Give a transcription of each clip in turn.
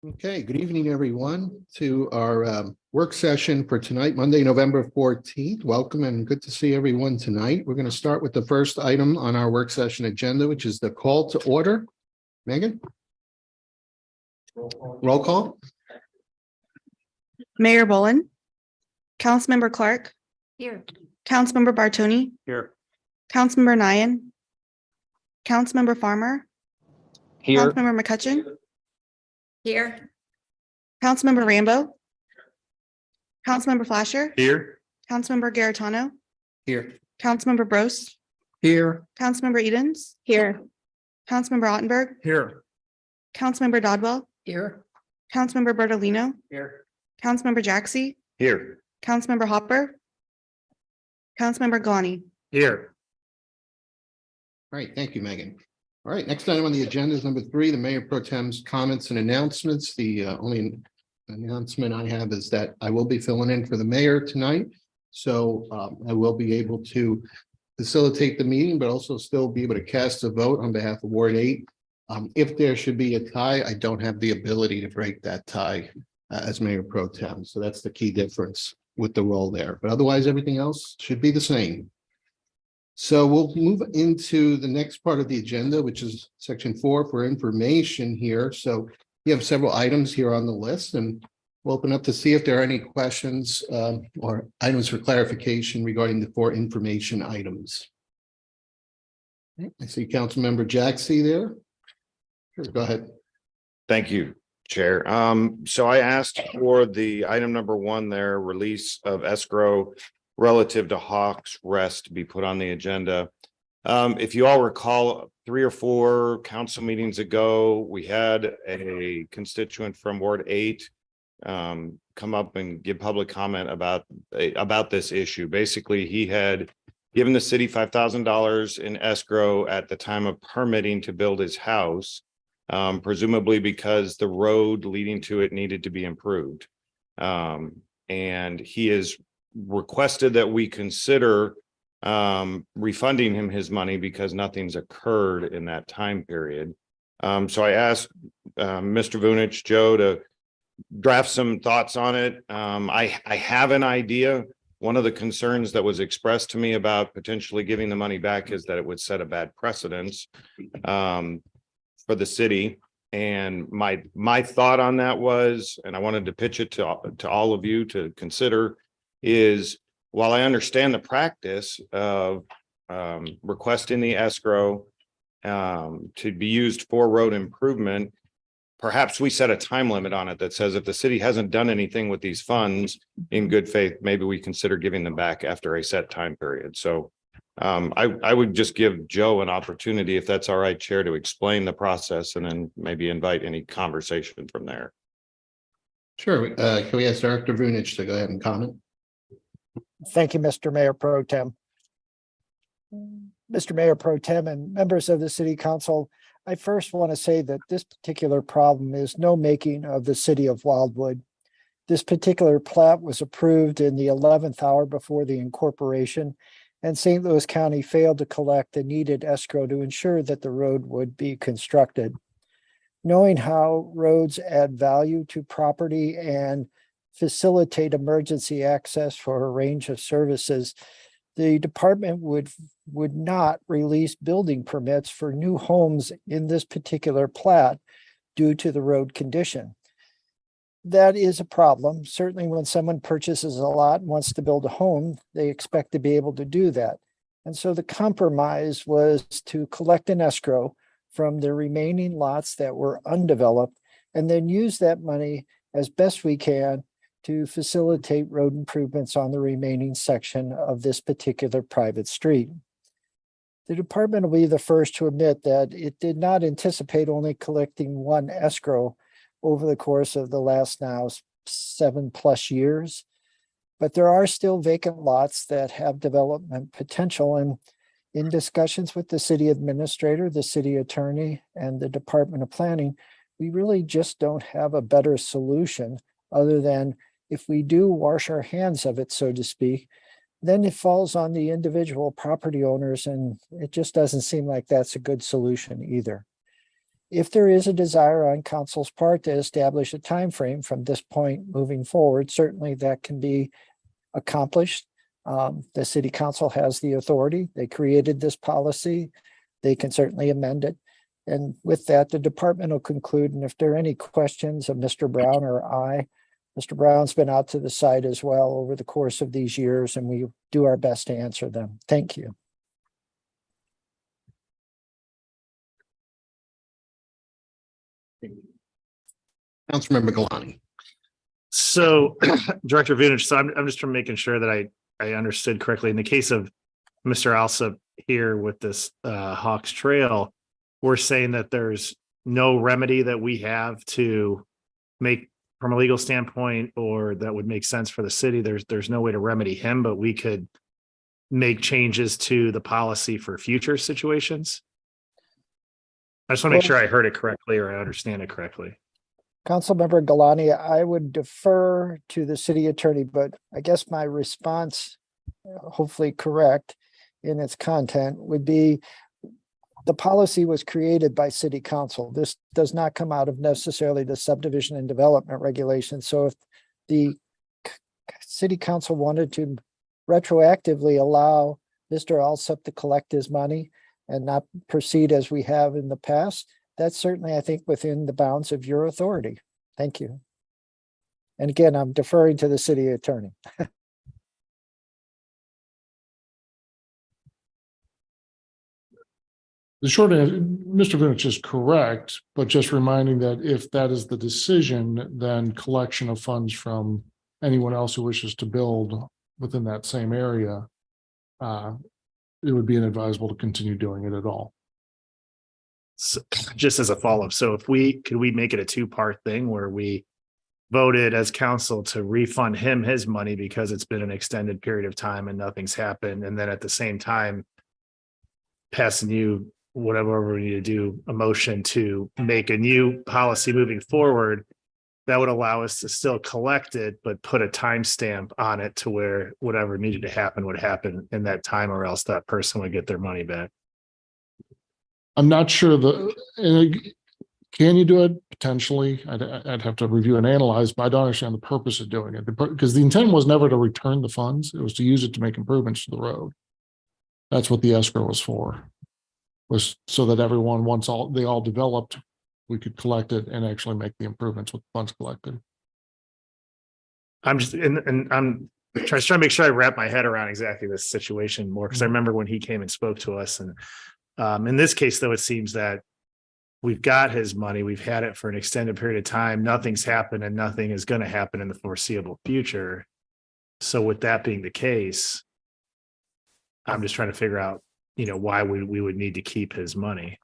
Okay, good evening, everyone, to our work session for tonight, Monday, November 14th. Welcome and good to see everyone tonight. We're going to start with the first item on our work session agenda, which is the call to order. Megan? Roll call. Mayor Boland, Councilmember Clark, Here. Councilmember Bartoni, Here. Councilmember Nyan, Councilmember Farmer, Here. Councilmember McCutcheon, Here. Councilmember Rambo, Councilmember Flasher, Here. Councilmember Garitano, Here. Councilmember Bros, Here. Councilmember Edens. Here. Councilmember Ottenberg, Here. Councilmember Dodwell, Here. Councilmember Bertolino, Here. Councilmember Jaxi, Here. Councilmember Hopper, Councilmember Galani. Here. All right, thank you, Megan. All right, next item on the agenda is number 3, the Mayor Pro Tem's comments and announcements. The only announcement I have is that I will be filling in for the mayor tonight. So I will be able to facilitate the meeting, but also still be able to cast a vote on behalf of Ward 8. If there should be a tie, I don't have the ability to break that tie as Mayor Pro Tem. So that's the key difference with the role there. But otherwise, everything else should be the same. So we'll move into the next part of the agenda, which is section 4 for information here. So you have several items here on the list, and we'll open up to see if there are any questions or items for clarification regarding the 4 information items. I see Councilmember Jaxi there. Sure, go ahead. Thank you, Chair. So I asked for the item number 1 there, release of escrow relative to Hawks Rest to be put on the agenda. If you all recall, 3 or 4 council meetings ago, we had a constituent from Ward 8 come up and give public comment about this issue. Basically, he had given the city $5,000 in escrow at the time of permitting to build his house, presumably because the road leading to it needed to be improved. And he has requested that we consider refunding him his money because nothing's occurred in that time period. So I asked Mr. Vunich, Joe, to draft some thoughts on it. I have an idea. One of the concerns that was expressed to me about potentially giving the money back is that it would set a bad precedence for the city. And my thought on that was, and I wanted to pitch it to all of you to consider, is while I understand the practice of requesting the escrow to be used for road improvement, perhaps we set a time limit on it that says if the city hasn't done anything with these funds in good faith, maybe we consider giving them back after a set time period. So I would just give Joe an opportunity, if that's all right, Chair, to explain the process and then maybe invite any conversation from there. Sure. Can we ask Director Vunich to go ahead and comment? Thank you, Mr. Mayor Pro Tem. Mr. Mayor Pro Tem and members of the City Council, I first want to say that this particular problem is no making of the city of Wildwood. This particular plat was approved in the 11th hour before the incorporation, and St. Louis County failed to collect the needed escrow to ensure that the road would be constructed. Knowing how roads add value to property and facilitate emergency access for a range of services, the department would not release building permits for new homes in this particular plat due to the road condition. That is a problem. Certainly when someone purchases a lot and wants to build a home, they expect to be able to do that. And so the compromise was to collect an escrow from the remaining lots that were undeveloped and then use that money as best we can to facilitate road improvements on the remaining section of this particular private street. The department will be the first to admit that it did not anticipate only collecting one escrow over the course of the last now 7+ years, but there are still vacant lots that have development potential. And in discussions with the city administrator, the city attorney, and the Department of Planning, we really just don't have a better solution other than if we do wash our hands of it, so to speak, then it falls on the individual property owners, and it just doesn't seem like that's a good solution either. if there is a desire on council's part to establish a time frame from this point moving forward, certainly that can be accomplished. The city council has the authority. They created this policy. They can certainly amend it. And with that, the department will conclude. And if there are any questions of Mr. Brown or I, Mr. Brown's been out to the site as well over the course of these years, and we do our best to answer them. Thank you. Councilmember Galani. So, Director Vunich, so I'm just making sure that I understood correctly. In the case of Mr. Alsop here with this Hawks Trail, we're saying that there's no remedy that we have to make from a legal standpoint, or that would make sense for the city. There's no way to remedy him, but we could make changes to the policy for future situations. I just want to make sure I heard it correctly or I understand it correctly. Councilmember Galani, I would defer to the city attorney, but I guess my response, hopefully correct in its content, would be the policy was created by city council. This does not come out of necessarily the subdivision and development regulations. So if the city council wanted to retroactively allow Mr. Alsop to collect his money and not proceed as we have in the past, that's certainly, I think, within the bounds of your authority. Thank you. And again, I'm deferring to the city attorney. The short answer, Mr. Vunich is correct, but just reminding that if that is the decision, then collection of funds from anyone else who wishes to build within that same area, it would be inadvisable to continue doing it at all. So, just as a follow-up, so if could we make it a two-part thing where we voted as council to refund him his money because it's been an extended period of time and nothing's happened, and then at the same time passing you whatever we need to do, a motion to make a new policy moving forward that would allow us to still collect it, but put a timestamp on it to where whatever needed to happen would happen in that time, or else that person would get their money back. I'm not sure can you do it? Potentially. I'd have to review and analyze, but I don't understand the purpose of doing it, because the intent was never to return the funds. It was to use it to make improvements to the road. That's what the escrow was for, was so that everyone, once they all developed, we could collect it and actually make the improvements with funds collected. I'm just, and I'm trying to make sure I wrap my head around exactly this situation more, because I remember when he came and spoke to us, and in this case, though, it seems that we've got his money, we've had it for an extended period of time, nothing's happened and nothing is going to happen in the foreseeable future. So with that being the case, I'm just trying to figure out, why we would need to keep his money.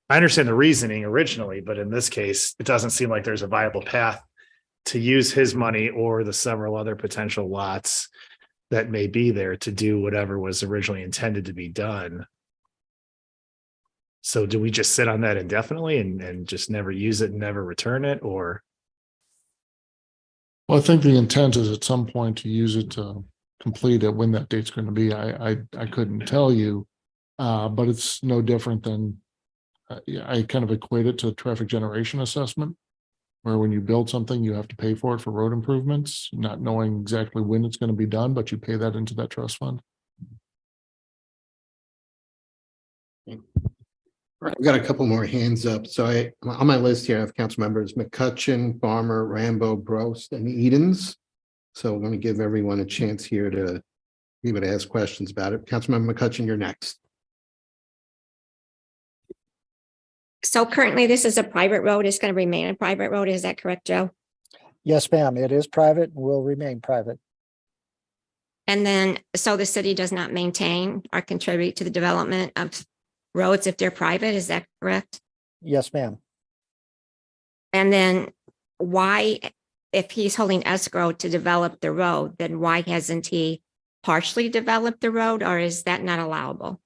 I understand the reasoning originally, but in this case, it doesn't seem like there's a viable path to use his money or the several other potential lots that may be there to do whatever was originally intended to be done. So do we just sit on that indefinitely and just never use it and never return it, or? Well, I think the intent is at some point to use it to complete it. When that date's going to be, I couldn't tell you, but it's no different than I kind of equate it to traffic generation assessment, where when you build something, you have to pay for it for road improvements, not knowing exactly when it's going to be done, but you pay that into that trust fund. All right, I've got a couple more hands up. So on my list here, I have council members McCutcheon, Farmer, Rambo, Brost, and Edens. So I'm going to give everyone a chance here to be able to ask questions about it. Councilmember McCutcheon, you're next. So currently this is a private road. It's going to remain a private road. Is that correct, Joe? Yes, ma'am. It is private and will remain private. And then, so the city does not maintain or contribute to the development of roads if they're private. Is that correct? Yes, ma'am. And then why, if he's holding escrow to develop the road, then why hasn't he partially developed the road, or is that not allowable?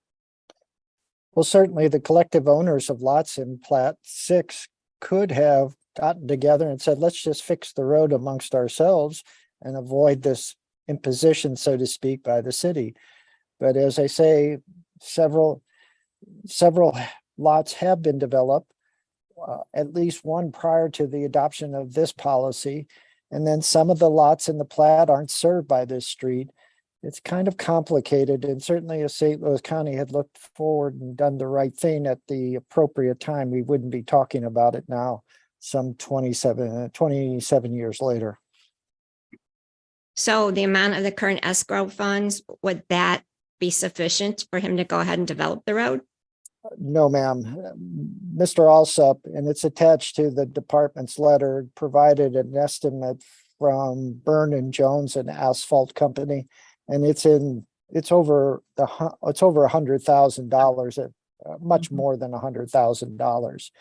Well, certainly the collective owners of lots in Plat 6 could have gotten together and said, let's just fix the road amongst ourselves and avoid this imposition, so to speak, by the city. But as I say, several lots have been developed, at least one prior to the adoption of this policy. And then some of the lots in the plat aren't served by this street. It's kind of complicated, and certainly if St. Louis County had looked forward and done the right thing at the appropriate time, we wouldn't be talking about it now, some 27 years later. So the amount of the current escrow funds, would that be sufficient for him to go ahead and develop the road? No, ma'am. Mr. Alsup, and it's attached to the department's letter, provided an estimate from Byrne and Jones, an asphalt company, and it's over $100,000, much more than $100,000.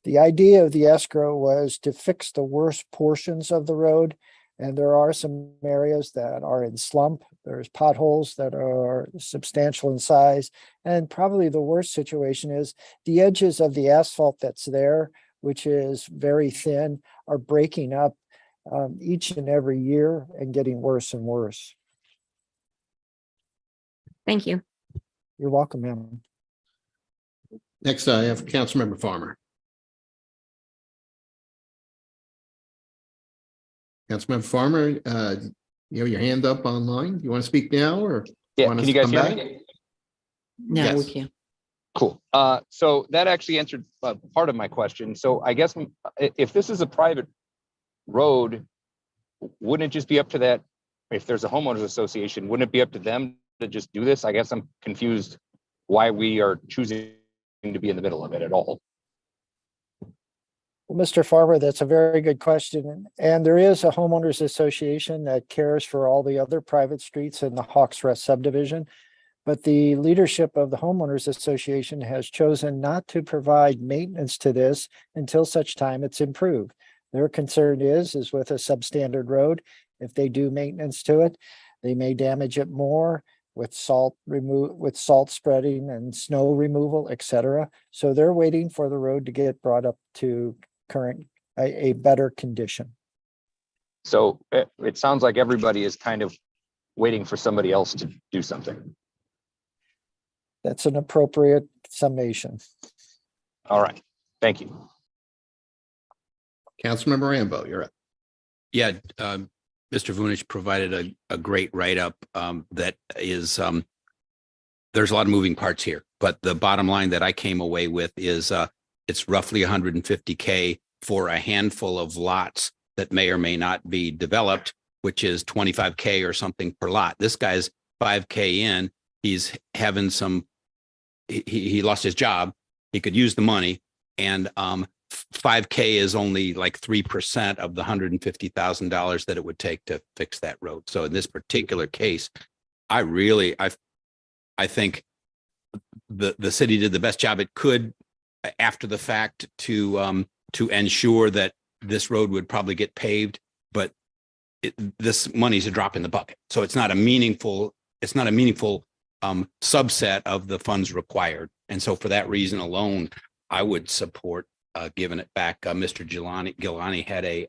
The idea of the escrow was to fix the worst portions of the road. And there are some areas that are in slump. There's potholes that are substantial in size. And probably the worst situation is the edges of the asphalt that's there, which is very thin, are breaking up each and every year and getting worse and worse. Thank you. You're welcome, ma'am. Next, I have Councilmember Farmer. Councilmember Farmer, you have your hand up online. You want to speak now or? Yeah, want can us you to guys come hear back? me? No, we Yes. can't. Cool. So that actually answered part of my question. So I guess if this is a private road, wouldn't it just be up to that? If there's a homeowners association, wouldn't it be up to them to just do this? I guess I'm confused why we are choosing to be in the middle of it at all. Well, Mr. Farmer, that's a very good question. And there is a homeowners association that cares for all the other private streets in the Hawks Rest subdivision. But the leadership of the homeowners association has chosen not to provide maintenance to this until such time it's improved. Their concern is with a substandard road, if they do maintenance to it, they may damage it more with salt spreading and snow removal, etc. So they're waiting for the road to get brought up to a better condition. So it sounds like everybody is kind of waiting for somebody else to do something. That's an appropriate summation. All right. Thank you. Councilmember Rambo, you're up. Yeah, Mr. Vunich provided a great write-up that is, there's a lot of moving parts here, but the bottom line that I came away with is it's roughly 150K for a handful of lots that may or may not be developed, which is 25K or something per lot. This guy's 5K in, he's having some, he lost his job. He could use the money, and 5K is only like 3% of the $150,000 that it would take to fix that road. So in this particular case, I think the city did the best job it could after the fact to ensure that this road would probably get paved, but this money's a drop in the bucket. So it's not a meaningful subset of the funds required. And so for that reason alone, I would support giving it back. Mr. Gilani had a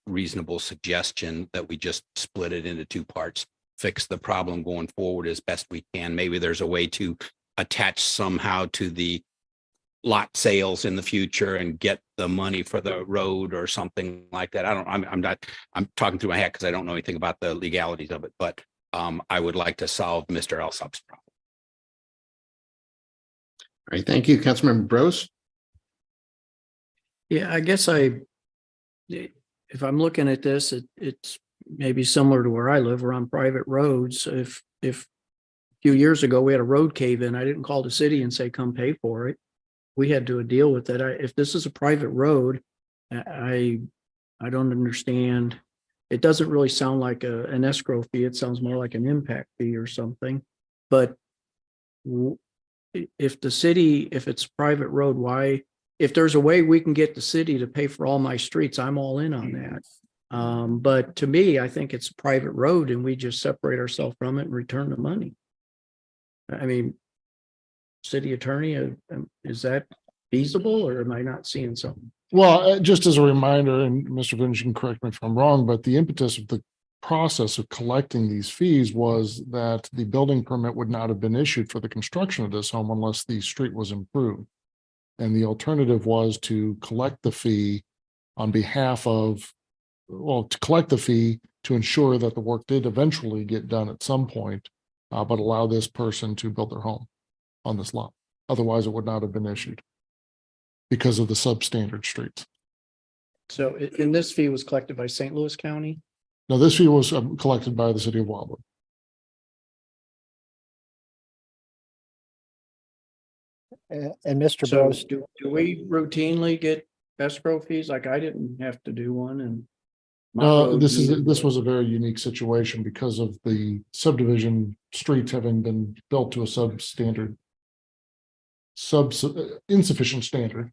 reasonable suggestion that we just split it into two parts, fix the problem going forward as best we can. Maybe there's a way to attach somehow to the lot sales in the future and get the money for the road or something like that. I'm talking through my hat because I don't know anything about the legalities of it, but I would like to solve Mr. Alsop's problem. All right, thank you. Councilmember Bros. Yeah, I guess if I'm looking at this, it's maybe similar to where I live. We're on private roads. If a few years ago we had a road cave in, I didn't call the city and say, come pay for it. We had to deal with it. If this is a private road, I don't understand. It doesn't really sound like an escrow fee. It sounds more like an impact fee or something. But if it's a private road, why? If there's a way we can get the city to pay for all my streets, I'm all in on that. But to me, I think it's a private road and we just separate ourselves from it and return the money. I mean, city attorney, is that feasible or am I not seeing something? Well, just as a reminder, and Mr. Vunich can correct me if I'm wrong, but the impetus of the process of collecting these fees was that the building permit would not have been issued for the construction of this home unless the street was improved. And the alternative was to collect the fee on behalf of, well, to collect the fee to ensure that the work did eventually get done at some point, but allow this person to build their home on this lot. Otherwise, it would not have been issued because of the substandard streets. So and this fee was collected by St. Louis County? Now, this fee was collected by the city of Wildwood. And Mr. So Bros, do we routinely get escrow fees? Like I didn't have to do one and. my road This needed was one. a very unique situation because of the subdivision streets having been built to a insufficient standard.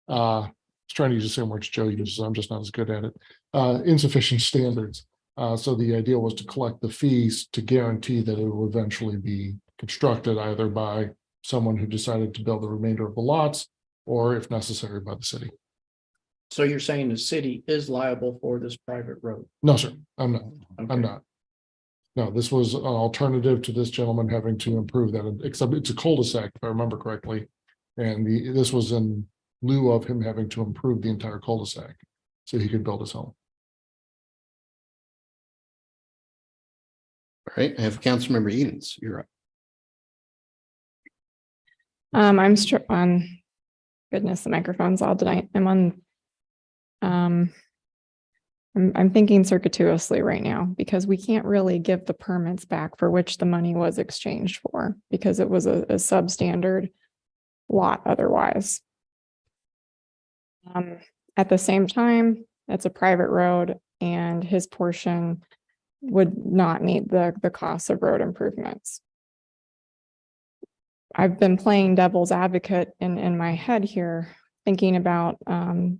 I was trying to use the same words Joe uses. I'm just not as good at it. Insufficient standards. So the idea was to collect the fees to guarantee that it will eventually be constructed either by someone who decided to build the remainder of the lots, or if necessary, by the city. So you're saying the city is liable for this private road? No, sir, I'm not. Okay. I'm not. No, this was an alternative to this gentleman having to improve that, except it's a cul-de-sac, if I remember correctly. And this was in lieu of him having to improve the entire cul-de-sac so he could build his home. All right, I have Councilmember Edens. You're up. I'm on, goodness, the microphone's all tonight. I'm thinking circuitously right now because we can't really give the permits back for which the money was exchanged for because it was a substandard lot otherwise. At the same time, it's a private road and his portion would not meet the cost of road improvements. I've been playing devil's advocate in my head here, thinking about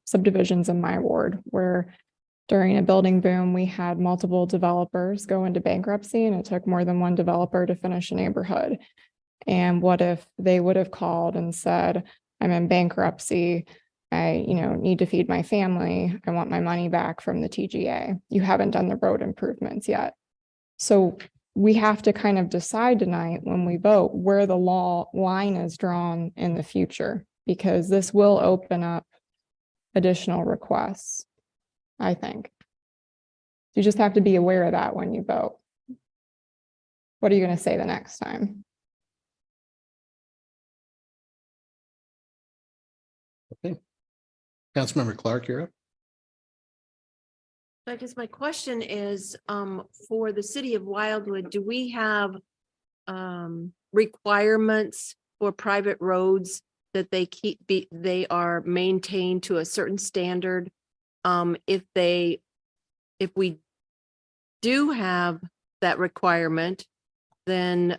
subdivisions in my ward where during a building boom, we had multiple developers go into bankruptcy and it took more than one developer to finish a neighborhood. And what if they would have called and said, I'm in bankruptcy. I, need to feed my family. I want my money back from the TGA. You haven't done the road improvements yet. So we have to kind of decide tonight when we vote where the law line is drawn in the future, because this will open up additional requests, I think. You just have to be aware of that when you vote. What are you going to say the next time? Okay. Councilmember Clark, you're up. I guess my question is, for the city of Wildwood, do we have requirements for private roads that they are maintained to a certain standard? If we do have that requirement, then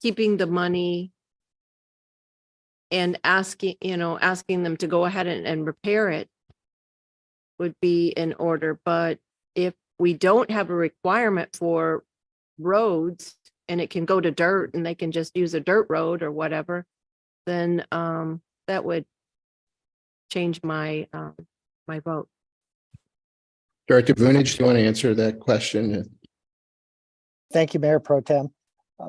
keeping the money and asking them to go ahead and repair it would be in order. But if we don't have a requirement for roads and it can go to dirt and they can just use a dirt road or whatever, then that would change my my vote. Director Vunich, do you want to answer that question? thank you, Mayor Pro Tem.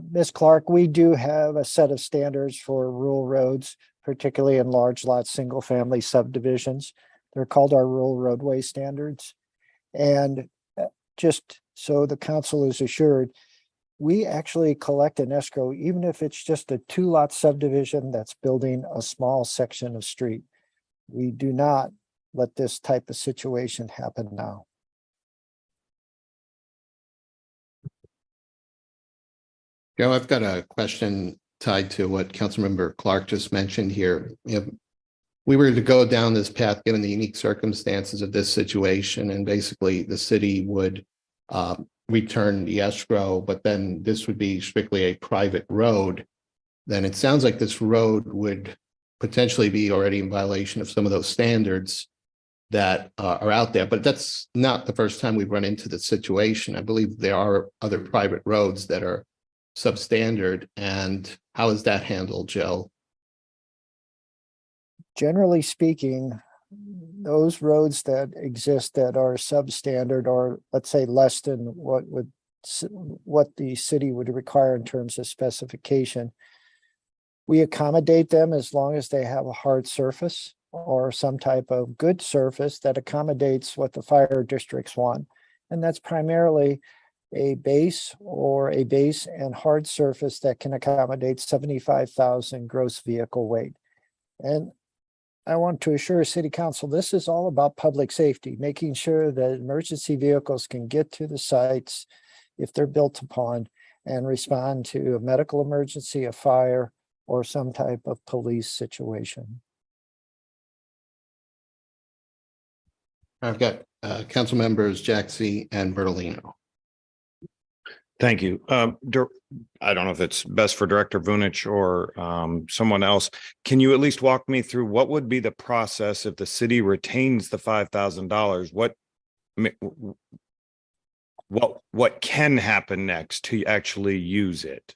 Ms. Clark, we do have a set of standards for rural roads, particularly in large lot, single family subdivisions. They're called our rural roadway standards. And just so the council is assured, we actually collect an escrow, even if it's just a 2-lot subdivision that's building a small section of street. We do not let this type of situation happen now. Joe, I've got a question tied to what Councilmember Clark just mentioned here. If we were to go down this path, given the unique circumstances of this situation, and basically the city would return the escrow, but then this would be strictly a private road, then it sounds like this road would potentially be already in violation of some of those standards that are out there. But that's not the first time we've run into this situation. I believe there are other private roads that are substandard. And how is that handled, Joe? Generally speaking, those roads that exist that are substandard or let's say less than what the city would require in terms of specification, we accommodate them as long as they have a hard surface or some type of good surface that accommodates what the fire districts want. And that's primarily a base and hard surface that can accommodate 75,000 gross vehicle weight. And I want to assure City Council, this is all about public safety, making sure that emergency vehicles can get to the sites if they're built upon and respond to a medical emergency, a fire, or some type of police situation. I've got council members Jaxi and Bertolino. Thank you. I don't know if it's best for Director Vunich or someone else. Can you at least walk me through what would be the process if the city retains the $5,000? What can happen next to actually use it?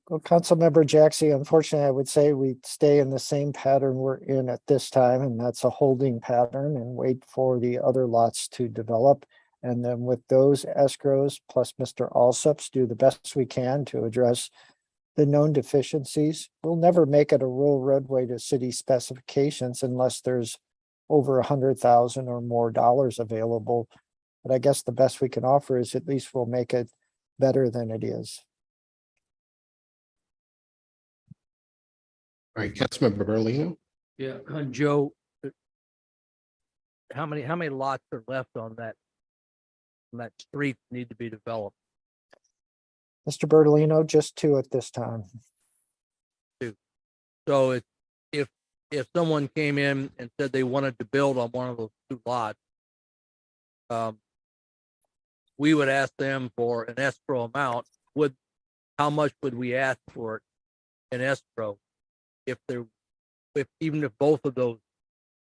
Well, Councilmember Jaxi, unfortunately, I would say we stay in the same pattern we're in at this time, and that's a holding pattern and wait for the other lots to develop. And then with those escrows plus Mr. Alsup's, do the best we can to address the known deficiencies. We'll never make it a rural roadway to city specifications unless there's over $100,000 or more dollars available. But I guess the best we can offer is at least we'll make it better than it is. All right, Councilmember Bertolino. Yeah, and Joe, how many lots are left on that street need to be developed? Mr. Bertolino, just 2 at this time. So if someone came in and said they wanted to build on one of those 2 lots, we would ask them for an escrow amount. How much would we ask for it in escrow? Even if both of those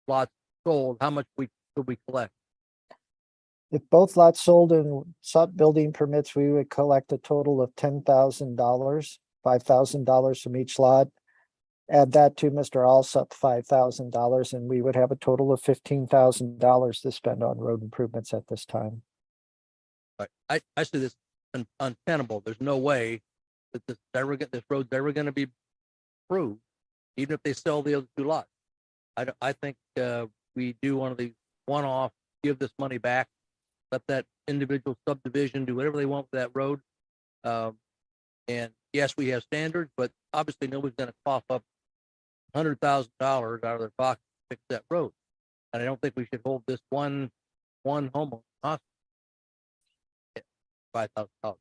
lots sold, how much could we collect? If both lots sold and sought building permits, we would collect a total of $10,000, $5,000 from each lot. Add that to Mr. Alsup, $5,000, and we would have a total of $15,000 to spend on road improvements at this time. I see this untenable. There's no way that this road's ever going to be approved, even if they sell the other 2 lots. I think we do one of these one-off, give this money back, let that individual subdivision do whatever they want with that road. And yes, we have standards, but obviously nobody's going to cough up $100,000 out of their pocket to fix that road. And I don't think we should hold this one homeowner hostage. $5,000. All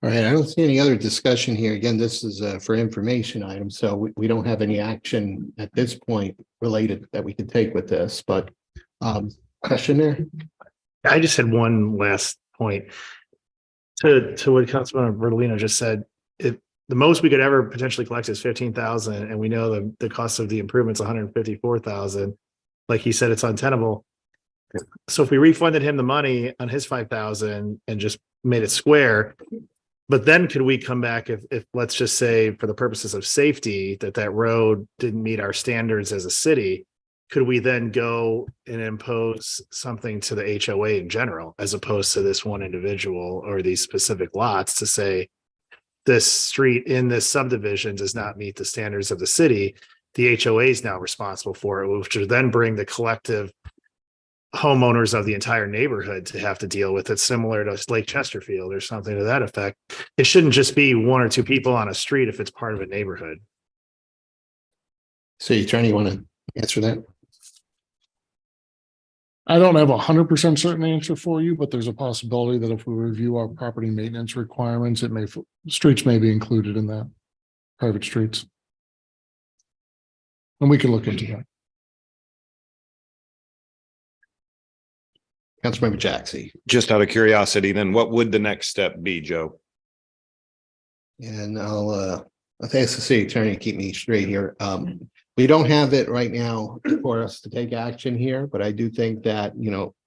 right, I don't see any other discussion here. Again, this is for information item, so we don't have any action at this point related that we can take with this, but question there? I just had one last point to what Councilman Bertolino just said. The most we could ever potentially collect is 15,000, and we know the cost of the improvements 154,000. Like he said, it's untenable. So if we refunded him the money on his 5,000 and just made it square, but then could we come back if let's just say for the purposes of safety that road didn't meet our standards as a city, could we then go and impose something to the HOA in general, as opposed to this one individual or these specific lots, to say this street in this subdivision does not meet the standards of the city? The HOA is now responsible for it, which would then bring the collective homeowners of the entire neighborhood to have to deal with it, similar to Lake Chesterfield or something to that effect. It shouldn't just be 1 or 2 people on a street if it's part of a neighborhood. City Attorney, you want to answer that? I don't have 100% certain answer for you, but there's a possibility that if we review our property maintenance requirements, streets may be included in that, private streets. And we can look into that. Councilmember Jaxi. Just out of curiosity, then what would the next step be, Joe? And I'll ask the city attorney to keep me straight here. We don't have it right now for us to take action here, but I do think that,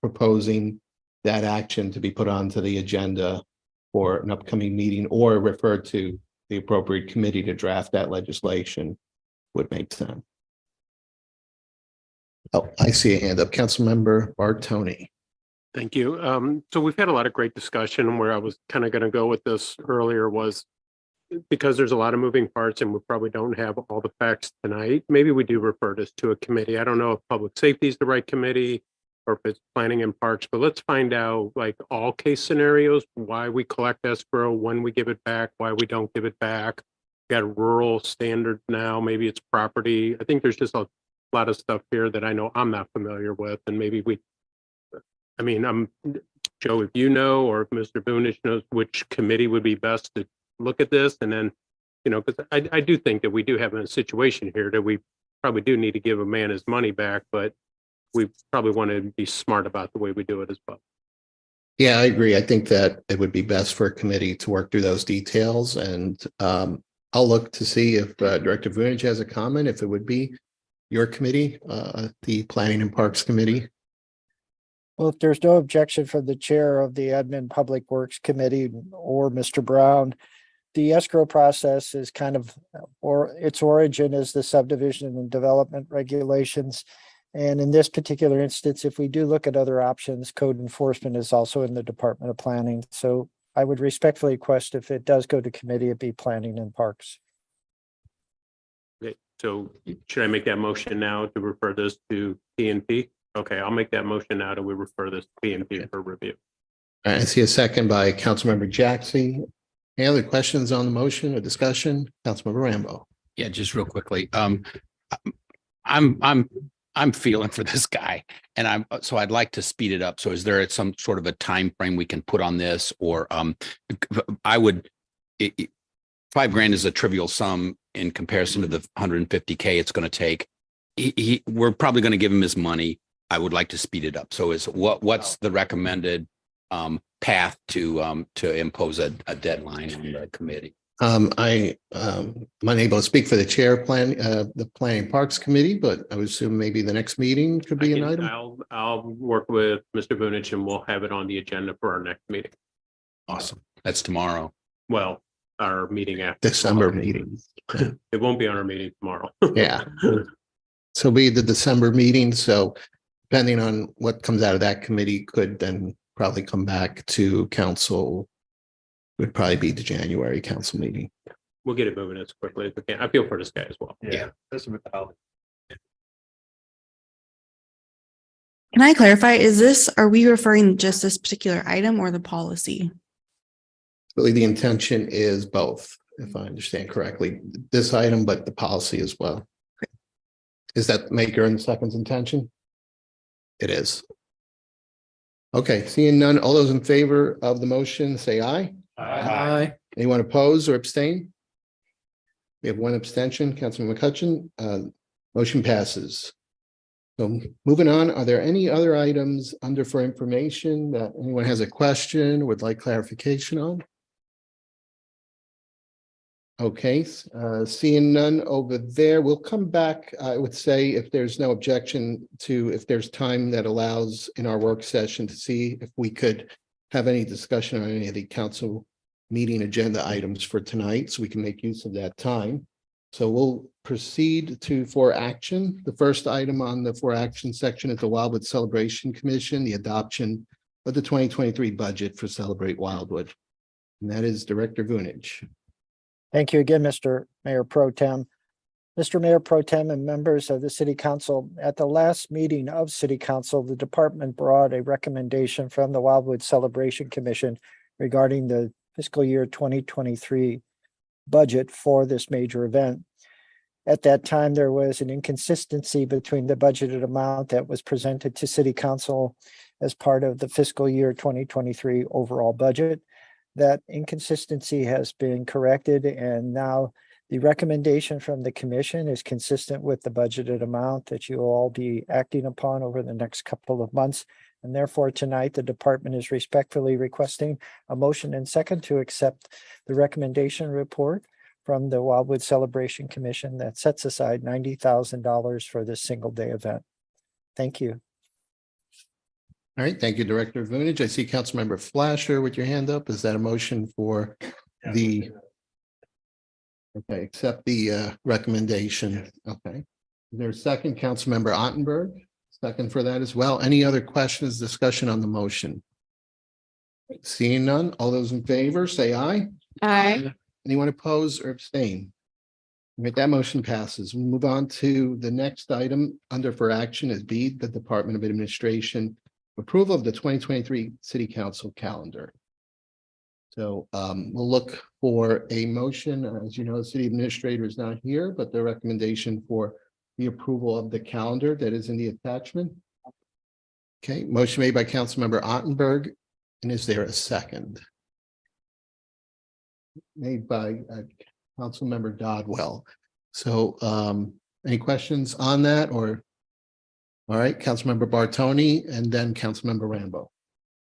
proposing that action to be put onto the agenda for an upcoming meeting or referred to the appropriate committee to draft that legislation would make sense. Oh, I see a hand up. Councilmember Bartoni. Thank you. So we've had a lot of great discussion, and where I was kind of going to go with this earlier was because there's a lot of moving parts and we probably don't have all the facts tonight. Maybe we do refer this to a committee. I don't know if public safety is the right committee or if it's planning and parks, but let's find out like all case scenarios, why we collect escrow, when we give it back, why we don't give it back. We got a rural standard now, maybe it's property. I think there's just a lot of stuff here that I know I'm not familiar with, and maybe Joe, if you know, or if Mr. Boonish knows which committee would be best to look at this, and then, because I do think that we do have a situation here that we probably do need to give a man his money back, but we probably want to be smart about the way we do it as well. Yeah, I agree. I think that it would be best for a committee to work through those details, and I'll look to see if Director Vunich has a comment, if it would be your committee, the Planning and Parks Committee. Well, if there's no objection from the chair of the Admin Public Works Committee or Mr. Brown, the escrow process is kind of, or its origin is the subdivision and development regulations. And in this particular instance, if we do look at other options, code enforcement is also in the Department of Planning. So I would respectfully request if it does go to committee, it be Planning and Parks. Okay, so should I make that motion now to refer this to P&P? Okay, I'll make that motion now that we refer this to P&P for review. All right, I see a second by Councilmember Jaxie. Any other questions on the motion or discussion? Councilmember Rambo. Yeah, just real quickly. I'm feeling for this guy, and I'd like to speed it up. So is there some sort of a time frame we can put on this, or I would, $5,000 is a trivial sum in comparison to the 150K it's going to take. We're probably going to give him his money. I would like to speed it up. So what's the recommended path to impose a deadline on the committee? I'm unable to speak for the chair the Planning Parks Committee, but I would assume maybe the next meeting could be an item. I'll work with Mr. Vunich and we'll have it on the agenda for our next meeting. Awesome. That's tomorrow. Well, our meeting after December meeting. It won't be on our meeting tomorrow. Yeah. So be the December meeting. So depending on what comes out of that committee could then probably come back to council. Would probably be the January council meeting. We'll get it moving as quickly as we can. I feel for this guy as well. Yeah. Can I clarify, are we referring just this particular item or the policy? Really, the intention is both, if I understand correctly, this item, but the policy as well. Is that Maker and Second's intention? It is. Okay, seeing none, all those in favor of the motion, say aye. Aye. Anyone oppose or abstain? We have one abstention, Councilman McCutcheon. Motion passes. So moving on, are there any other items under for information that anyone has a question, would like clarification on? Okay, seeing none over there, we'll come back. I would say if there's no objection if there's time that allows in our work session to see if we could have any discussion on any of the council meeting agenda items for tonight, so we can make use of that time. So we'll proceed for action. The first item on the for action section is the Wildwood Celebration Commission, the adoption of the 2023 budget for Celebrate Wildwood. And that is Director Vunich. Thank you again, Mr. Mayor Pro Tem. Mr. Mayor Pro Tem and members of the City Council, at the last meeting of City Council, the department brought a recommendation from the Wildwood Celebration Commission regarding the fiscal year 2023 budget for this major event. At that time, there was an inconsistency between the budgeted amount that was presented to City Council as part of the fiscal year 2023 overall budget. That inconsistency has been corrected, and now the recommendation from the commission is consistent with the budgeted amount that you will all be acting upon over the next couple of months. And therefore, tonight, the department is respectfully requesting a motion and second to accept the recommendation report from the Wildwood Celebration Commission that sets aside $90,000 for this single day event. Thank you. All right, thank you, Director Vunich. I see Councilmember Flasher with your hand up. Is that a motion for the Okay, accept the recommendation. Okay. Is there a second? Councilmember Ottenberg, second for that as well. Any other questions, discussion on the motion? Seeing none, all those in favor, say aye. Aye. Anyone oppose or abstain? Right, that motion passes. We move on to the next item under for action is B, the Department of Administration approval of the 2023 City Council calendar. So we'll look for a motion. As you know, the city administrator is not here, but the recommendation for the approval of the calendar that is in the attachment. Okay, motion made by Councilmember Ottenberg. And is there a second? Made by Councilmember Dodwell. So any questions on that or? All right, Councilmember Bartoni and then Councilmember Rambo.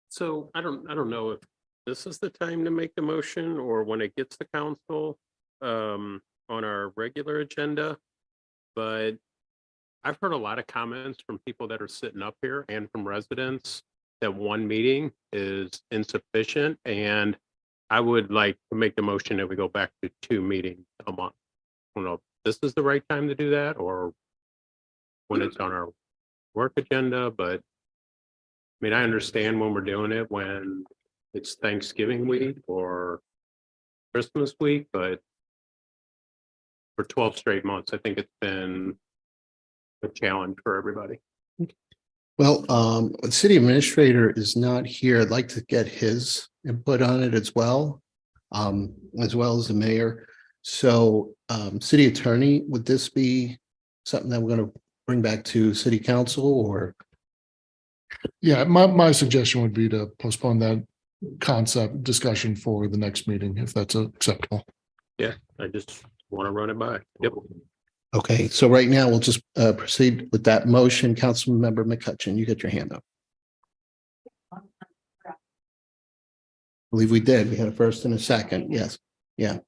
So I don't know if this is the time to make the motion or when it gets to council on our regular agenda. But I've heard a lot of comments from people that are sitting up here and from residents that one meeting is insufficient. And I would like to make the motion that we go back to 2 meetings a month. I don't know if this is the right time to do that or when it's on our work agenda, but I mean, I understand when we're doing it when it's Thanksgiving week or Christmas week, but for 12 straight months, I think it's been a challenge for everybody. Well, the city administrator is not here. I'd like to get his input on it as well as the mayor. So city attorney, would this be something that we're going to bring back to city council or? Yeah, my suggestion would be to postpone that concept discussion for the next meeting, if that's acceptable. Yeah, I just want to run it by. Yep. Okay, so right now we'll just proceed with that motion. Councilmember McCutcheon, you get your hand up. I believe we did. We had a first and a second. Yes. Yeah.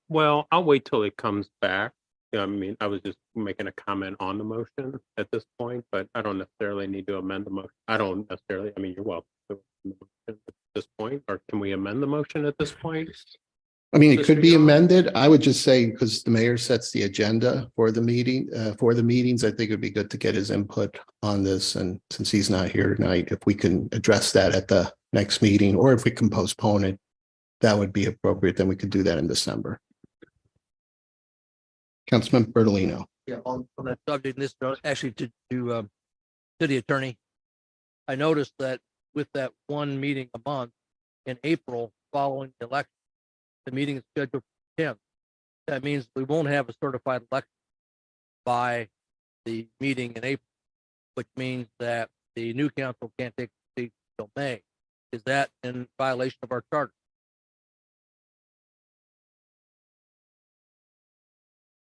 Well, I'll wait till it comes back. I mean, I was just making a comment on the motion at this point, but I don't necessarily need to amend the motion. I don't necessarily, I mean, you're welcome to amend the motion at this point, or can we amend the motion at this point? I mean, it could be amended. I would just say, because the mayor sets the agenda for the meeting, for the meetings, I think it'd be good to get his input on this. And since he's not here tonight, if we can address that at the next meeting, or if we can postpone it, that would be appropriate. Then we could do that in December. Councilman Bertolino. Yeah, on that subject, this actually to city attorney. I noticed that with that one meeting a month in April following the election, the meeting is scheduled for 10th. That means we won't have a certified election by the meeting in April, which means that the new council can't take the seat until May. Is that in violation of our charter?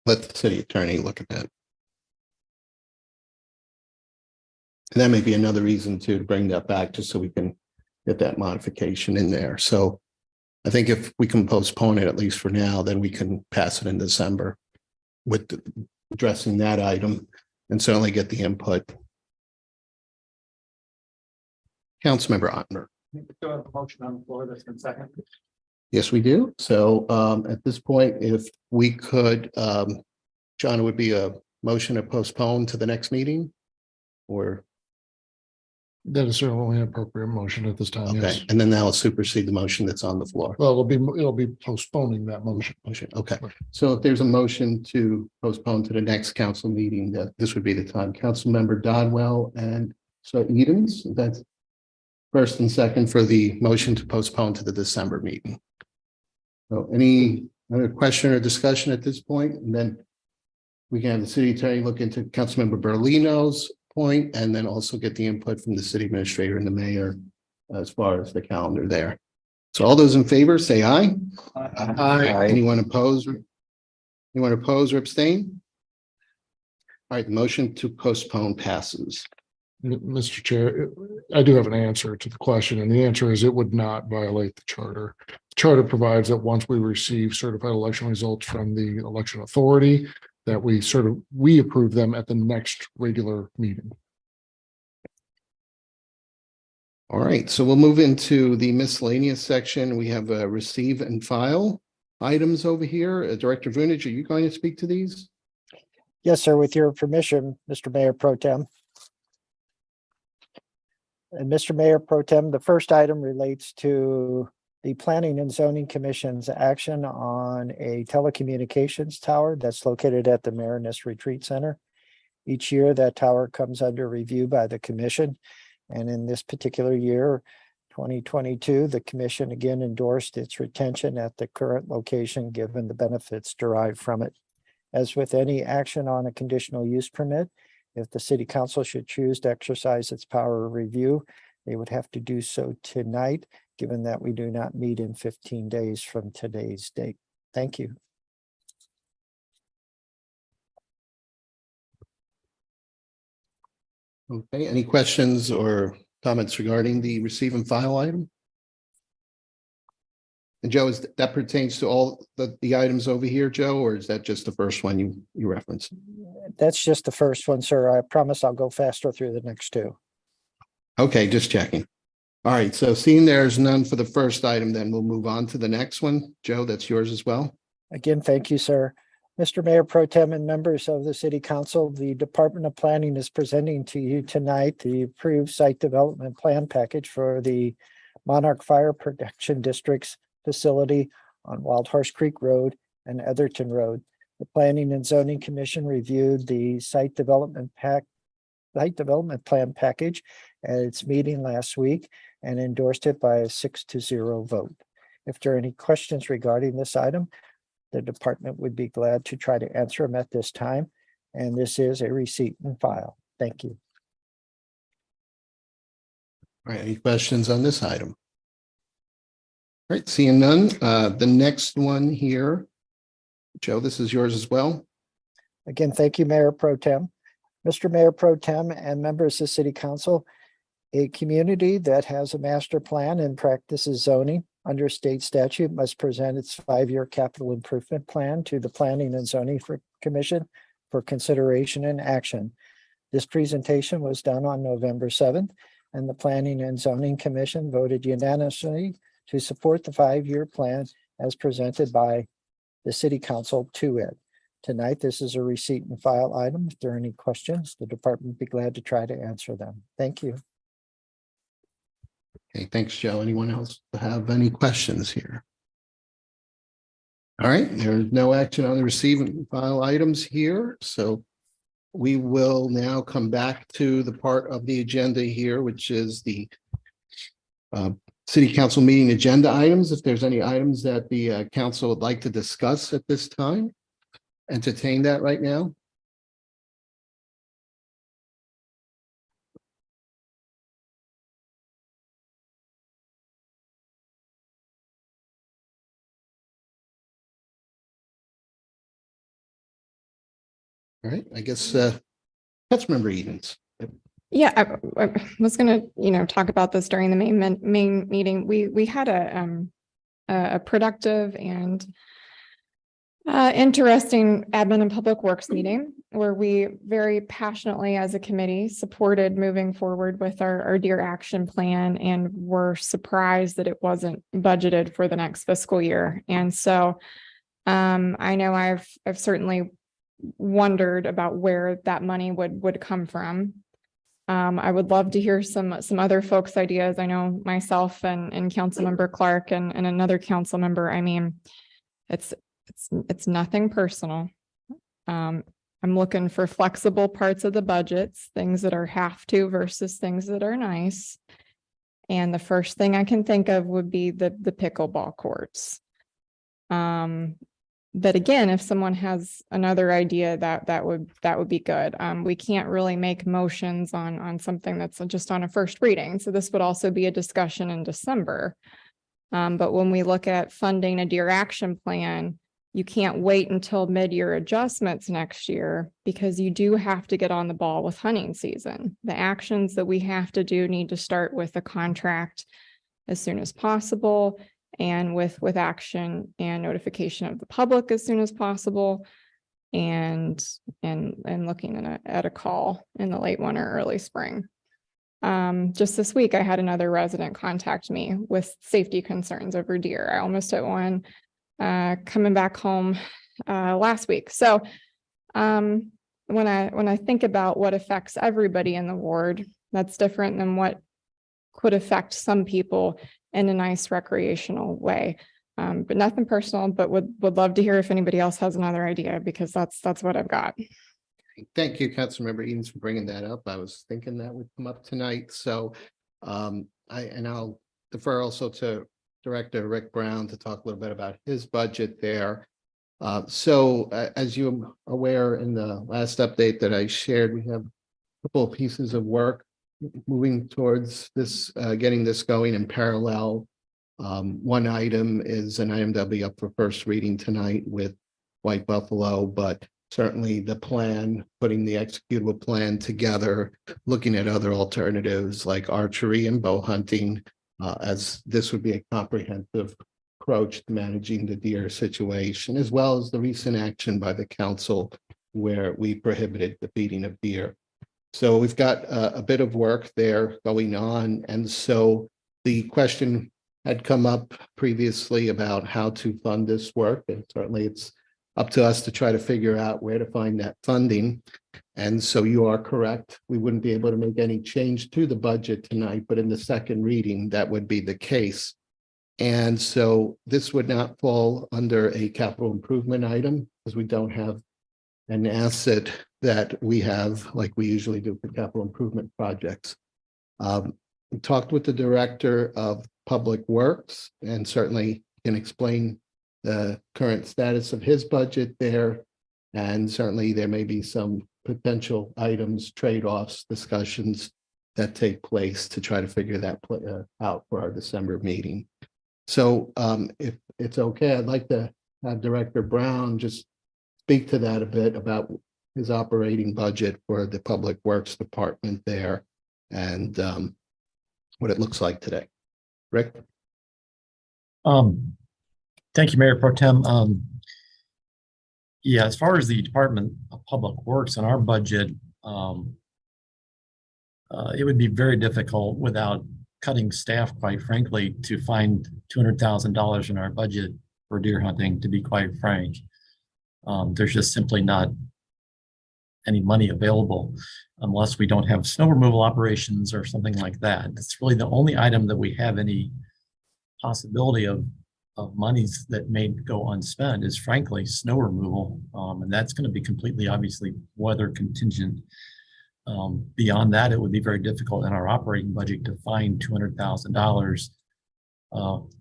Let the city attorney look at that. And that may be another reason to bring that back, just so we can get that modification in there. So I think if we can postpone it, at least for now, then we can pass it in December with addressing that item and certainly get the input. Councilmember Ottenberg. We still have a motion on the floor that's been seconded. Yes, we do. So at this point, if we could, John, it would be a motion to postpone to the next meeting or? That is certainly an appropriate motion at this time. Okay, Yes. and then that'll supersede the motion that's on the floor. Well, it'll be postponing that motion. Okay, so if there's a motion to postpone to the next council meeting, that this would be the time. Councilmember Dodwell and so Edens, that's first and second for the motion to postpone to the December meeting. So any other question or discussion at this point? And then we can have the city attorney look into Councilmember Berlino's point and then also get the input from the city administrator and the mayor as far as the calendar there. So all those in favor, say aye. Aye. Anyone opposed? Anyone oppose or abstain? All right, the motion to postpone passes. Mr. Chair, I do have an answer to the question, and the answer is it would not violate the charter. The charter provides that once we receive certified election results from the election authority, that we approve them at the next regular meeting. All right, so we'll move into the miscellaneous section. We have receive and file items over here. Director Vunich, are you going to speak to these? Yes, sir, with your permission, Mr. Mayor Pro Tem. And Mr. Mayor Pro Tem, the first item relates to the Planning and Zoning Commission's action on a telecommunications tower that's located at the Marinus Retreat Center. Each year, that tower comes under review by the commission. And in this particular year, 2022, the commission again endorsed its retention at the current location, given the benefits derived from it. As with any action on a conditional use permit, if the city council should choose to exercise its power of review, they would have to do so tonight, given that we do not meet in 15 days from today's date. Thank you. Okay, any questions or comments regarding the receive and file item? And Joe, is that pertains to all the items over here, Joe, or is that just the first one you referenced? That's just the first one, sir. I promise I'll go faster through the next two. Okay, just checking. All right, so seeing there's none for the first item, then we'll move on to the next one. Joe, that's yours as well. Again, thank you, sir. Mr. Mayor Pro Tem and members of the City Council, the Department of Planning is presenting to you tonight the approved site development plan package for the Monarch Fire Protection District's facility on Wild Horse Creek Road and Etherton Road. The Planning and Zoning Commission reviewed the site development plan package at its meeting last week and endorsed it by a 6-0 vote. If there are any questions regarding this item, the department would be glad to try to answer them at this time. And this is a receipt and file. Thank you. All right, any questions on this item? All right, seeing none, the next one here, Joe, this is yours as well. Again, thank you, Mayor Pro Tem. Mr. Mayor Pro Tem and members of City Council, a community that has a master plan and practices zoning under state statute must present its 5-year capital improvement plan to the Planning and Zoning Commission for consideration and action. This presentation was done on November 7th, and the Planning and Zoning Commission voted unanimously to support the 5-year plan as presented by the City Council to it. Tonight, this is a receipt and file item. If there are any questions, the department would be glad to try to answer them. Thank you. Okay, thanks, Joe. Anyone else have any questions here? All right, there's no action on the receive and file items here, so we will now come back to the part of the agenda here, which is the City Council meeting agenda items. If there's any items that the council would like to discuss at this time, entertain that right now. All right, I guess Councilmember Edens. Yeah, I was gonna, talk about this during the main meeting. We had a productive and interesting admin and public works meeting where we very passionately as a committee supported moving forward with our Deer Action Plan and were surprised that it wasn't budgeted for the next fiscal year. And so I know I've certainly wondered about where that money would come from. I would love to hear some other folks' ideas. I know myself and Councilmember Clark and another council member. I mean, it's nothing personal. I'm looking for flexible parts of the budgets, things that are have to versus things that are nice. And the first thing I can think of would be the pickleball courts. But again, if someone has another idea, that would be good. We can't really make motions on something that's just on a first reading. So this would also be a discussion in December. But when we look at funding a Deer Action Plan, you can't wait until mid-year adjustments next year because you do have to get on the ball with hunting season. The actions that we have to do need to start with a contract as soon as possible and with action and notification of the public as soon as possible and looking at a call in the late winter, early spring. Just this week, I had another resident contact me with safety concerns over deer. I almost hit one coming back home last week. So when I think about what affects everybody in the ward, that's different than what could affect some people in a nice recreational way. But nothing personal, but would love to hear if anybody else has another idea, because that's what I've got. Thank you, Councilmember Edens, for bringing that up. I was thinking that would come up tonight, so I'll defer also to Director Rick Brown to talk a little bit about his budget there. As you're aware, in the last update that I shared, we have a couple of pieces of work moving towards this, getting this going in parallel. One item is an item that'll be up for first reading tonight with White Buffalo, but certainly the plan, putting the executable plan together, looking at other alternatives like archery and bow hunting, as this would be a comprehensive approach to managing the deer situation, as well as the recent action by the council where we prohibited the feeding of deer. So we've got a bit of work there going on. And so the question had come up previously about how to fund this work, and certainly it's up to us to try to figure out where to find that funding. And so you are correct. We wouldn't be able to make any change to the budget tonight, but in the second reading, that would be the case. And so this would not fall under a capital improvement item, because we don't have an asset that we have like we usually do for capital improvement projects. We talked with the Director of Public Works, and certainly can explain the current status of his budget there. And certainly there may be some potential items, trade-offs, discussions that take place to try to figure that out for our December meeting. So if it's okay, I'd like to have Director Brown just speak to that a bit about his operating budget for the Public Works Department there, and what it looks like today. Rick? Thank you, Mayor Pro Tem. Yeah, as far as the Department of Public Works and our budget, it would be very difficult without cutting staff, quite frankly, to find $200,000 in our budget for deer hunting, to be quite frank. There's just simply not any money available unless we don't have snow removal operations or something like that. It's really the only item that we have any possibility of monies that may go unspent is frankly snow removal. And that's going to be completely, obviously, weather contingent. Beyond that, it would be very difficult in our operating budget to find $200,000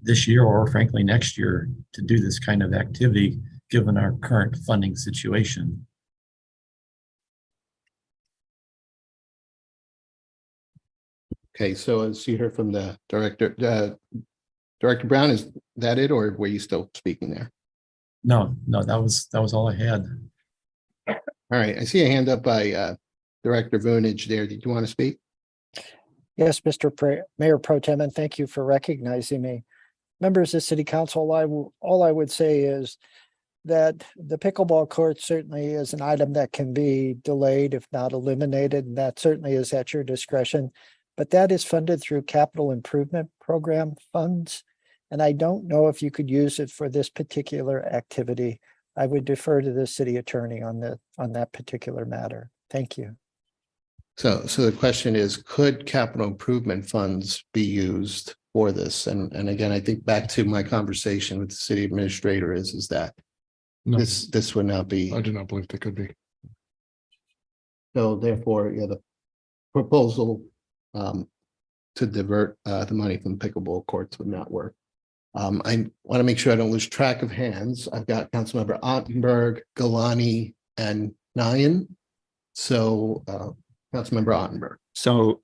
this year, or frankly next year, to do this kind of activity given our current funding situation. Okay, so as you heard from the Director, Director Brown, is that it, or were you still speaking there? No, that was all I had. All right, I see a hand up by Director Vunich there. Did you want to speak? Yes, Mr. Mayor Pro Tem, and thank you for recognizing me. Members of City Council, all I would say is that the pickleball court certainly is an item that can be delayed, if not eliminated, and that certainly is at your discretion. But that is funded through capital improvement program funds. And I don't know if you could use it for this particular activity. I would defer to the city attorney on that particular matter. Thank you. So the question is, could capital improvement funds be used for this? And again, I think back to my conversation with the city administrator is that No, this would not be. I do not believe they could be. So therefore, yeah, the proposal to divert the money from pickleball courts would not work. I want to make sure I don't lose track of hands. I've got Councilmember Ottenberg, Galani, and Nyan. So Councilmember Ottenberg. So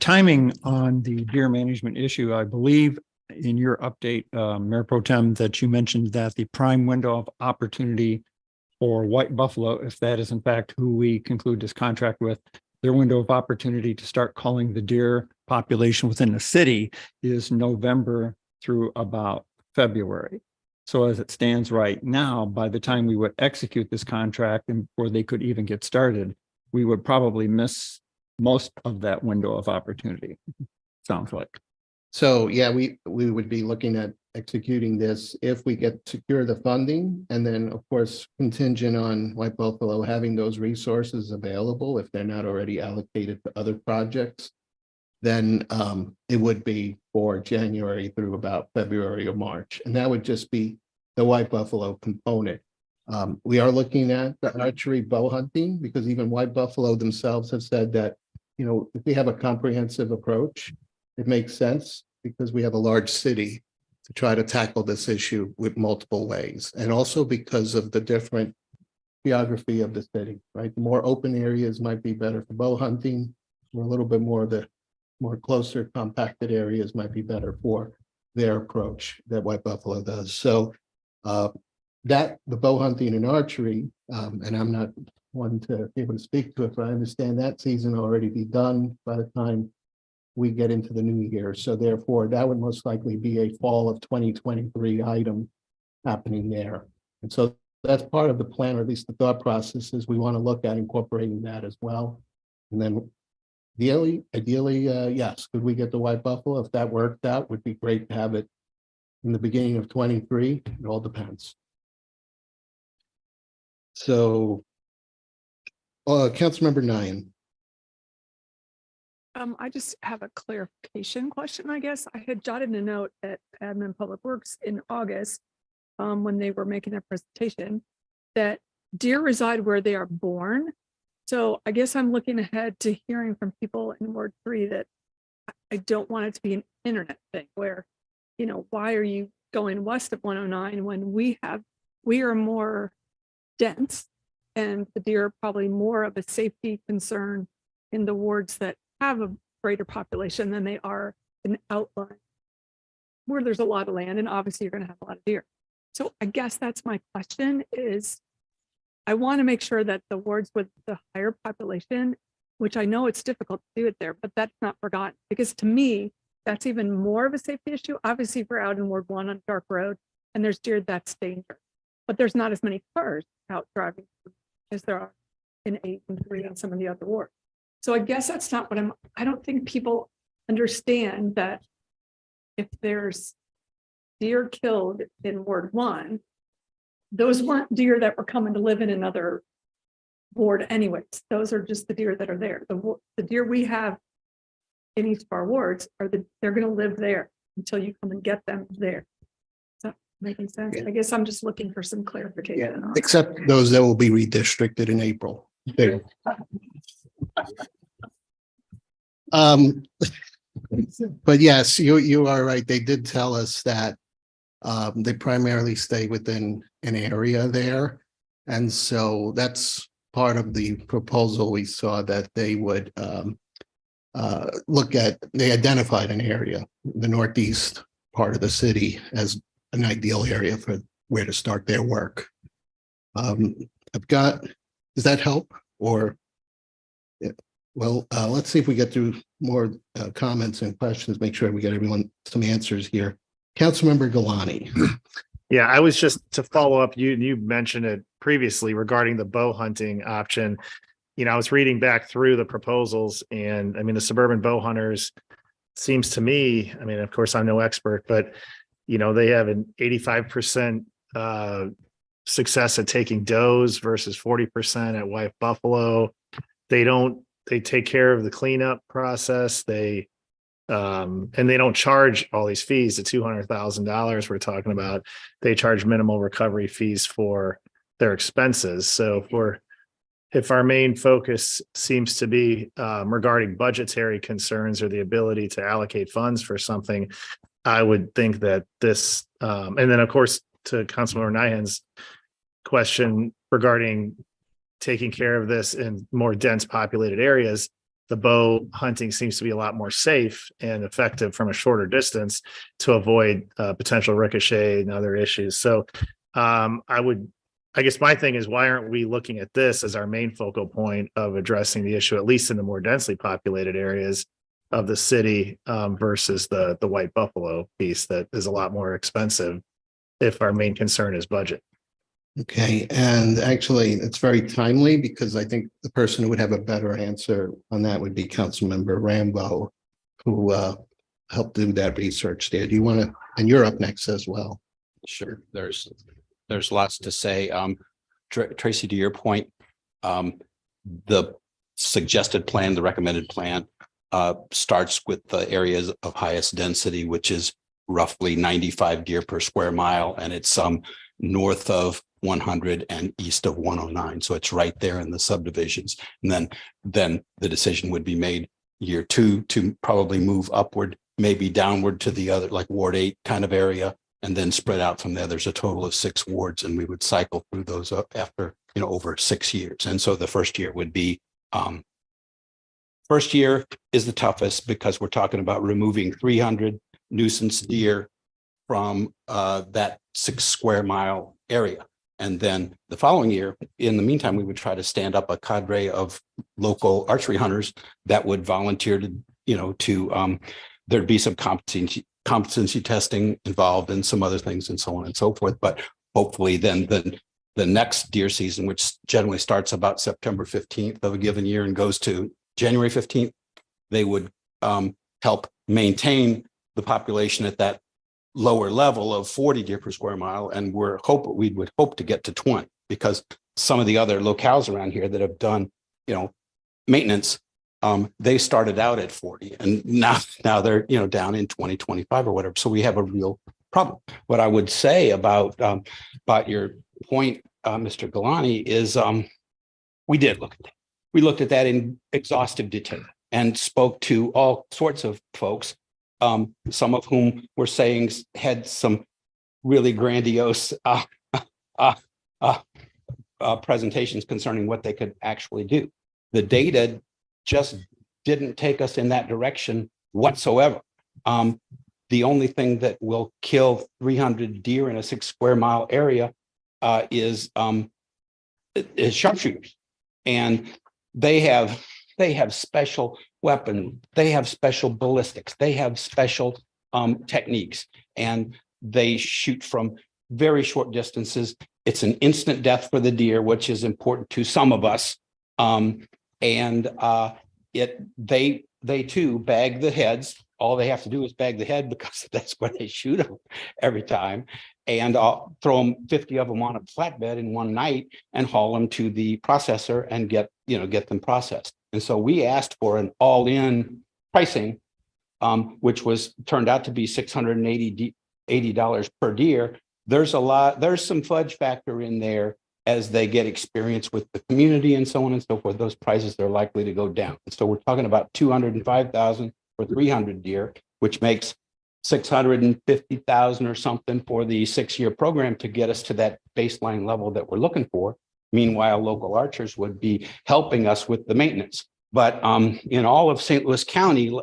timing on the deer management issue, I believe in your update, Mayor Pro Tem, that you mentioned that the prime window of opportunity for White Buffalo, if that is in fact who we conclude this contract with, their window of opportunity to start calling the deer population within the city is November through about February. So as it stands right now, by the time we would execute this contract and before they could even get started, we would probably miss most of that window of opportunity. Sounds like. So, yeah, we would be looking at executing this if we get secure the funding, and then, of course, contingent on White Buffalo having those resources available, if they're not already allocated to other projects, then it would be for January through about February or March, and that would just be the White Buffalo component. We are looking at the archery bow hunting, because even White Buffalo themselves have said that, you know, if we have a comprehensive approach, it makes sense because we have a large city to try to tackle this issue with multiple ways. And also because of the different geography of the city, right? The more open areas might be better for bow hunting, or a little bit more of the more closer compacted areas might be better for their approach that White Buffalo does. So that the bow hunting and archery, and I'm not one to be able to speak to it, but I understand that season will already be done by the time we get into the new year. So therefore, that would most likely be a fall of 2023 item happening there. And so that's part of the plan, or at least the thought process is we want to look at incorporating that as well. And then ideally, yes, could we get the White Buffalo? If that worked out, would be great to have it in the beginning of 23. It all depends. So, Councilmember Nyan. I just have a clarification question, I guess. I had jotted a note at Admin Public Works in August, when they were making their presentation, that deer reside where they are born. So I guess I'm looking ahead to hearing from people in Ward 3 that I don't want it to be an internet thing where, you know, why are you going west of 109 when we are more dense and the deer are probably more of a safety concern in the wards that have a greater population than they are in outline where there's a lot of land, and obviously you're going to have a lot of deer. So I guess that's my question is, I want to make sure that the wards with the higher population, which I know it's difficult to do it there, but that's not forgotten, because to me, that's even more of a safety issue. Obviously, if we're out in Ward 1 on Dark Road and there's deer, that's dangerous, but there's not as many cars out driving as there are in 8 and 3 and some of the other wards. So I guess that's not what I don't think people understand that if there's deer killed in Ward 1, those weren't deer that were coming to live in another ward anyways. Those are just the deer that are there. The deer we have in each of our wards they're going to live there until you come and get them there. Is that making sense? Yeah. I guess I'm just looking for some clarification. on it. Except those that will be redistricted in April. There. But yes, you are right. They did tell us that they primarily stay within an area there. And so that's part of the proposal we saw, that they would they identified an area, the northeast part of the city, as an ideal area for where to start their work. Does that help? Or, well, let's see if we get through more comments and questions, make sure we get everyone some answers here. Councilmember Galani. Yeah, I was just to follow up, you mentioned it previously regarding the bow hunting option. You know, I was reading back through the proposals, and I mean, the suburban bow hunters seems to me, I mean, of course, I'm no expert, but you know, they have an 85% success at taking does versus 40% at White Buffalo. They take care of the cleanup process. And they don't charge all these fees, the $200,000 we're talking about. They charge minimal recovery fees for their expenses. So if our main focus seems to be regarding budgetary concerns or the ability to allocate funds for something, I would think that this, and then of course, to Councilmember Nyhan's question regarding taking care of this in more dense populated areas, the bow hunting seems to be a lot more safe and effective from a shorter distance to avoid potential ricochet and other issues. So I guess my thing is, why aren't we looking at this as our main focal point of addressing the issue, at least in the more densely populated areas of the city versus the White Buffalo piece that is a lot more expensive if our main concern is budget? Okay, and actually, it's very timely because I think the person who would have a better answer on that would be Councilmember Rambo, who helped do that research there. Do you want to, and you're up next as well. Sure, there's lots to say. Tracy, to your point, the suggested plan, the recommended plan, starts with the areas of highest density, which is roughly 95 deer per square mile, and it's north of 100 and east of 109. So it's right there in the subdivisions. And then the decision would be made year 2 to probably move upward, maybe downward to the other, like Ward 8 kind of area, and then spread out from there. There's a total of 6 wards, and we would cycle through those after, over 6 years. And so the first year would be, first year is the toughest because we're talking about removing 300 nuisance deer from that 6 square mile area. And then the following year, in the meantime, we would try to stand up a cadre of local archery hunters that would volunteer to, there'd be some competency testing involved and some other things and so on and so forth. But hopefully then the next deer season, which generally starts about September 15th of a given year and goes to January 15th, they would help maintain the population at that lower level of 40 deer per square mile. And we would hope to get to 20, because some of the other locales around here that have done, maintenance, they started out at 40 and now they're, down in 2025 or whatever. So we have a real problem. What I would say about your point, Mr. Galani, is we did look at that. We looked at that in exhaustive detail and spoke to all sorts of folks, some of whom were saying had some really grandiose presentations concerning what they could actually do. The data just didn't take us in that direction whatsoever. The only thing that will kill 300 deer in a 6 square mile area is sharpshooters, and they have special weapons, they have special ballistics, they have special techniques, and they shoot from very short distances. It's an instant death for the deer, which is important to some of us. They too bag the heads. All they have to do is bag the head, because that's where they shoot them every time. And throw them 50 of them on a flatbed in one night and haul them to the processor and get them processed. And so we asked for an all-in pricing, which turned out to be $680 per deer. There's some fudge factor in there as they get experience with the community and so on and so forth. Those prices are likely to go down. So we're talking about $205,000 for 300 deer, which makes $650,000 or something for the 6-year program to get us to that baseline level that we're looking for. Meanwhile, local archers would be helping us with the maintenance. But in all of St. Louis County,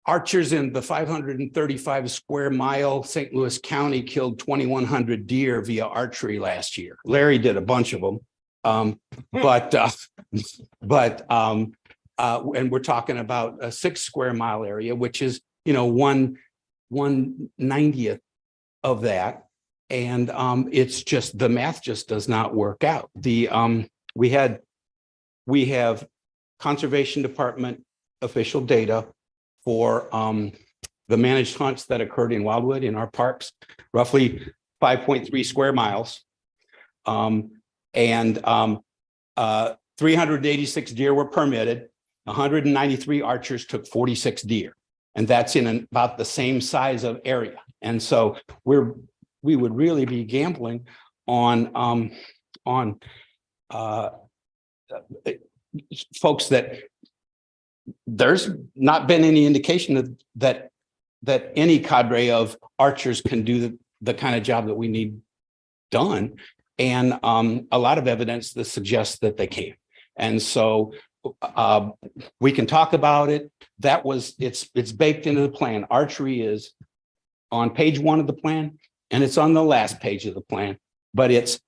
archers in the 535 square mile St. Louis County killed 2,100 deer via archery last year. Larry did a bunch of them, and we're talking about a 6 square mile area, which is 1/90th of that. And it's just, the math just does not work out. We have Conservation Department official data for the managed hunts that occurred in Wildwood in our parks, roughly 5.3 square miles. 386 deer were permitted. 193 archers took 46 deer. And that's in about the same size of area. And so we would really be gambling on folks that there's not been any indication that any cadre of archers can do the kind of job that we need done. And a lot of evidence that suggests that they can. And so we can talk about it. It's baked into the plan. Archery is on page 1 of the plan, and it's on the last page of the plan, but it's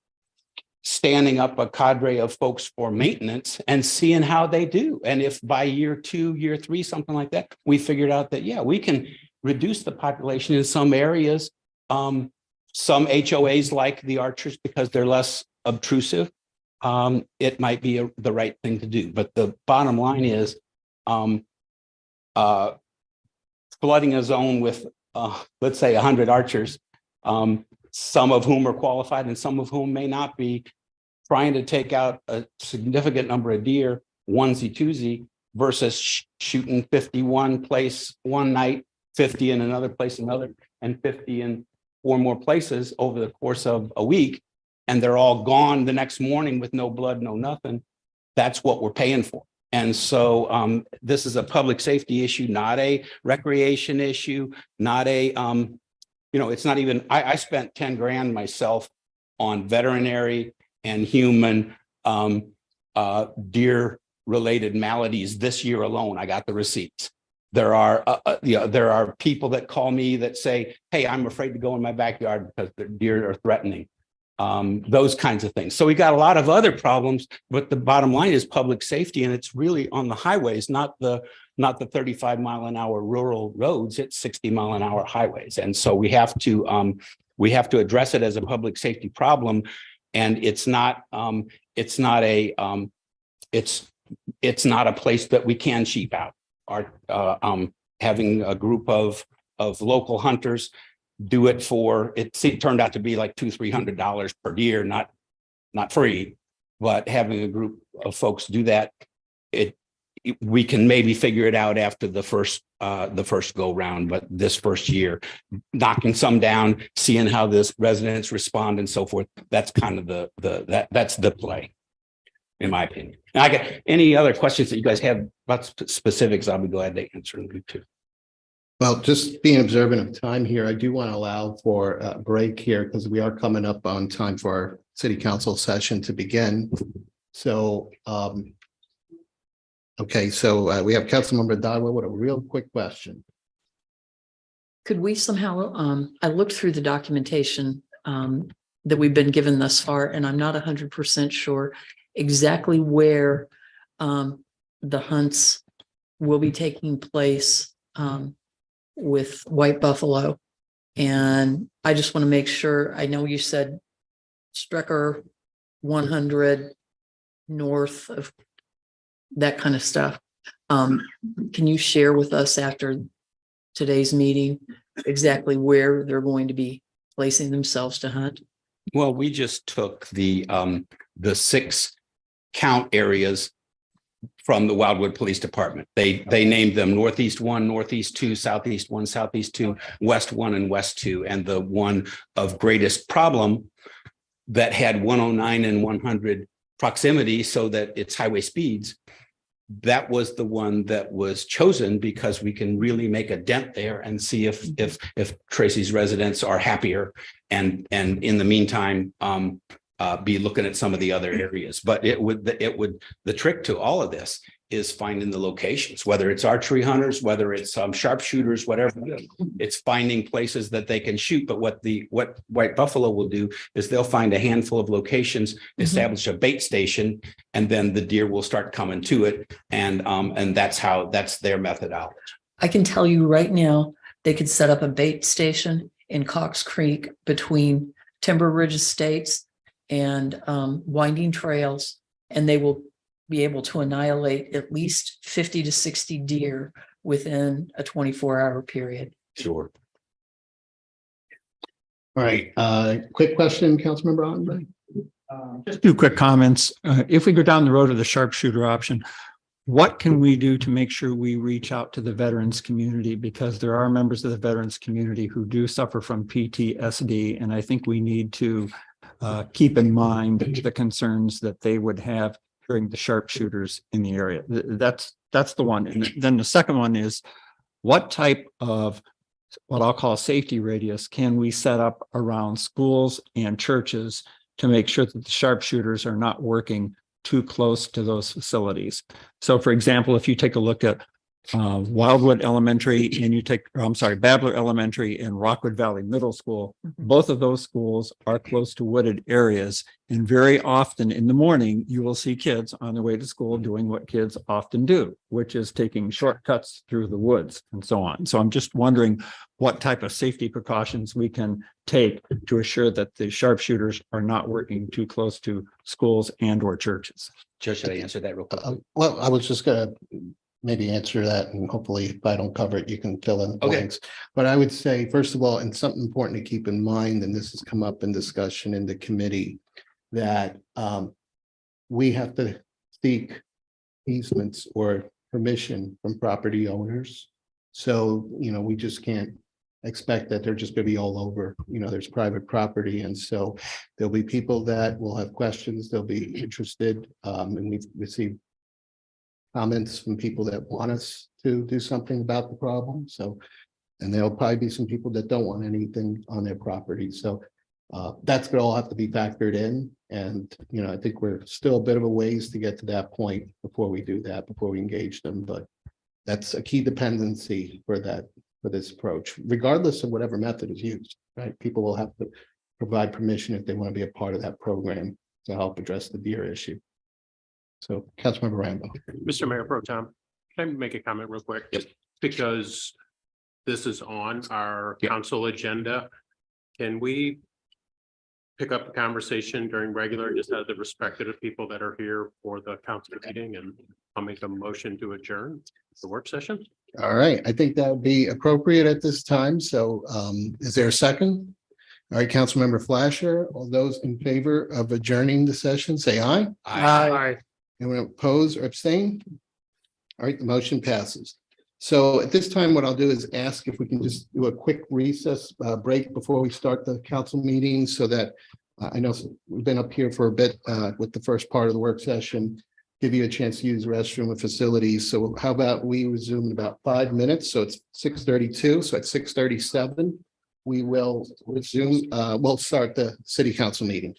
standing up a cadre of folks for maintenance and seeing how they do. And if by year 2, year 3, something like that, we figured out that, yeah, we can reduce the population in some areas some HOAs like the archers because they're less obtrusive. It might be the right thing to do, but the bottom line is flooding a zone with, let's say 100 archers, some of whom are qualified and some of whom may not be, trying to take out a significant number of deer, onesie twosie, versus shooting 51 place one night, 50 in another place another, and 50 in 4 more places over the course of a week, and they're all gone the next morning with no blood, no nothing. That's what we're paying for. And so this is a public safety issue, not a recreation issue, not a, it's not even, I spent 10 grand myself on veterinary and human deer related maladies this year alone. I got the receipts. There are people that call me that say, hey, I'm afraid to go in my backyard because the deer are threatening. Those kinds of things. So we got a lot of other problems, but the bottom line is public safety, and it's really on the highways, not the 35-mile-an-hour rural roads. It's 60-mile-an-hour highways, and so we have to address it as a public safety problem. And it's not a place that we can cheap out. Having a group of local hunters do it for it turned out to be like $200-300 per deer, not free, but having a group of folks do that, we can maybe figure it out after the first go round, but this first year, knocking some down, seeing how this residents respond and so forth, that's kind of that's the play, in my opinion. And I get any other questions that you guys have about specifics, I'll be glad to answer them too. Well, just being observant of time here, I do want to allow for a break here because we are coming up on time for our city council session to begin. So, okay, so we have Councilmember Dodwell with a real quick question. Could we somehow, I looked through the documentation that we've been given thus far, and I'm not 100% sure exactly where the hunts will be taking place with white buffalo. And I just want to make sure, I know you said Strecker 100 north of that kind of stuff. Can you share with us after today's meeting exactly where they're going to be placing themselves to hunt? Well, we just took the 6 count areas from the Wildwood Police Department. They named them Northeast 1, Northeast 2, Southeast 1, Southeast 2, West 1, and West 2. And the one of greatest problem that had 109 and 100 proximity so that it's highway speeds, that was the one that was chosen because we can really make a dent there and see if Tracy's residents are happier, and in the meantime be looking at some of the other areas. But the trick to all of this is finding the locations, whether it's archery hunters, whether it's sharpshooters, whatever. It's finding places that they can shoot. But what White Buffalo will do is they'll find a handful of locations, establish a bait station, and then the deer will start coming to it. And that's their methodology. I can tell you right now, they could set up a bait station in Cox Creek between Timber Ridge Estates and Winding Trails, and they will be able to annihilate at least 50 to 60 deer within a 24-hour period. Sure. All right, quick question, Councilmember Andre. Just 2 quick comments. If we go down the road of the sharpshooter option, what can we do to make sure we reach out to the veterans community? Because there are members of the veterans community who do suffer from PTSD, and I think we need to keep in mind the concerns that they would have hearing the sharpshooters in the area. That's the one. And then the second one is, what type of what I'll call safety radius can we set up around schools and churches to make sure that the sharpshooters are not working too close to those facilities? So for example, if you take a look at Wildwood Elementary and you take, I'm sorry, Babler Elementary and Rockwood Valley Middle School. Both of those schools are close to wooded areas. And very often in the morning, you will see kids on their way to school doing what kids often do, which is taking shortcuts through the woods and so on. So I'm just wondering what type of safety precautions we can take to assure that the sharpshooters are not working too close to schools and or churches. Joe, should I answer that real quick? Well, I was just gonna maybe answer that, and hopefully if I don't cover it, you can fill in the Okay. blanks. But I would say, first of all, and something important to keep in mind, and this has come up in discussion in the committee, that we have to seek easements or permission from property owners. So, we just can't expect that they're just gonna be all over, there's private property. And so there'll be people that will have questions, they'll be interested, and we've received comments from people that want us to do something about the problem. So, and there'll probably be some people that don't want anything on their property. So that's gonna all have to be factored in. And, I think we're still a bit of a ways to get to that point before we do that, before we engage them. But that's a key dependency for this approach, regardless of whatever method is used, right? People will have to provide permission if they want to be a part of that program to help address the deer issue. So, Councilmember Rambo. Mr. Mayor Pro Tem, can I make a comment real quick? Yep. Because this is on our Yep. council agenda. Can we pick up a conversation during regular, just as the respect of the people that are here for the council meeting, and I'll make a motion to adjourn the work session? All right, I think that would be appropriate at this time. So is there a second? All right, Councilmember Flasher, all those in favor of adjourning the session, say aye. Aye. Anyone oppose or abstain? All right, the motion passes. So at this time, what I'll do is ask if we can just do a quick recess break before we start the council meeting, so that I know we've been up here for a bit with the first part of the work session, give you a chance to use the restroom and facilities. So how about we resume in about 5 minutes? So it's 6:32. So at 6:37, we will resume. We'll start the city council meeting.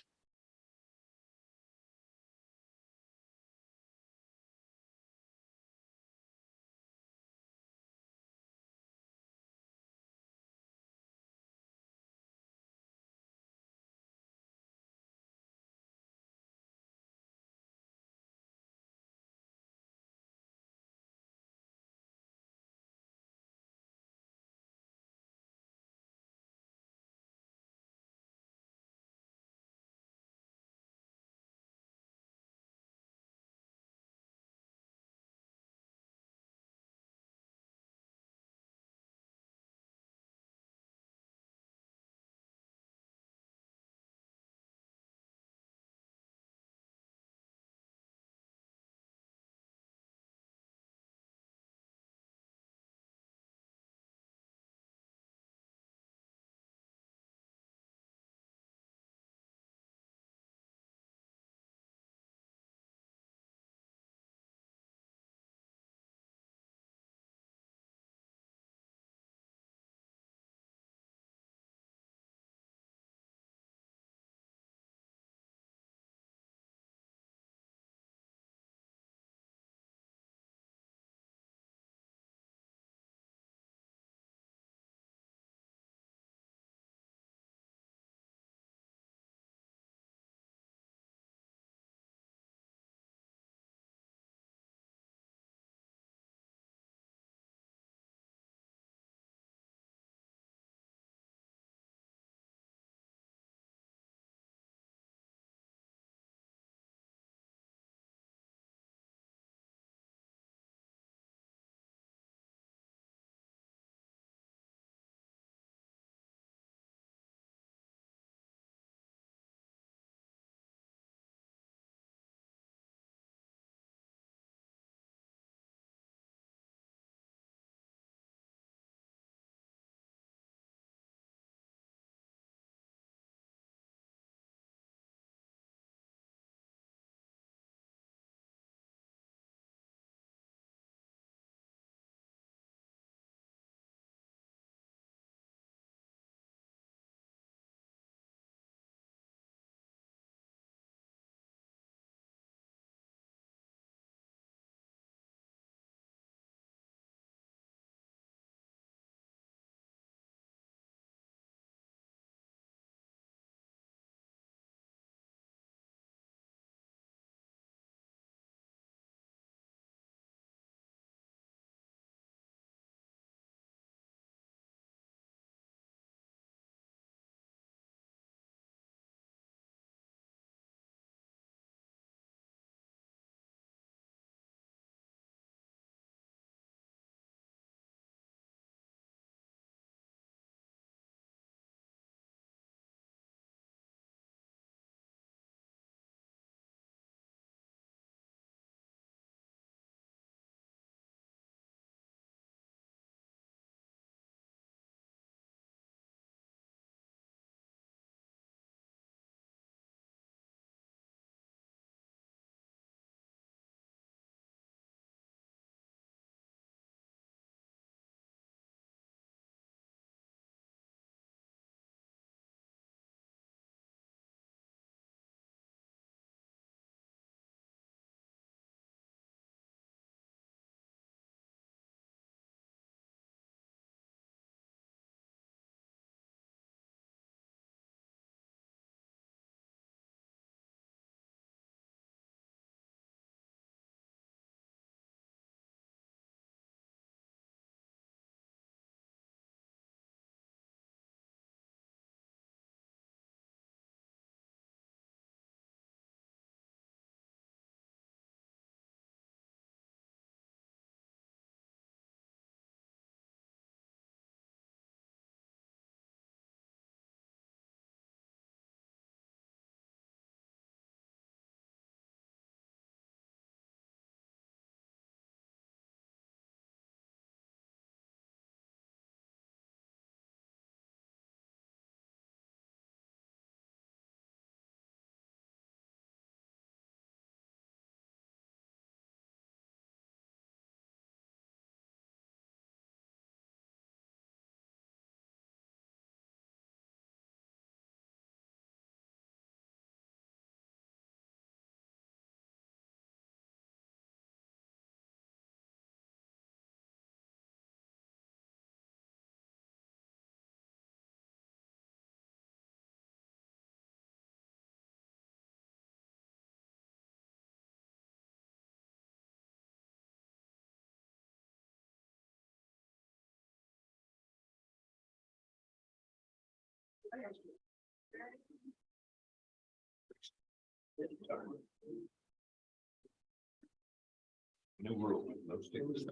New rule, those things.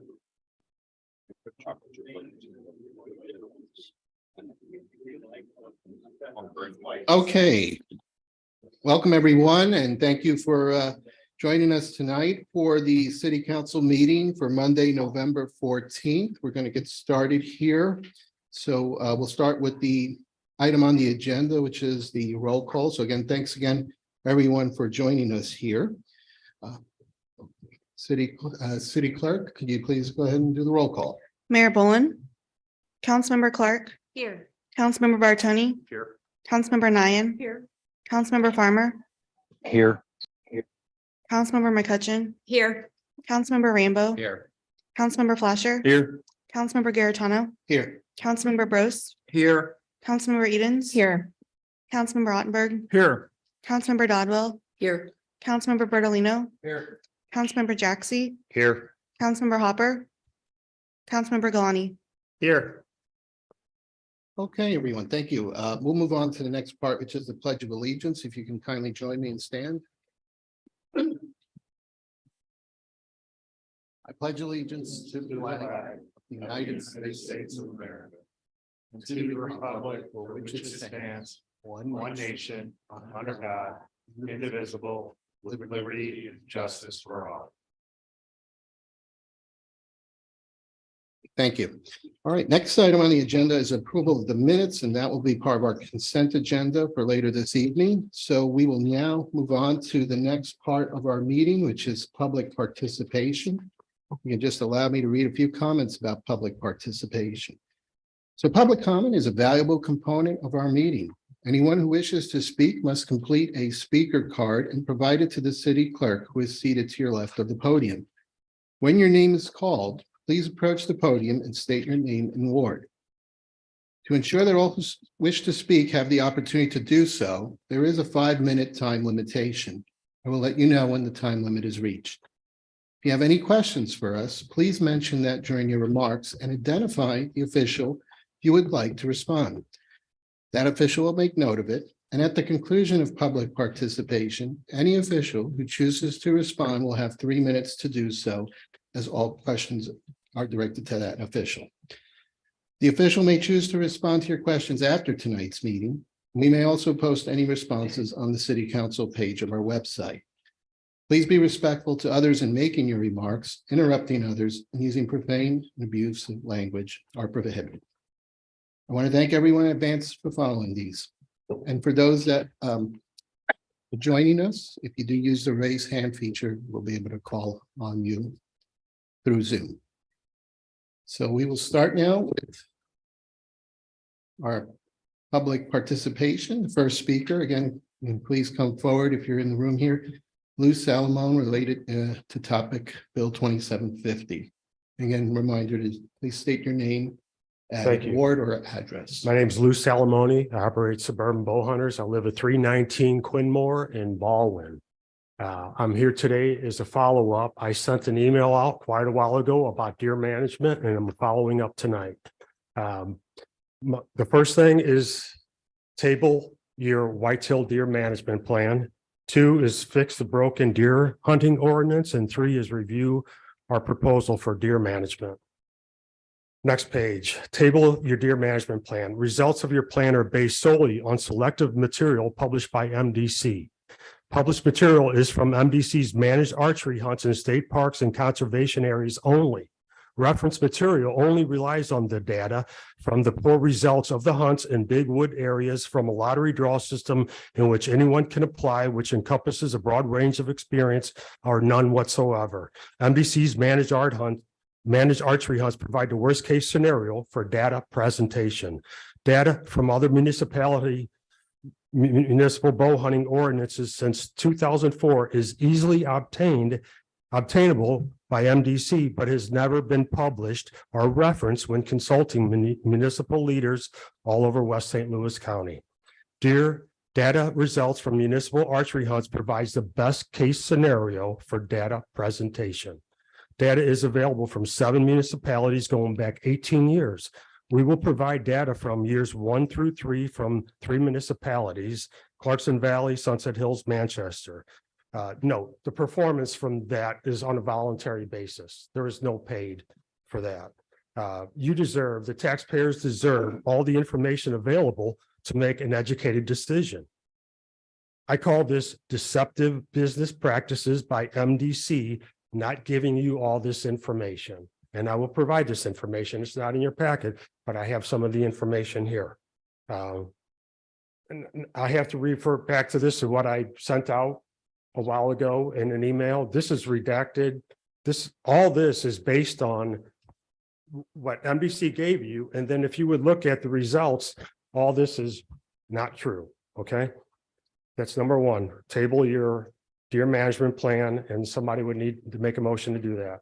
Okay. Welcome, everyone, and thank you for joining us tonight for the city council meeting for Monday, November 14th. We're going to get started here. So we'll start with the item on the agenda, which is the roll call. So again, thanks again, everyone, for joining us here. City Clerk, could you please go ahead and do the roll call? Mayor Boland, Councilmember Clark, Here. Councilmember Bartoni, Here. Councilmember Nian, Here. Councilmember Farmer, Here. Councilmember McCutcheon, Here. Councilmember Rambo, Here. Councilmember Flasher, Here. Councilmember Garitano, Here. Councilmember Bros, Here. Councilmember Edens. Here. Councilmember Ottenberg, Here. Councilmember Dodwell, Here. Councilmember Bertolino, Here. Councilmember Jaxi, Here. Councilmember Hopper, Councilmember Galani. Here. Okay, everyone, thank you. We'll move on to the next part, which is the Pledge of Allegiance. If you can kindly join me and stand. I pledge allegiance to the flag of the United States of America and to the republic for which it stands, one nation, under God, indivisible, with liberty and justice for all. Thank you. All right, next item on the agenda is approval of the minutes, and that will be part of our consent agenda for later this evening. So we will now move on to the next part of our meeting, which is public participation. You can just allow me to read a few comments about public participation. So public comment is a valuable component of our meeting. Anyone who wishes to speak must complete a speaker card and provide it to the city clerk, who is seated to your left of the podium. When your name is called, please approach the podium and state your name and ward. To ensure that all who wish to speak have the opportunity to do so, there is a 5-minute time limitation. I will let you know when the time limit is reached. If you have any questions for us, please mention that during your remarks and identify the official you would like to respond. That official will make note of it, and at the conclusion of public participation, any official who chooses to respond will have 3 minutes to do so, as all questions are directed to that official. The official may choose to respond to your questions after tonight's meeting. We may also post any responses on the city council page of our website. Please be respectful to others in making your remarks. Interrupting others and using profane and abusive language are prohibited. I want to thank everyone in advance for following these. And for those that are joining us, if you do use the raise hand feature, we'll be able to call on you through Zoom. So we will start now with our public participation. The first speaker, again, please come forward if you're in the room here. Lou Salamone, related to topic Bill 2750. Again, reminder to please state your name, Thank you. ward or address. My name is Lou Salamone. I operate Suburban Bow Hunters. I live at 319 Quinmore in Baldwin. I'm here today as a follow-up. I sent an email out quite a while ago about deer management, and I'm following up tonight. The first thing is table your whitetail deer management plan. 2 is fix the broken deer hunting ordinance, and 3 is review our proposal for deer management. Next page, table your deer management plan. Results of your plan are based solely on selective material published by MDC. Published material is from MDC's managed archery hunts in state parks and conservation areas only. Reference material only relies on the data from the poor results of the hunts in big wood areas from a lottery draw system in which anyone can apply, which encompasses a broad range of experience or none whatsoever. MDC's managed archery hunts provide the worst case scenario for data presentation. Data from other municipal bow hunting ordinances since 2004 is easily obtainable by MDC, but has never been published or referenced when consulting municipal leaders all over West St. Louis County. Deer data results from municipal archery hunts provides the best case scenario for data presentation. Data is available from 7 municipalities going back 18 years. We will provide data from years 1 through 3 from 3 municipalities, Clarkson Valley, Sunset Hills, Manchester. No, the performance from that is on a voluntary basis. There is no paid for that. The taxpayers deserve all the information available to make an educated decision. I call this deceptive business practices by MDC, not giving you all this information. And I will provide this information. It's not in your packet, but I have some of the information here. And I have to refer back to this, to what I sent out a while ago in an email. This is redacted. All this is based on what MDC gave you. And then if you would look at the results, all this is not true, okay? That's number one. Table your deer management plan, and somebody would need to make a motion to do that.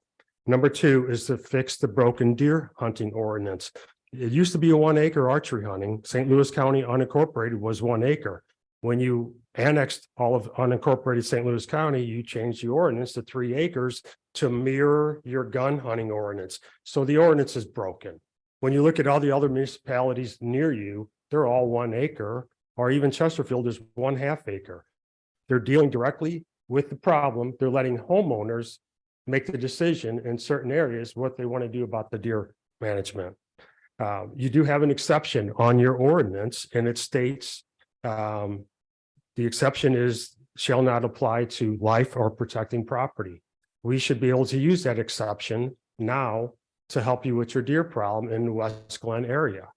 Number 2 is to fix the broken deer hunting ordinance. It used to be a 1 acre archery hunting. St. Louis County unincorporated was 1 acre. When you annexed all of unincorporated St. Louis County, you changed the ordinance to 3 acres to mirror your gun hunting ordinance. So the ordinance is broken. When you look at all the other municipalities near you, they're all 1 acre, or even Chesterfield is 1/2 acre. They're dealing directly with the problem. They're letting homeowners make the decision in certain areas what they want to do about the deer management. You do have an exception on your ordinance, and it states the exception is shall not apply to life or protecting property. We should be able to use that exception now to help you with your deer problem in the West Glen area.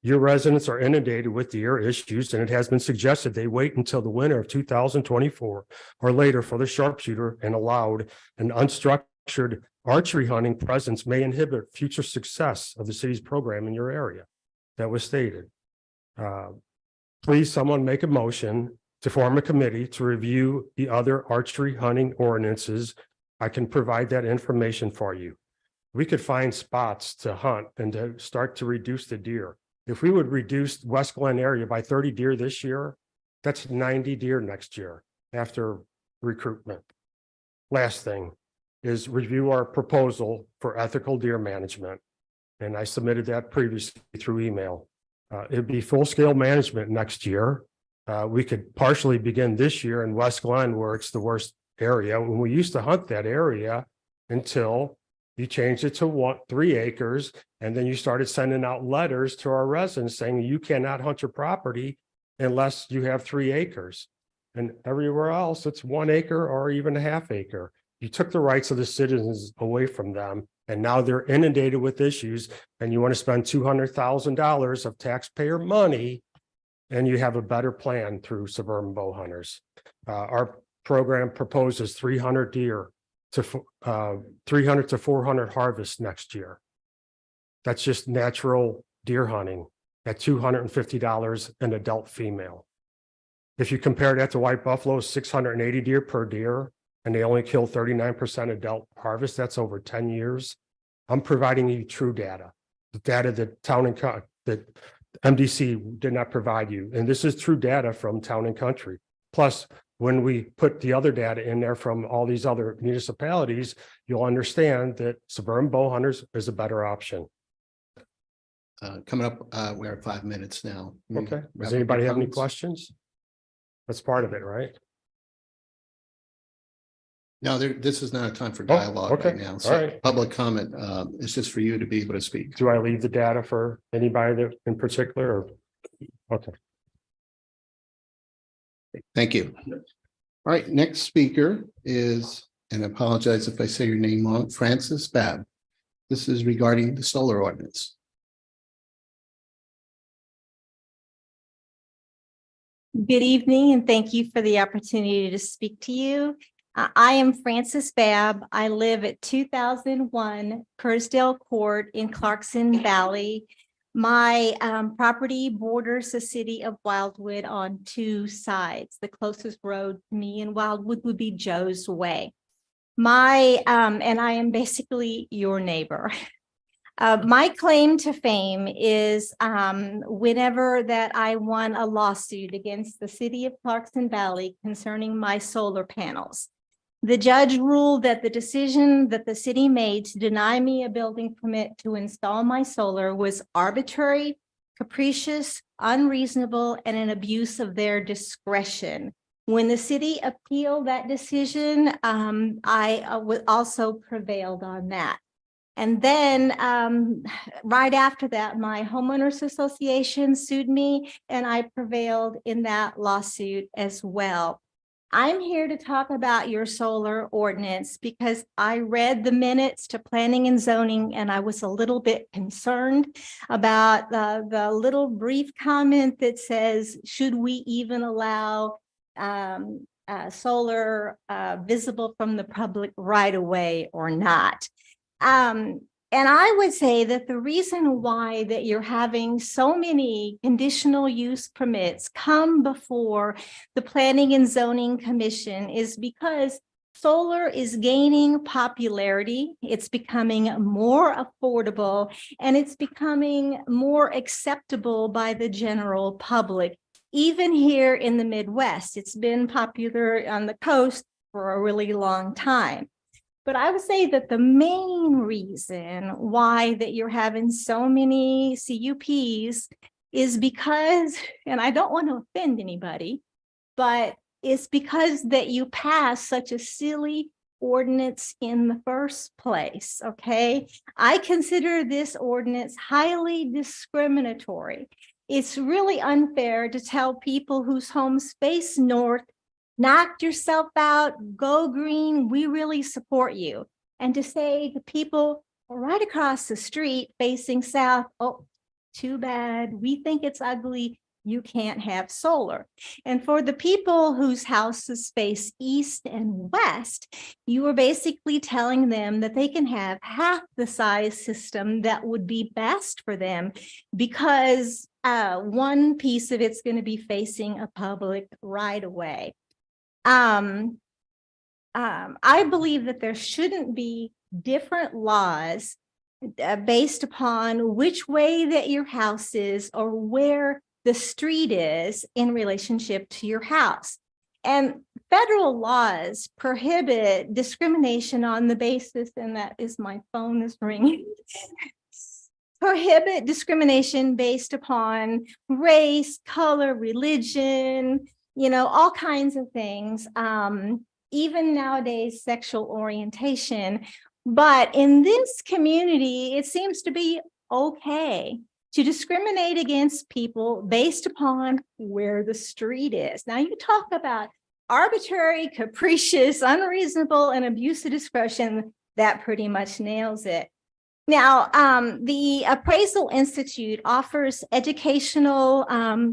Your residents are inundated with deer issues, and it has been suggested they wait until the winter of 2024 or later for the sharpshooter and allowed an unstructured archery hunting presence may inhibit future success of the city's program in your area. That was stated. Please, someone make a motion to form a committee to review the other archery hunting ordinances. I can provide that information for you. We could find spots to hunt and to start to reduce the deer. If we would reduce West Glen area by 30 deer this year, that's 90 deer next year after recruitment. Last thing is review our proposal for ethical deer management. And I submitted that previously through email. It'd be full-scale management next year. We could partially begin this year in West Glen, where it's the worst area. When we used to hunt that area until you changed it to 3 acres, and then you started sending out letters to our residents saying you cannot hunt your property unless you have 3 acres. And everywhere else, it's 1 acre or even 1/2 acre. You took the rights of the citizens away from them, and now they're inundated with issues, and you want to spend $200,000 of taxpayer money, and you have a better plan through Suburban Bow Hunters. Our program proposes 300 deer to 300 to 400 harvests next year. That's just natural deer hunting at $250 an adult female. If you compare that to white buffalo, 680 deer per deer, and they only kill 39% adult harvest, that's over 10 years. I'm providing you true data, the data that that MDC did not provide you. And this is true data from Town and Country. Plus, when we put the other data in there from all these other municipalities, you'll understand that Suburban Bow Hunters is a better option. Coming up, we're at 5 minutes now. Okay. Does anybody have any questions? That's part of it, right? No, this is not a time for dialogue okay. right now. All So right. public comment is just for you to be able to speak. Do I leave the data for anybody that in particular? Or? Okay. Thank you. All right, next speaker is, and I apologize if I say your name wrong, Francis Babb. This is regarding the solar ordinance. Good evening, and thank you for the opportunity to speak to you. I am Frances Babb. I live at 2001 Kersdale Court in Clarkson Valley. My property borders the city of Wildwood on 2 sides. The closest road to me in Wildwood would be Joe's Way. And I am basically your neighbor. My claim to fame is whenever that I won a lawsuit against the city of Clarkson Valley concerning my solar panels. The judge ruled that the decision that the city made to deny me a building permit to install my solar was arbitrary, capricious, unreasonable, and an abuse of their discretion. When the city appealed that decision, I also prevailed on that. And then right after that, my homeowners association sued me and I prevailed in that lawsuit as well. I'm here to talk about your solar ordinance because I read the minutes to planning and zoning and I was a little bit concerned about the little brief comment that says, should we even allow solar visible from the public right away or not? And I would say that the reason why that you're having so many conditional use permits come before the Planning and Zoning Commission is because solar is gaining popularity. It's becoming more affordable and it's becoming more acceptable by the general public. Even here in the Midwest, it's been popular on the coast for a really long time. But I would say that the main reason why that you're having so many CUPs is because, and I don't want to offend anybody, but it's because that you passed such a silly ordinance in the first place, okay? I consider this ordinance highly discriminatory. It's really unfair to tell people whose homes face north, knock yourself out, go green, we really support you. And to say to people right across the street facing south, oh, too bad, we think it's ugly, you can't have solar. And for the people whose houses face east and west, you are basically telling them that they can have half the size system that would be best for them because one piece of it's going to be facing a public right of way. I believe that there shouldn't be different laws based upon which way that your house is or where the street is in relationship to your house. And federal laws prohibit discrimination on the basis, and that is my phone is ringing, prohibit discrimination based upon race, color, religion, you know, all kinds of things, even nowadays, sexual orientation. But in this community, it seems to be okay to discriminate against people based upon where the street is. Now, you talk about arbitrary, capricious, unreasonable, and abuse of discretion, that pretty much nails it. Now, the Appraisal Institute offers educational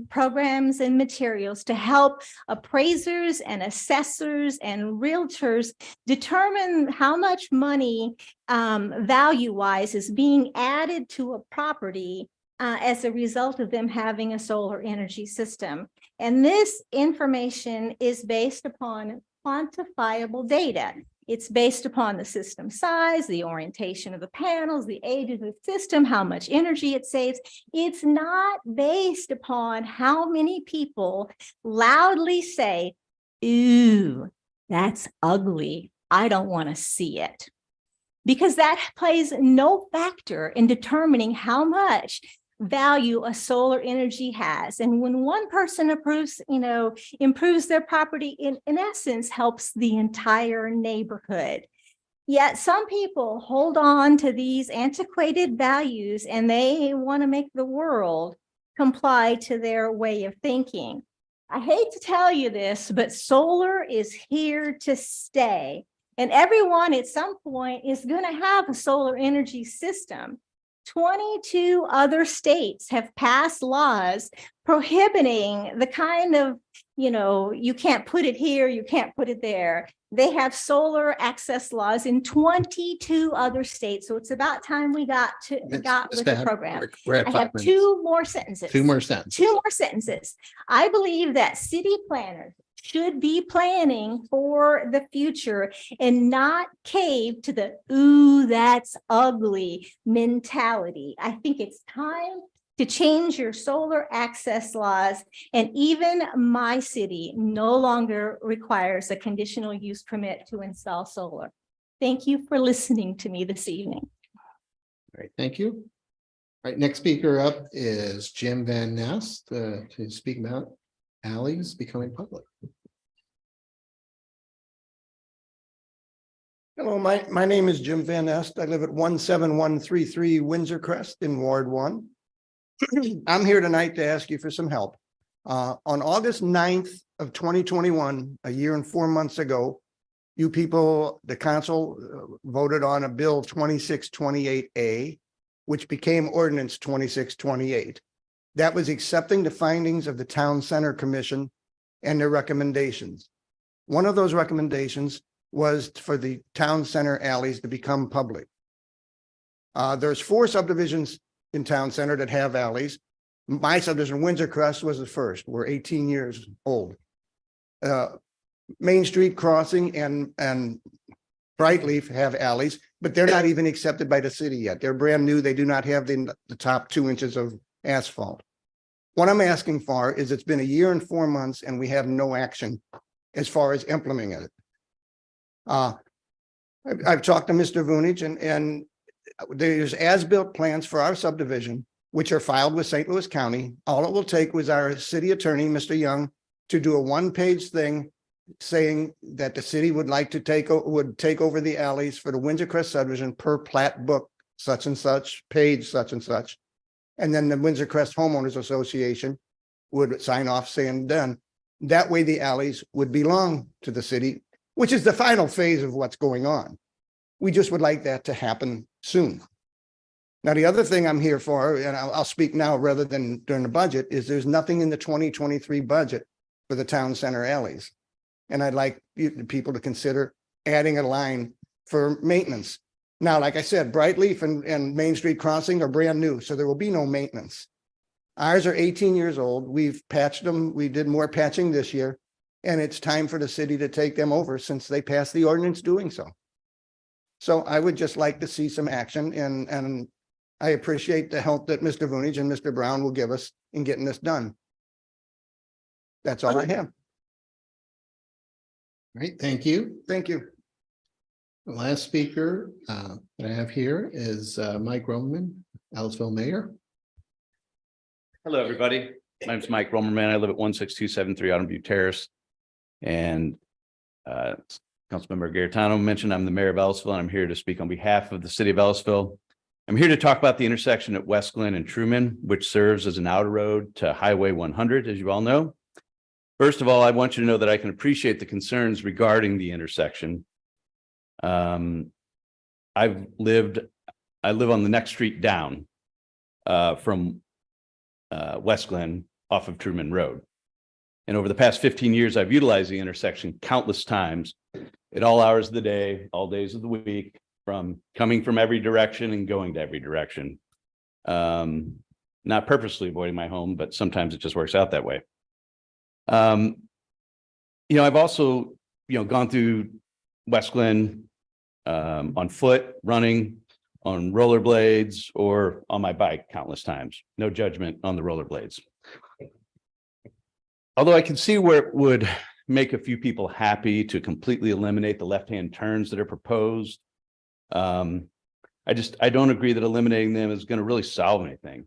programs and materials to help appraisers and assessors and realtors determine how much money value-wise is being added to a property as a result of them having a solar energy system. And this information is based upon quantifiable data. It's based upon the system size, the orientation of the panels, the age of the system, how much energy it saves. It's not based upon how many people loudly say, ooh, that's ugly, I don't want to see it. Because that plays no factor in determining how much value a solar energy has. And when one person approves, improves their property, in essence, helps the entire neighborhood. Yet some people hold on to these antiquated values and they want to make the world comply to their way of thinking. I hate to tell you this, but solar is here to stay. And everyone at some point is going to have a solar energy system. 22 other states have passed laws prohibiting the kind of, you can't put it here, you can't put it there. They have solar access laws in 22 other states. So it's about time we got with the program. I have two more sentences. Two more sentences. I believe that city planners should be planning for the future and not cave to the, ooh, that's ugly mentality. I think it's time to change your solar access laws, and even my city no longer requires a conditional use permit to install solar. Thank you for listening to me this evening. All right, thank you. All right, next speaker up is Jim Van Nest to speak about alleys becoming public. Hello, my name is Jim Van Nest. I live at 17133 Windsor Crest in Ward 1. I'm here tonight to ask you for some help. On August 9th of 2021, a year and 4 months ago, you people, the council voted on a bill 2628A, which became ordinance 2628. That was accepting the findings of the Town Center Commission and their recommendations. One of those recommendations was for the town center alleys to become public. There's 4 subdivisions in Town Center that have alleys. My subdivision, Windsor Crest, was the first. We're 18 years old. Main Street Crossing and Brightleaf have alleys, but they're not even accepted by the city yet. They're brand new. They do not have the top 2 inches of asphalt. What I'm asking for is it's been a year and 4 months and we have no action as far as implementing it. I've talked to Mr. Vunich and there's as-built plans for our subdivision, which are filed with St. Louis County. All it will take was our city attorney, Mr. Young, to do a 1-page thing saying that the city would like to take over the alleys for the Windsor Crest subdivision per plat book, such and such, page such and such. And then the Windsor Crest Homeowners Association would sign off saying done. That way the alleys would belong to the city, which is the final phase of what's going on. We just would like that to happen soon. Now, the other thing I'm here for, and I'll speak now rather than during the budget, is there's nothing in the 2023 budget for the town center alleys. And I'd like people to consider adding a line for maintenance. Now, like I said, Brightleaf and Main Street Crossing are brand new, so there will be no maintenance. Ours are 18 years old. We've patched them. We did more patching this year, and it's time for the city to take them over since they passed the ordinance doing so. So I would just like to see some action, and I appreciate the help that Mr. Vunich and Mr. Brown will give us in getting this done. That's all I have. Great, thank you. Thank you. The last speaker that I have here is Mike Roman, Ellisville Mayor. Hello, everybody. My name's Mike Romerman. I live at 16273 Autumn View Terrace. And Councilmember Garetano mentioned I'm the mayor of Ellisville, and I'm here to speak on behalf of the city of Ellisville. I'm here to talk about the intersection at West Glen and Truman, which serves as an outer road to Highway 100, as you all know. First of all, I want you to know that I can appreciate the concerns regarding the intersection. I live on the next street down from West Glen off of Truman Road. And over the past 15 years, I've utilized the intersection countless times at all hours of the day, all days of the week, from coming from every direction and going to every direction. Not purposely avoiding my home, but sometimes it just works out that way. I've also, gone through West Glen on foot, running, on rollerblades, or on my bike countless times. No judgment on the rollerblades. Although I can see where it would make a few people happy to completely eliminate the left-hand turns that are proposed, I don't agree that eliminating them is going to really solve anything.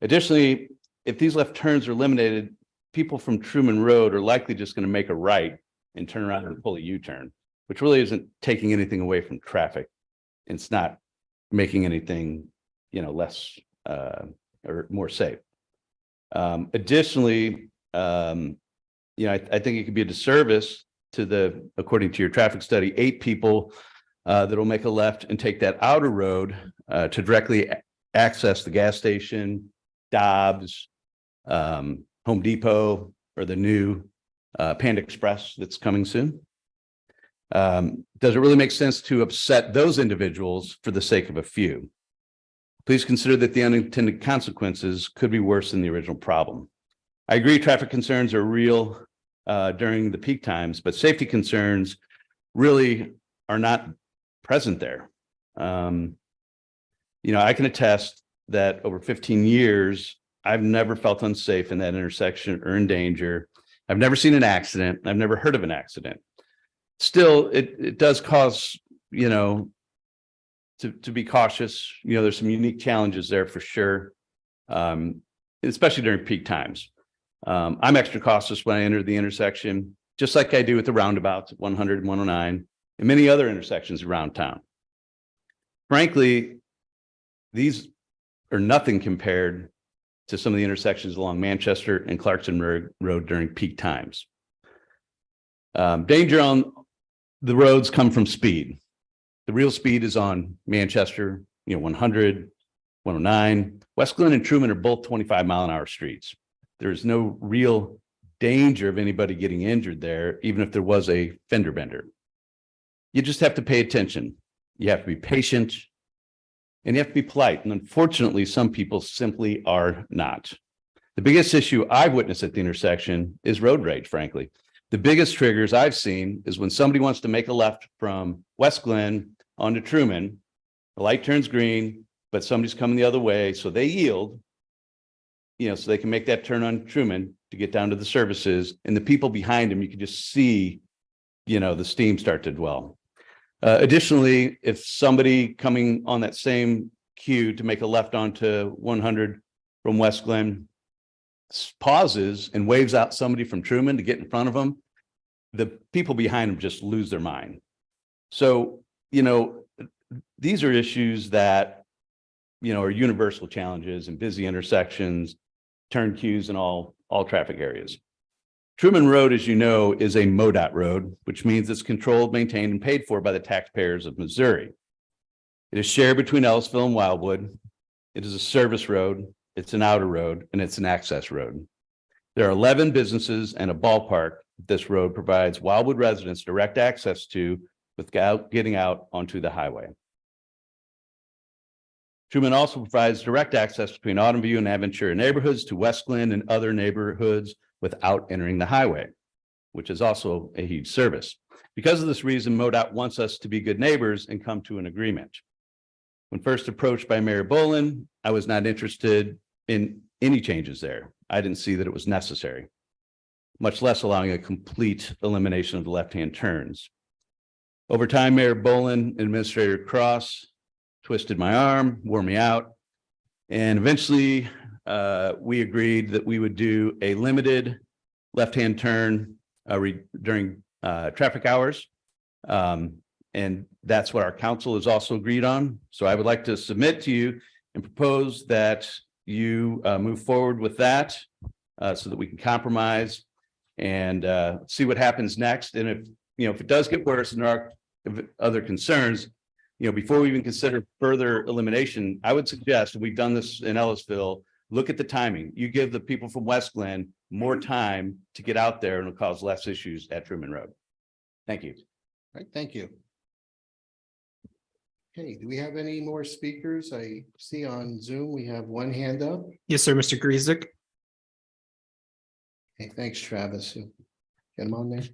Additionally, if these left turns are eliminated, people from Truman Road are likely just going to make a right and turn around and pull a U-turn, which really isn't taking anything away from traffic. It's not making anything, less or more safe. Additionally, I think it could be a disservice to according to your traffic study, 8 people that will make a left and take that outer road to directly access the gas station, Dobbs, Home Depot, or the new Panda Express that's coming soon. Does it really make sense to upset those individuals for the sake of a few? Please consider that the unintended consequences could be worse than the original problem. I agree traffic concerns are real during the peak times, but safety concerns really are not present there. I can attest that over 15 years, I've never felt unsafe in that intersection or in danger. I've never seen an accident. I've never heard of an accident. Still, it does cause, to be cautious. There's some unique challenges there for sure, especially during peak times. I'm extra cautious when I enter the intersection, just like I do with the roundabouts at 100 and 109 and many other intersections around town. Frankly, these are nothing compared to some of the intersections along Manchester and Clarkson Road during peak times. Danger on the roads come from speed. The real speed is on Manchester, 100, 109. West Glen and Truman are both 25-mile-an-hour streets. There's no real danger of anybody getting injured there, even if there was a fender bender. You just have to pay attention. You have to be patient, and you have to be polite. And unfortunately, some people simply are not. The biggest issue I've witnessed at the intersection is road rage, frankly. The biggest triggers I've seen is when somebody wants to make a left from West Glen onto Truman, the light turns green, but somebody's coming the other way, so they yield, so they can make that turn on Truman to get down to the services, and the people behind them, you can just see, the steam start to dwell. Additionally, if somebody coming on that same queue to make a left onto 100 from West Glen pauses and waves out somebody from Truman to get in front of them, the people behind them just lose their mind. So, these are issues that, are universal challenges in busy intersections, turn queues, and all traffic areas. Truman Road, as you know, is a MoDOT road, which means it's controlled, maintained, and paid for by the taxpayers of Missouri. It is shared between Ellisville and Wildwood. It is a service road, it's an outer road, and it's an access road. There are 11 businesses and a ballpark this road provides Wildwood residents direct access to without getting out onto the highway. Truman also provides direct access between Autumn View and Aventura neighborhoods to West Glen and other neighborhoods without entering the highway, which is also a huge service. Because of this reason, MoDOT wants us to be good neighbors and come to an agreement. When first approached by Mayor Bolin, I was not interested in any changes there. I didn't see that it was necessary, much less allowing a complete elimination of the left-hand turns. Over time, Mayor Bolin and Administrator Cross twisted my arm, wore me out, and eventually we agreed that we would do a limited left-hand turn during traffic hours. And that's what our council has also agreed on. So I would like to submit to you and propose that you move forward with that so that we can compromise and see what happens next. And if it does get worse and there are other concerns, before we even consider further elimination, I would suggest, and we've done this in Ellisville, look at the timing. You give the people from West Glen more time to get out there and it'll cause less issues at Truman Road. Thank you. All right, thank you. Okay, do we have any more speakers? I see on Zoom we have one hand up. Yes, sir, Mr. Griezek. Okay, thanks, Travis. Get him on there.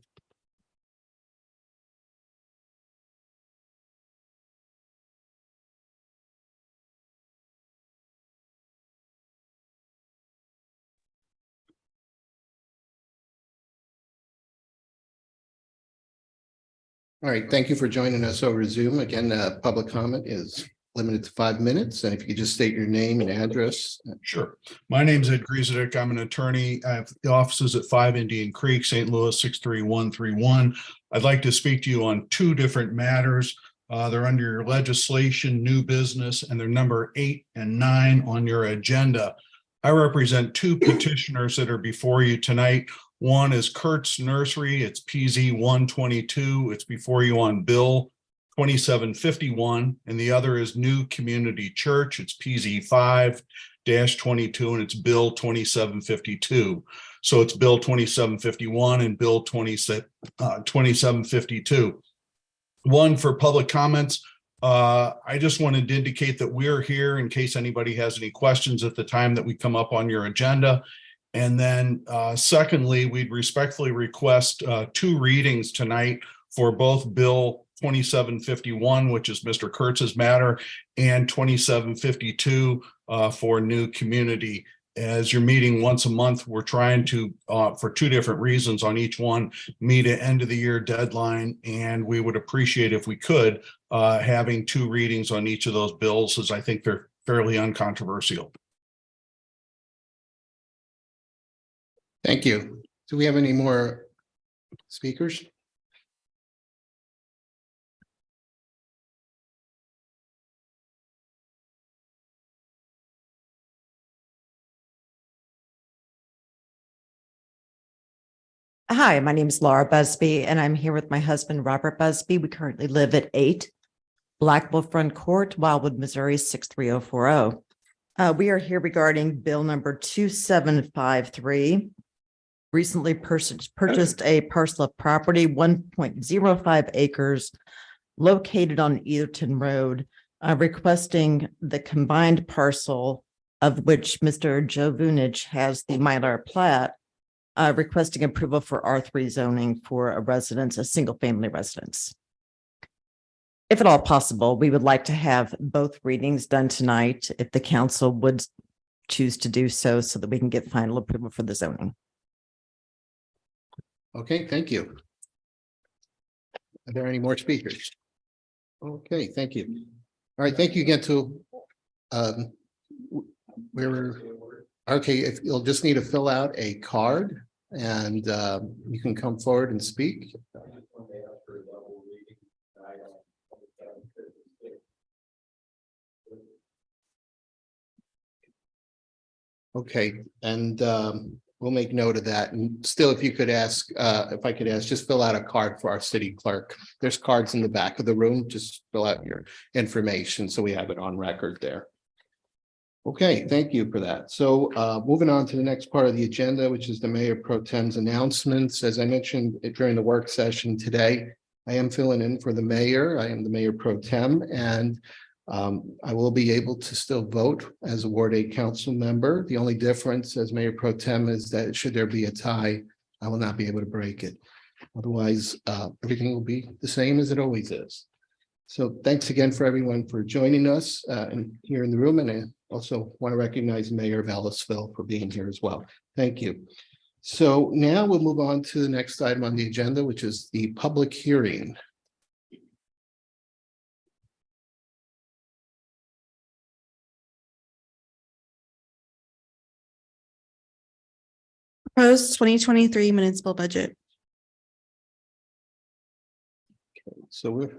All right, thank you for joining us over Zoom. Again, public comment is limited to 5 minutes. And if you could just state your name and address. Sure. My name's Ed Griezek. I'm an attorney. I have the offices at 5 Indian Creek, St. Louis, 63131. I'd like to speak to you on two different matters. They're under your legislation, new business, and they're number 8 and 9 on your agenda. I represent two petitioners that are before you tonight. One is Kurt's Nursery. It's PZ 122. It's before you on Bill 2751. And the other is New Community Church. It's PZ 5-22 and it's Bill 2752. So it's Bill 2751 and Bill 2752. One for public comments. I just wanted to indicate that we're here in case anybody has any questions at the time that we come up on your agenda. And then secondly, we'd respectfully request 2 readings tonight for both Bill 2751, which is Mr. Kurtz's matter, and 2752, for new community. As you're meeting once a month, we're trying to, for two different reasons on each one, meet an end of the year deadline. And we would appreciate if we could, having two readings on each of those bills, as I think they're fairly uncontroversial. Thank you. Do we have any more speakers? Hi, my name is Laura Busby, and I'm here with my husband, Robert Busby. We currently live at 8 Black Wolf Run Court, Wildwood, Missouri, 63040. We are here regarding bill number 2753. Recently purchased a parcel of property, 1.05 acres, located on Eaterton Road, requesting the combined parcel of which Mr. Joe Vunich has the Mylar plat, requesting approval for R3 zoning for a residence, a single-family residence. If at all possible, we would like to have both readings done tonight, if the council would choose to do so, so that we can get final approval for the zoning. Okay, thank you. Are there any more speakers? Okay, thank you. All right, thank you again to okay, if you'll just need to fill out a card and you can come forward and speak. Okay, and we'll make note of that. And still, if you could ask, if I could ask, just fill out a card for our city clerk. There's cards in the back of the room. Just fill out your information so we have it on record there. Okay, thank you for that. So moving on to the next part of the agenda, which is the Mayor Pro Tem's announcements. As I mentioned during the work session today, I am filling in for the mayor. I am the Mayor Pro Tem, and I will be able to still vote as a Ward 8 council member. The only difference as Mayor Pro Tem is that should there be a tie, I will not be able to break it. Otherwise, everything will be the same as it always is. So thanks again for everyone for joining us and here in the room. And I also want to recognize Mayor of Ellisville for being here as well. Thank you. So now we'll move on to the next item on the agenda, which is the public hearing. Proposed 2023 municipal budget. So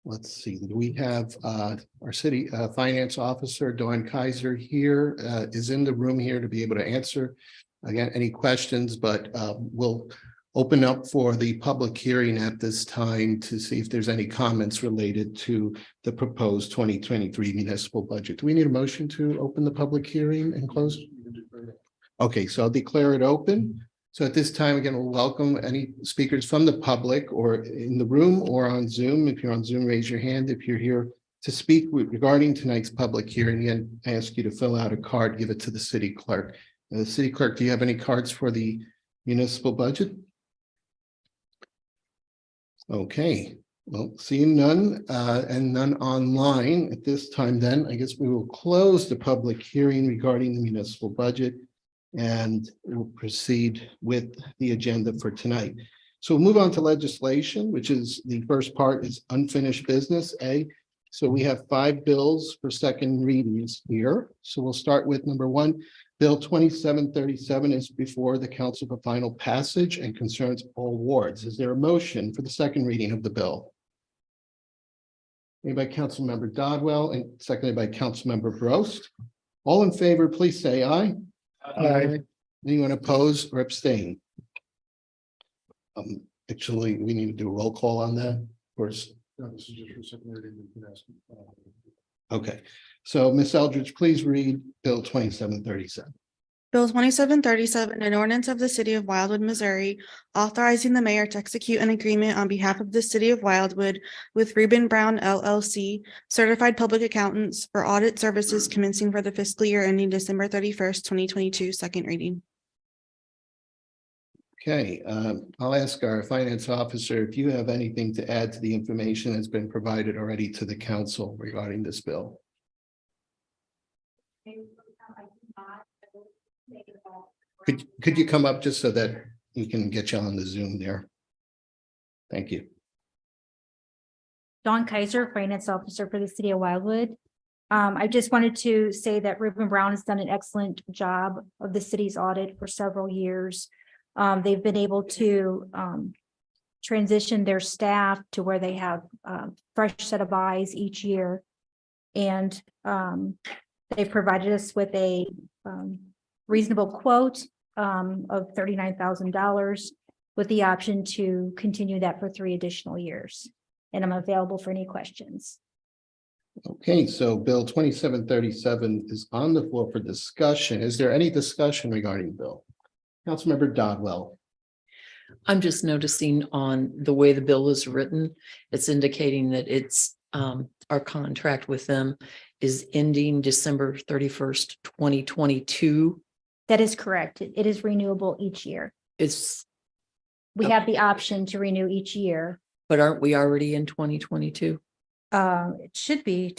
let's see, we have our city finance officer, Dawn Kaiser here, is in the room here to be able to answer again any questions, but we'll open up for the public hearing at this time to see if there's any comments related to the proposed 2023 municipal budget. Do we need a motion to open the public hearing and close? Okay, so I'll declare it open. So at this time, again, we'll welcome any speakers from the public or in the room or on Zoom. If you're on Zoom, raise your hand. If you're here to speak regarding tonight's public hearing, again, I ask you to fill out a card, give it to the city clerk. City clerk, do you have any cards for the municipal budget? Okay, well, seeing none and none online at this time, then I guess we will close the public hearing regarding the municipal budget. And we'll proceed with the agenda for tonight. So we'll move on to legislation, which is the first part is unfinished business, A. So we have 5 bills for second readings here. So we'll start with number 1. Bill 2737 is before the council for final passage and concerns all wards. Is there a motion for the second reading of the bill? Made by Councilmember Dodwell and seconded by Councilmember Brost. All in favor, please say aye. Aye. Anyone oppose or abstain? Actually, we need to do a roll call on that, of course. Okay, so Ms. Eldridge, please read Bill 2737. Bill 2737, an ordinance of the city of Wildwood, Missouri, authorizing the mayor to execute an agreement on behalf of the city of Wildwood with Reuben Brown LLC, certified public accountants for audit services commencing for the fiscal year ending December 31st, 2022, second reading. Okay, I'll ask our finance officer if you have anything to add to the information that's been provided already to the council regarding this bill. Could you come up just so that you can get you on the Zoom there? Thank you. Dawn Kaiser, Finance Officer for the City of Wildwood. I just wanted to say that Reuben Brown has done an excellent job of the city's audit for several years. They've been able to transition their staff to where they have a fresh set of eyes each year. And they've provided us with a reasonable quote of $39,000 with the option to continue that for 3 additional years. And I'm available for any questions. Okay, so Bill 2737 is on the floor for discussion. Is there any discussion regarding Bill? Councilmember Dodwell. I'm just noticing on the way the bill is written, it's indicating that it's our contract with them is ending December 31st, 2022. That is correct. It is renewable each year. It's, We have the option to renew each year. but aren't we already in 2022? It should be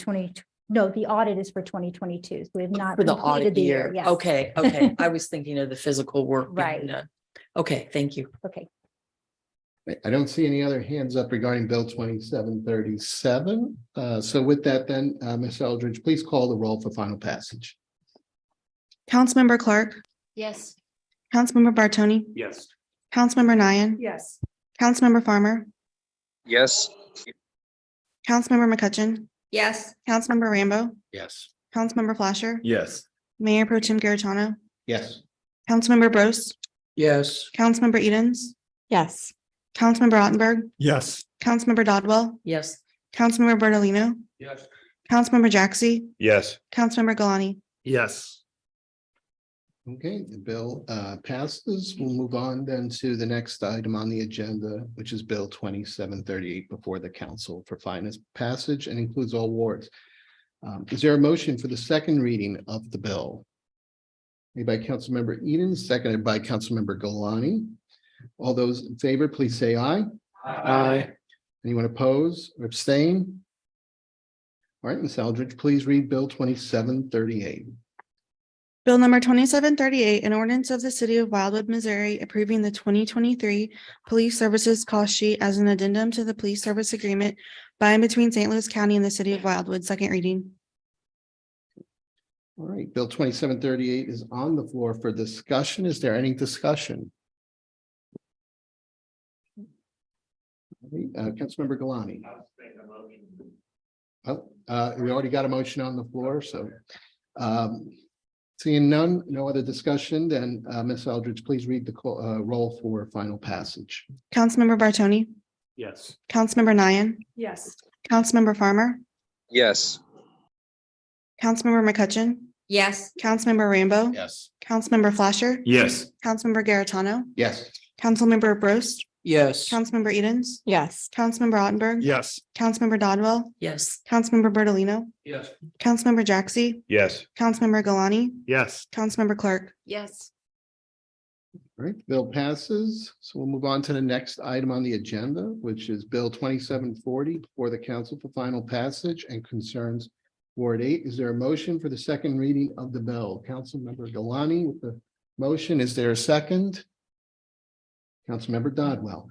no, the audit is for 2022. So we have not For the completed audit the year. Yes. Okay, okay. I was thinking of the physical work. being Right. done. Okay, thank you. Okay. I don't see any other hands up regarding Bill 2737. So with that then, Ms. Eldridge, please call the roll for final passage. Councilmember Clark, Yes. Councilmember Bartoni, Yes. Councilmember Nian, Yes. Councilmember Farmer, Yes. Councilmember McCutcheon, Yes. Councilmember Rambo, Yes. Councilmember Flasher, Yes. Mayor Pro Tem Garitano, Yes. Councilmember Bros, Yes. Councilmember Edens, Yes. Councilmember Ottenberg, Yes. Councilmember Dodwell, Yes. Councilmember Bertolino, Yes. Councilmember Jaxi, Yes. Councilmember Galani. Yes. Okay, the bill passes. We'll move on then to the next item on the agenda, which is Bill 2738 before the council for final passage and includes all wards. Is there a motion for the second reading of the bill? Made by Councilmember Eden, seconded by Councilmember Galani. All those in favor, please say aye. Aye. Anyone oppose or abstain? All right, Ms. Eldridge, please read Bill 2738. Bill number 2738, an ordinance of the city of Wildwood, Missouri, approving the 2023 police services cost sheet as an addendum to the police service agreement by and between St. Louis County and the city of Wildwood. Second reading. All right, Bill 2738 is on the floor for discussion. Is there any discussion? Councilmember Galani. Oh, we already got a motion on the floor, so seeing none, no other discussion, then Ms. Eldridge, please read the roll for final passage. Councilmember Bartoni, Yes. Councilmember Nian, Yes. Councilmember Farmer, Yes. Councilmember McCutcheon, Yes. Councilmember Rambo, Yes. Councilmember Flasher, Yes. Councilmember Garitano, Yes. Councilmember Bros, Yes. Councilmember Edens, Yes. Councilmember Ottenberg, Yes. Councilmember Dodwell, Yes. Councilmember Bertolino, Yes. Councilmember Jaxi, Yes. Councilmember Galani, Yes. Councilmember Clark. Yes. All right, bill passes. So we'll move on to the next item on the agenda, which is Bill 2740 for the council for final passage and concerns Ward 8. Is there a motion for the second reading of the bill? Councilmember Galani with the motion. Is there a second? Councilmember Dodwell.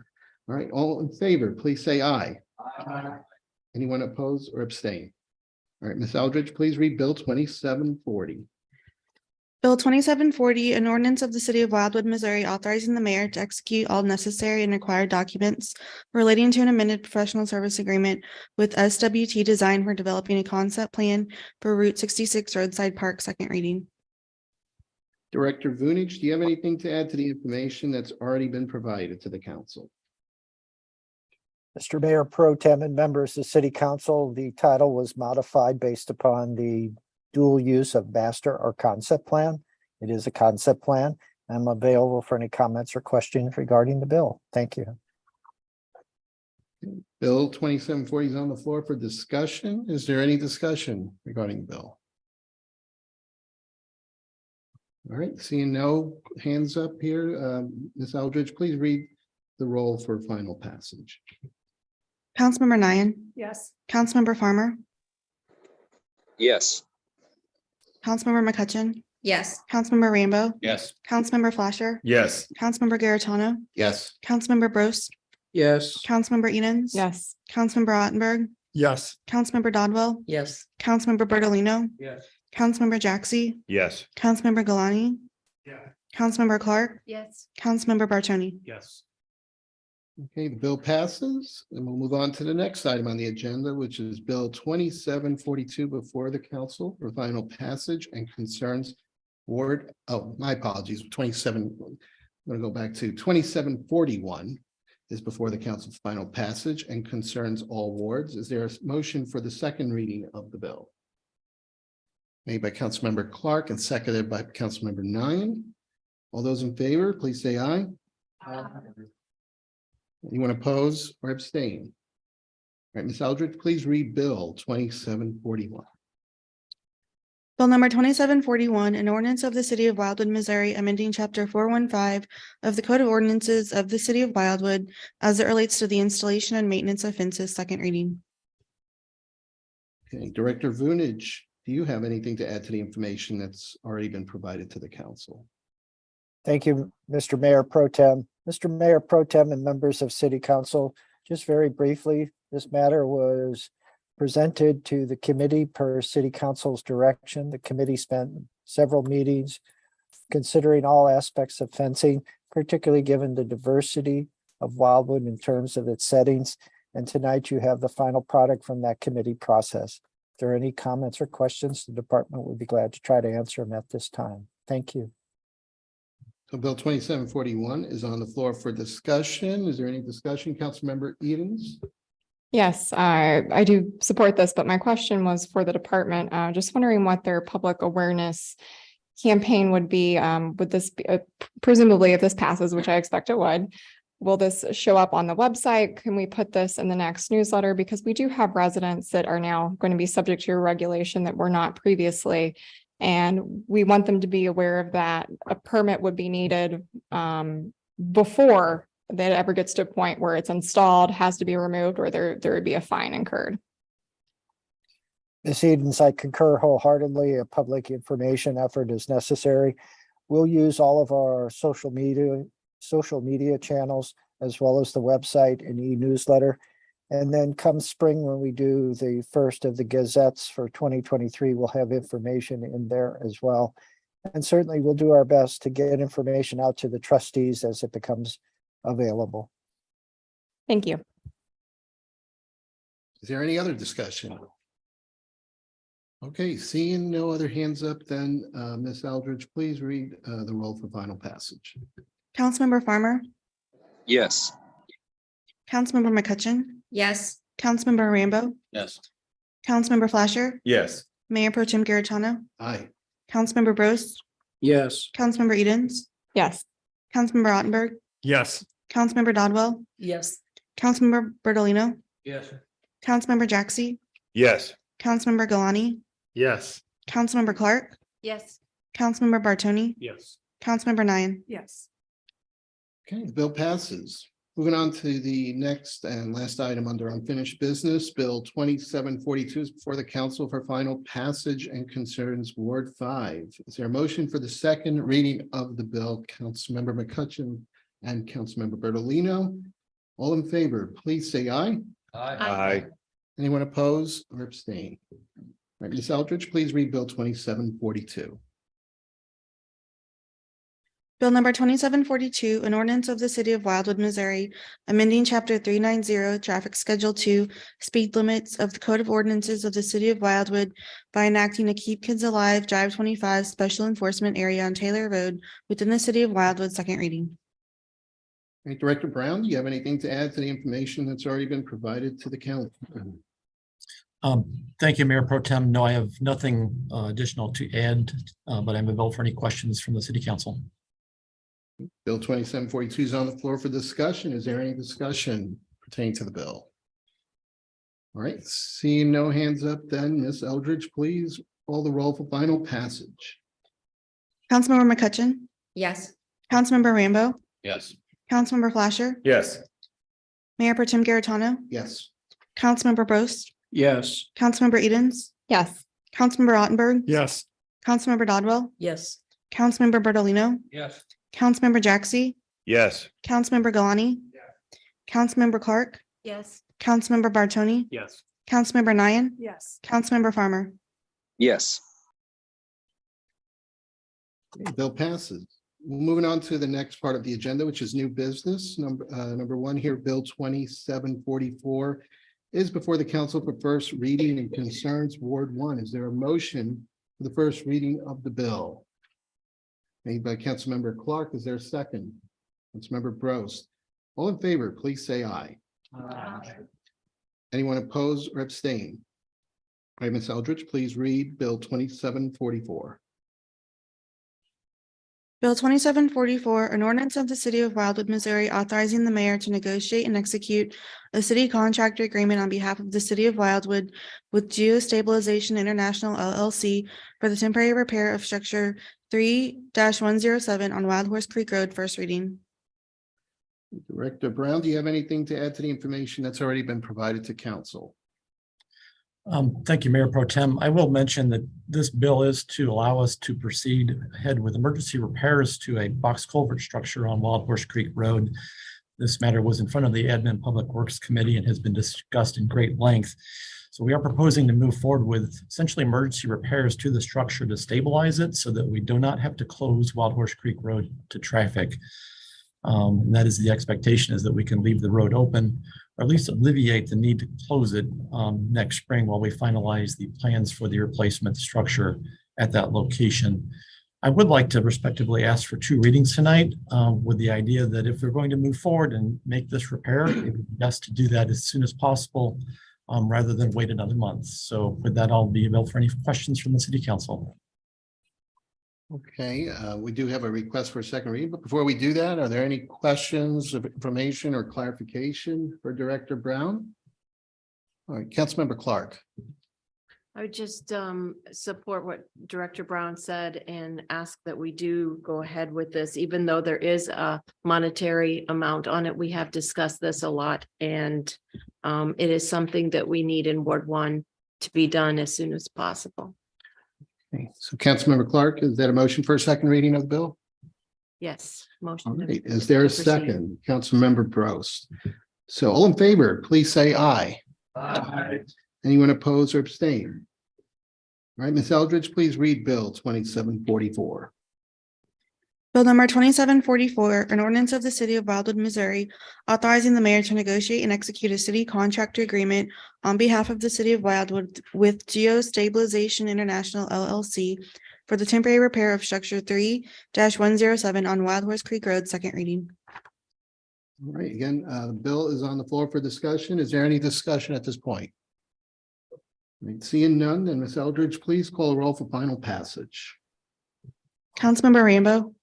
All right, all in favor, please say aye. Anyone oppose or abstain? All right, Ms. Eldridge, please read Bill 2740. Bill 2740, an ordinance of the city of Wildwood, Missouri, authorizing the mayor to execute all necessary and required documents relating to an amended professional service agreement with SWT Design for developing a concept plan for Route 66 Roadside Park. Second reading. Director Vunich, do you have anything to add to the information that's already been provided to the council? Mr. Mayor Pro Tem and members of the City Council, the title was modified based upon the dual use of master or concept plan. It is a concept plan. I'm available for any comments or questions regarding the bill. Thank you. Bill 2740 is on the floor for discussion. Is there any discussion regarding the bill? All right, seeing no hands up here, Ms. Eldridge, please read the roll for final passage. Councilmember Nian, Yes. Councilmember Farmer, Yes. Councilmember McCutcheon, Yes. Councilmember Rambo, Yes. Councilmember Flasher, Yes. Councilmember Garitano, Yes. Councilmember Bros, Yes. Councilmember Edens. Yes. Councilmember Ottenberg, Yes. Councilmember Dodwell, Yes. Councilmember Bertolino, Yes. Councilmember Jaxi, Yes. Councilmember Galani, Yeah. Councilmember Clark, Yes. Councilmember Bartoni. Yes. Okay, the bill passes, and we'll move on to the next item on the agenda, which is Bill 2742 before the council for final passage and concerns Ward, oh, my apologies, 27, I'm going to go back to 2741 is before the council for final passage and concerns all wards. Is there a motion for the second reading of the bill? Made by Councilmember Clark and seconded by Councilmember Nye. All those in favor, please say aye. Anyone oppose or abstain? All right, Ms. Eldridge, please read Bill 2741. Bill number 2741, an ordinance of the city of Wildwood, Missouri, amending chapter 415 of the Code of Ordinances of the city of Wildwood as it relates to the installation and maintenance of fences, second reading. Okay, Director Vunich, do you have anything to add to the information that's already been provided to the council? Thank you, Mr. Mayor Pro Tem. Mr. Mayor Pro Tem and members of City Council, just very briefly, this matter was presented to the committee per City Council's direction. The committee spent several meetings considering all aspects of fencing, particularly given the diversity of Wildwood in terms of its settings. And tonight you have the final product from that committee process. If there are any comments or questions, the department would be glad to try to answer them at this time. Thank you. So Bill 2741 is on the floor for discussion. Is there any discussion? Councilmember Edens? Yes, I do support this, but my question was for the department. Just wondering what their public awareness campaign would be. Would this be, presumably if this passes, which I expect it would, will this show up on the website? Can we put this in the next newsletter? Because we do have residents that are now going to be subject to a regulation that were not previously. And we want them to be aware of that. A permit would be needed before that ever gets to a point where it's installed, has to be removed, or there would be a fine incurred. Ms. Edens, I concur wholeheartedly. A public information effort is necessary. We'll use all of our social media channels, as well as the website and e-newsletter. And then come spring, when we do the first of the gazettes for 2023, we'll have information in there as well. And certainly we'll do our best to get information out to the trustees as it becomes available. Thank you. Is there any other discussion? Okay, seeing no other hands up, then Ms. Eldridge, please read the roll for final passage. Councilmember Farmer, Yes. Councilmember McCutcheon, Yes. Councilmember Rambo, Yes. Councilmember Flasher, Yes. Mayor Pro Tem Garitano, Aye. Councilmember Bros, Yes. Councilmember Edens, Yes. Councilmember Ottenberg, Yes. Councilmember Dodwell, Yes. Councilmember Bertolino, Yes. Councilmember Jaxi, Yes. Councilmember Galani, Yes. Councilmember Clark, Yes. Councilmember Bartoni, Yes. Councilmember Nye. Yes. Okay, the bill passes. Moving on to the next and last item under unfinished business, Bill 2742 is before the council for final passage and concerns Ward 5. Is there a motion for the second reading of the bill? Councilmember McCutcheon and Councilmember Bertolino. All in favor, please say aye. Aye. Anyone oppose or abstain? All right, Ms. Eldridge, please read Bill 2742. Bill number 2742, an ordinance of the city of Wildwood, Missouri, amending chapter 390, traffic schedule 2, speed limits of the Code of Ordinances of the city of Wildwood by enacting a Keep Kids Alive Drive 25 special enforcement area on Taylor Road within the city of Wildwood, second reading. All right, Director Brown, do you have anything to add to the information that's already been provided to the council? Thank you, Mayor Pro Tem. No, I have nothing additional to add, but I'm available for any questions from the city council. Bill 2742 is on the floor for discussion. Is there any discussion pertaining to the bill? All right, seeing no hands up, then Ms. Eldridge, please call the roll for final passage. Councilmember McCutcheon, Yes. Councilmember Rambo, Yes. Councilmember Flasher, Yes. Mayor Pro Tem Garitano, Yes. Councilmember Bros, Yes. Councilmember Edens, Yes. Councilmember Ottenberg, Yes. Councilmember Dodwell, Yes. Councilmember Bertolino, Yes. Councilmember Jaxi, Yes. Councilmember Galani, Councilmember Clark, Yes. Councilmember Bartoni, Yes. Councilmember Nian, Yes. Councilmember Farmer. Yes. Okay, bill passes. Moving on to the next part of the agenda, which is new business. Number one here, Bill 2744 is before the council for first reading and concerns Ward 1. Is there a motion for the first reading of the bill? Made by Councilmember Clark. Is there a second? Councilmember Gross. All in favor, please say aye. Anyone opposed or abstain? All right, Ms. Eldridge, please read Bill 2744. Bill 2744, an ordinance of the city of Wildwood, Missouri, authorizing the mayor to negotiate and execute a city contractor agreement on behalf of the city of Wildwood with Geostabilization International LLC for the temporary repair of structure 3-107 on Wild Horse Creek Road, first reading. Director Brown, do you have anything to add to the information that's already been provided to council? Thank you, Mayor Pro Tem. I will mention that this bill is to allow us to proceed ahead with emergency repairs to a box culvert structure on Wild Horse Creek Road. This matter was in front of the Admin Public Works Committee and has been discussed in great length. So we are proposing to move forward with essentially emergency repairs to the structure to stabilize it so that we do not have to close Wild Horse Creek Road to traffic. And that is the expectation, is that we can leave the road open, or at least alleviate the need to close it next spring while we finalize the plans for the replacement structure at that location. I would like to respectively ask for 2 readings tonight with the idea that if we're going to move forward and make this repair, it would be best to do that as soon as possible rather than wait another month. So with that, I'll be available for any questions from the City Council. Okay, we do have a request for a second reading, but before we do that, are there any questions of information or clarification for Director Brown? All right, Councilmember Clark. I would just support what Director Brown said and ask that we do go ahead with this, even though there is a monetary amount on it. We have discussed this a lot, and it is something that we need in Ward 1 to be done as soon as possible. Okay, so Councilmember Clark, is that a motion for a second reading of the bill? Yes, All motion. to- right, is there a proceed. second? Councilmember Gross. So all in favor, please say aye. Anyone opposed or abstain? All right, Ms. Eldridge, please read Bill 2744. Bill number 2744, an ordinance of the city of Wildwood, Missouri, authorizing the mayor to negotiate and execute a city contractor agreement on behalf of the city of Wildwood with Geostabilization International LLC for the temporary repair of structure 3-107 on Wild Horse Creek Road, second reading. All right, again, the bill is on the floor for discussion. Is there any discussion at this point? All right, seeing none, then Ms. Eldridge, please call the roll for final passage. Councilmember Rambo,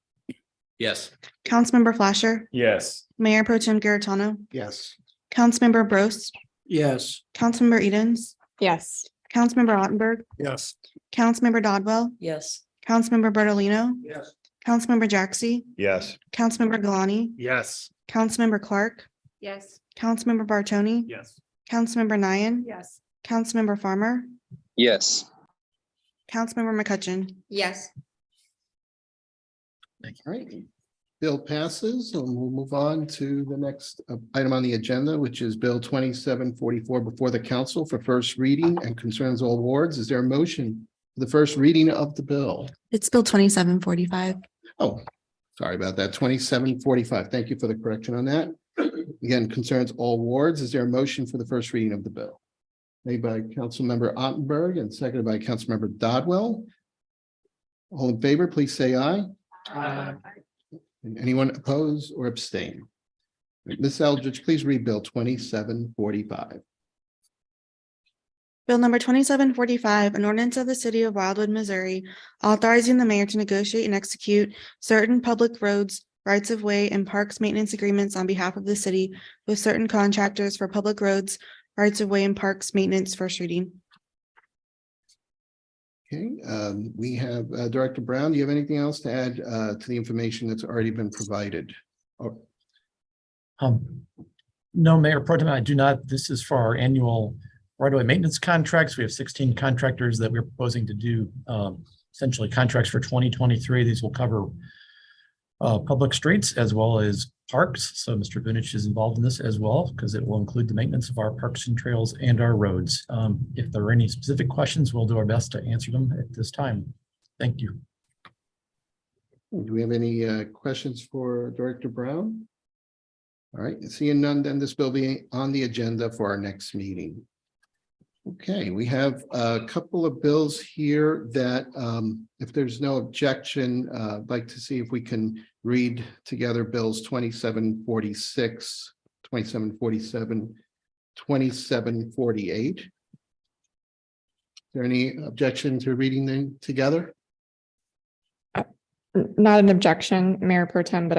Yes. Councilmember Flasher, Yes. Mayor Pro Tem Garitano, Yes. Councilmember Bros, Yes. Councilmember Edens, Yes. Councilmember Ottenberg, Yes. Councilmember Dodwell, Yes. Councilmember Bertolino, Yes. Councilmember Jaxi, Yes. Councilmember Galani, Yes. Councilmember Clark, Yes. Councilmember Bartoni, Yes. Councilmember Nian, Yes. Councilmember Farmer, Yes. Councilmember McCutcheon. Yes. All right, bill passes, and we'll move on to the next item on the agenda, which is Bill 2744 before the council for first reading and concerns all wards. Is there a motion for the first reading of the bill? It's Bill 2745. Oh, sorry about that. 2745. Thank you for the correction on that. Again, concerns all wards. Is there a motion for the first reading of the bill? Made by Councilmember Ottenberg and seconded by Councilmember Dodwell. All in favor, please say aye. And anyone oppose or abstain? Ms. Eldridge, please read Bill 2745. Bill number 2745, an ordinance of the city of Wildwood, Missouri, authorizing the mayor to negotiate and execute certain public roads, rights of way, and parks maintenance agreements on behalf of the city with certain contractors for public roads, rights of way, and parks maintenance, first reading. Okay, we have Director Brown. Do you have anything else to add to the information that's already been provided? Oh, No, Mayor Pro Tem, I do not. This is for our annual right-of-way maintenance contracts. We have 16 contractors that we're proposing to do essentially contracts for 2023. These will cover public streets as well as parks. So Mr. Vunich is involved in this as well because it will include the maintenance of our parks and trails and our roads. If there are any specific questions, we'll do our best to answer them at this time. Thank you. Do we have any questions for Director Brown? All right, seeing none, then this will be on the agenda for our next meeting. Okay, we have a couple of bills here that, if there's no objection, I'd like to see if we can read together bills 2746, 2747, 2748. Is there any objection to reading them together? Not an objection, Mayor Pro Tem, but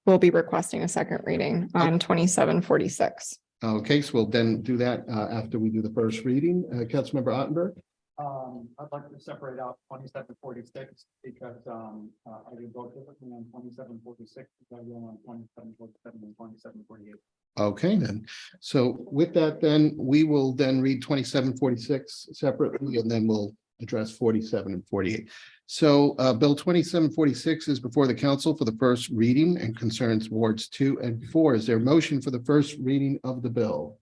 will be requesting a second reading on 2746. Okay, so we'll then do that after we do the first reading. Councilmember Ottenberg? I'd like to separate out 2746 because I did vote differently on 2746 because I will on 2747 and 2748. Okay, then. So with that, then we will then read 2746 separately, and then we'll address 47 and 48. So Bill 2746 is before the council for the first reading and concerns wards 2 and 4. Is there a motion for the first reading of the bill?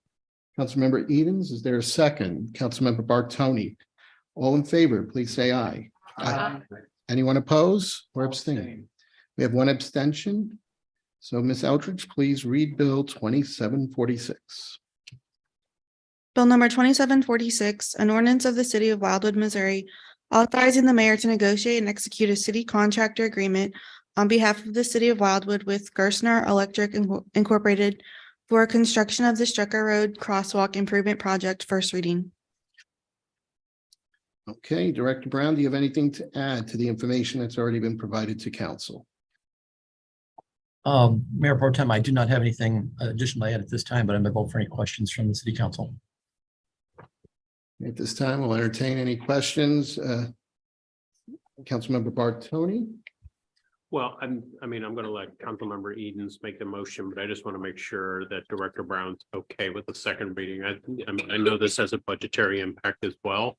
Councilmember Edens, is there a second? Councilmember Bartoni? All in favor, please say aye. Aye. Anyone oppose or abstain? We have one abstention. So Ms. Eldridge, please read Bill 2746. Bill number 2746, an ordinance of the city of Wildwood, Missouri, authorizing the mayor to negotiate and execute a city contractor agreement on behalf of the city of Wildwood with Gerstner Electric Incorporated for construction of the Strucker Road Crosswalk Improvement Project, first reading. Okay, Director Brown, do you have anything to add to the information that's already been provided to council? Mayor Pro Tem, I do not have anything additional to add at this time, but I'm available for any questions from the city council. At this time, we'll entertain any questions. Councilmember Bartoni? Well, I'm going to let Councilmember Edens make the motion, but I just want to make sure that Director Brown's okay with the second reading. I know this has a budgetary impact as well,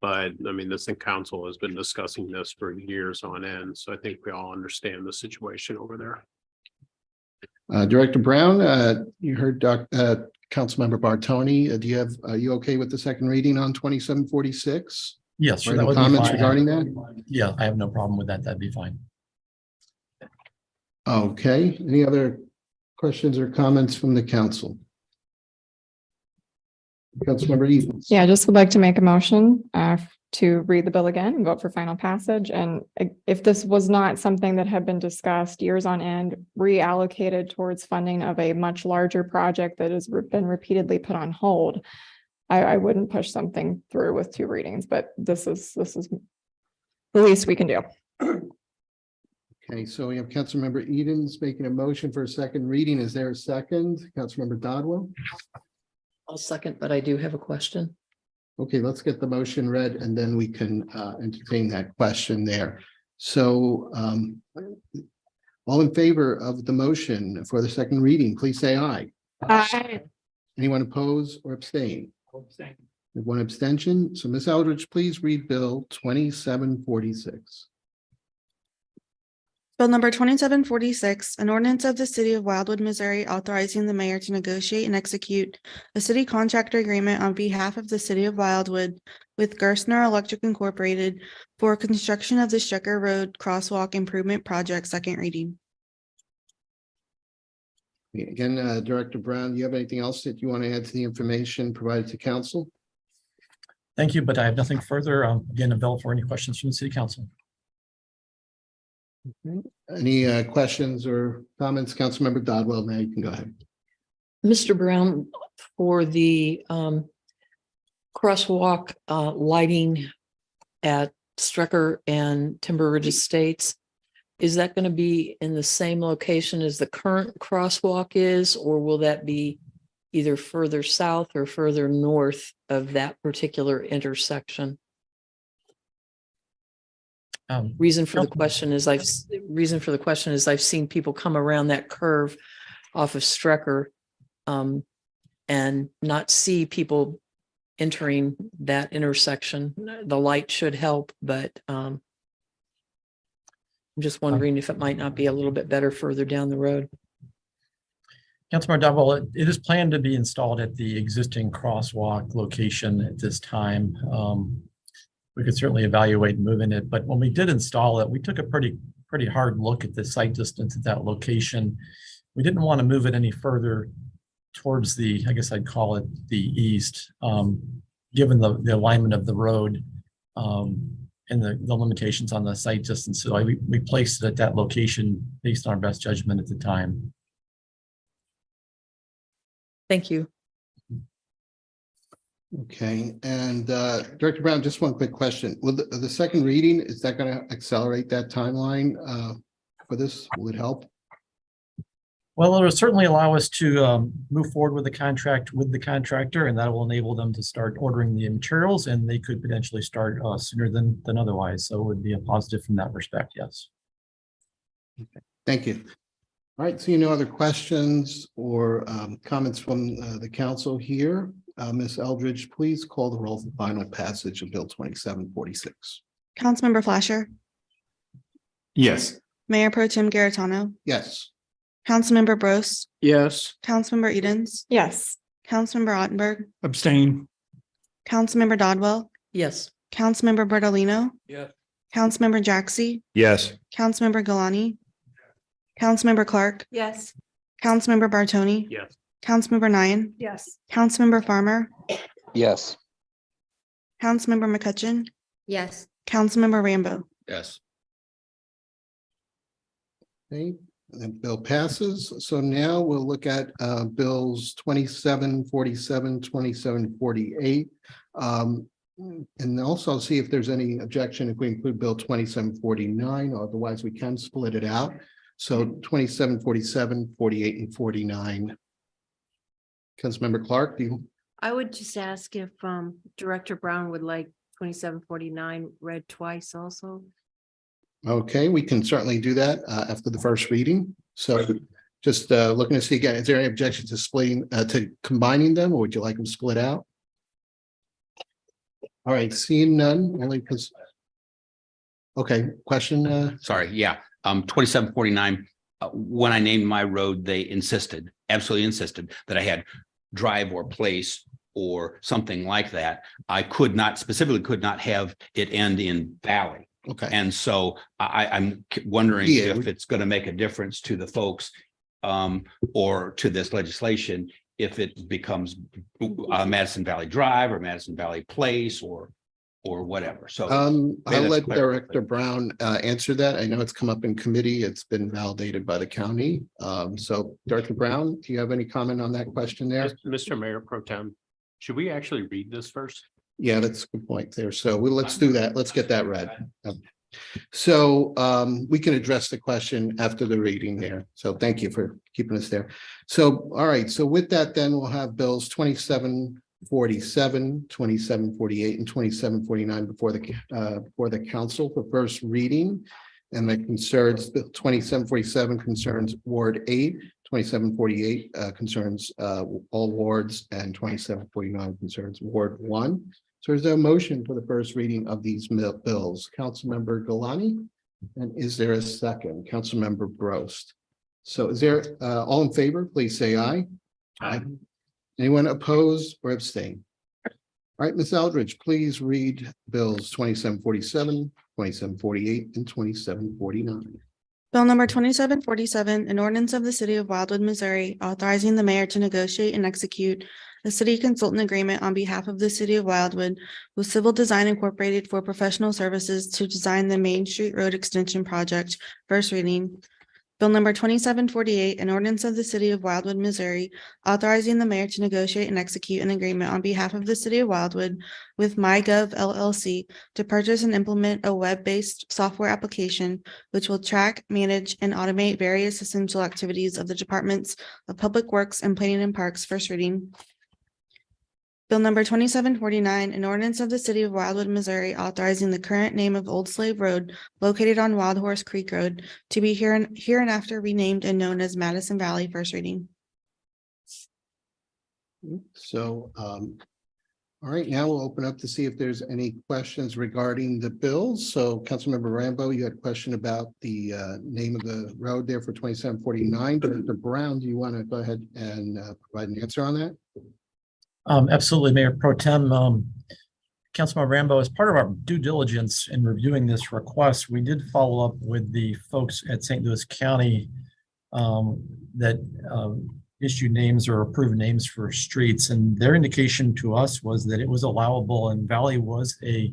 but this council has been discussing this for years on end. So I think we all understand the situation over there. Director Brown, you heard Councilmember Bartoni. Are you okay with the second reading on 2746? Yes, sure. Any comments regarding that? Yeah, I have no problem with that. That'd be fine. Okay, any other questions or comments from the council? Councilmember Edens? Yeah, I just would like to make a motion to read the bill again and vote for final passage. And if this was not something that had been discussed years on end, reallocated towards funding of a much larger project that has been repeatedly put on hold, I wouldn't push something through with 2 readings, but this is the least we can do. Okay, so we have Councilmember Edens making a motion for a second reading. Is there a second? Councilmember Dodwell? I'll second, but I do have a question. Okay, let's get the motion read and then we can entertain that question there. So all in favor of the motion for the second reading, please say aye. Aye. Anyone oppose or abstain? We have one abstention. So Ms. Eldridge, please read Bill 2746. Bill number 2746, an ordinance of the city of Wildwood, Missouri, authorizing the mayor to negotiate and execute a city contractor agreement on behalf of the city of Wildwood with Gerstner Electric Incorporated for construction of the Strucker Road Crosswalk Improvement Project, second reading. Again, Director Brown, do you have anything else that you want to add to the information provided to council? Thank you, but I have nothing further. Again, available for any questions from the city council. Okay. Any questions or comments? Councilmember Dodwell, now you can go ahead. Mr. Brown, for the crosswalk lighting at Strucker and Timber Ridge Estates, is that going to be in the same location as the current crosswalk is, or will that be either further south or further north of that particular intersection? Reason for the question is I've seen people come around that curve off of Strucker and not see people entering that intersection. The light should help, but I'm just wondering if it might not be a little bit better further down the road. Councilmember Duvall, it is planned to be installed at the existing crosswalk location at this time. We could certainly evaluate moving it, but when we did install it, we took a pretty hard look at the site distance at that location. We didn't want to move it any further towards the, I guess I'd call it the east, given the alignment of the road and the limitations on the site distance. So we placed it at that location based on our best judgment at the time. Thank you. Okay, and Director Brown, just one quick question. Will the second reading, is that going to accelerate that timeline for this? Will it help? Well, it will certainly allow us to move forward with the contract with the contractor, and that will enable them to start ordering the materials, and they could potentially start sooner than otherwise. So it would be a positive from that respect, yes. Okay, thank you. All right, seeing no other questions or comments from the council here. Ms. Eldridge, please call the roll for final passage of Bill 2746. Councilmember Flasher, Yes. Mayor Pro Tem Garitano, Yes. Councilmember Bros, Yes. Councilmember Edens, Yes. Councilmember Ottenberg, Abstain. Councilmember Dodwell, Yes. Councilmember Bertolino, Yes. Councilmember Jaxi, Yes. Councilmember Galani, Councilmember Clark, Yes. Councilmember Bartoni, Yes. Councilmember Nyan, Yes. Councilmember Farmer, Yes. Councilmember McCutcheon, Yes. Councilmember Rambo. Yes. Okay, that bill passes. So now we'll look at bills 2747, 2748. And also see if there's any objection if we include bill 2749, otherwise we can split it out. So 2747, 48, and 49. Councilmember Clark, do you? I would just ask if Director Brown would like 2749 read twice also. Okay, we can certainly do that after the first reading. So just looking to see again, is there any objection to splitting, to combining them, or would you like them split out? All right, seeing none, only because. Okay, question. Sorry, yeah, 2749. When I named my road, they absolutely insisted that I had drive or place or something like that. I could not have it end in valley. Okay. And so I'm wondering Yeah, if it's going to make a difference to the folks or to this legislation if it becomes Madison Valley Drive or Madison Valley Place or whatever. So I'll let clear. Director Brown answer that. I know it's come up in committee. It's been validated by the county. So Director Brown, do you have any comment on that question there? Mr. Mayor Pro Tem, should we actually read this first? Yeah, that's a good point there. So let's do that. Let's get that read. So we can address the question after the reading there. So thank you for keeping us there. So, all right. So with that, then we'll have bills 2747, 2748, and 2749 before the council for first reading. And that concerns 2747 concerns Ward 8, 2748 concerns all wards, and 2749 concerns Ward 1. So is there a motion for the first reading of these bills? Councilmember Galani, and is there a second? Councilmember Brost. So is there all in favor? Please say aye. Aye. Anyone oppose or abstain? All right, Ms. Eldridge, please read bills 2747, 2748, and 2749. Bill number 2747, an ordinance of the city of Wildwood, Missouri, authorizing the mayor to negotiate and execute a city consultant agreement on behalf of the city of Wildwood with Civil Design Incorporated for professional services to design the Main Street Road Extension Project. First reading. Bill number 2748, an ordinance of the city of Wildwood, Missouri, authorizing the mayor to negotiate and execute an agreement on behalf of the city of Wildwood with MyGov LLC to purchase and implement a web-based software application which will track, manage, and automate various essential activities of the departments of Public Works and Planning and Parks. First reading. Bill number 2749, an ordinance of the city of Wildwood, Missouri, authorizing the current name of Old Slave Road located on Wild Horse Creek Road to be hereinafter renamed and known as Madison Valley. First reading. So All right, now we'll open up to see if there's any questions regarding the bills. So Councilmember Rambo, you had a question about the name of the road there for 2749. Director Brown, do you want to go ahead and provide an answer on that? Absolutely, Mayor Pro Tem. Councilmember Rambo, as part of our due diligence in reviewing this request, we did follow up with the folks at St. Louis County that issue names or approve names for streets, and their indication to us was that it was allowable and Valley was a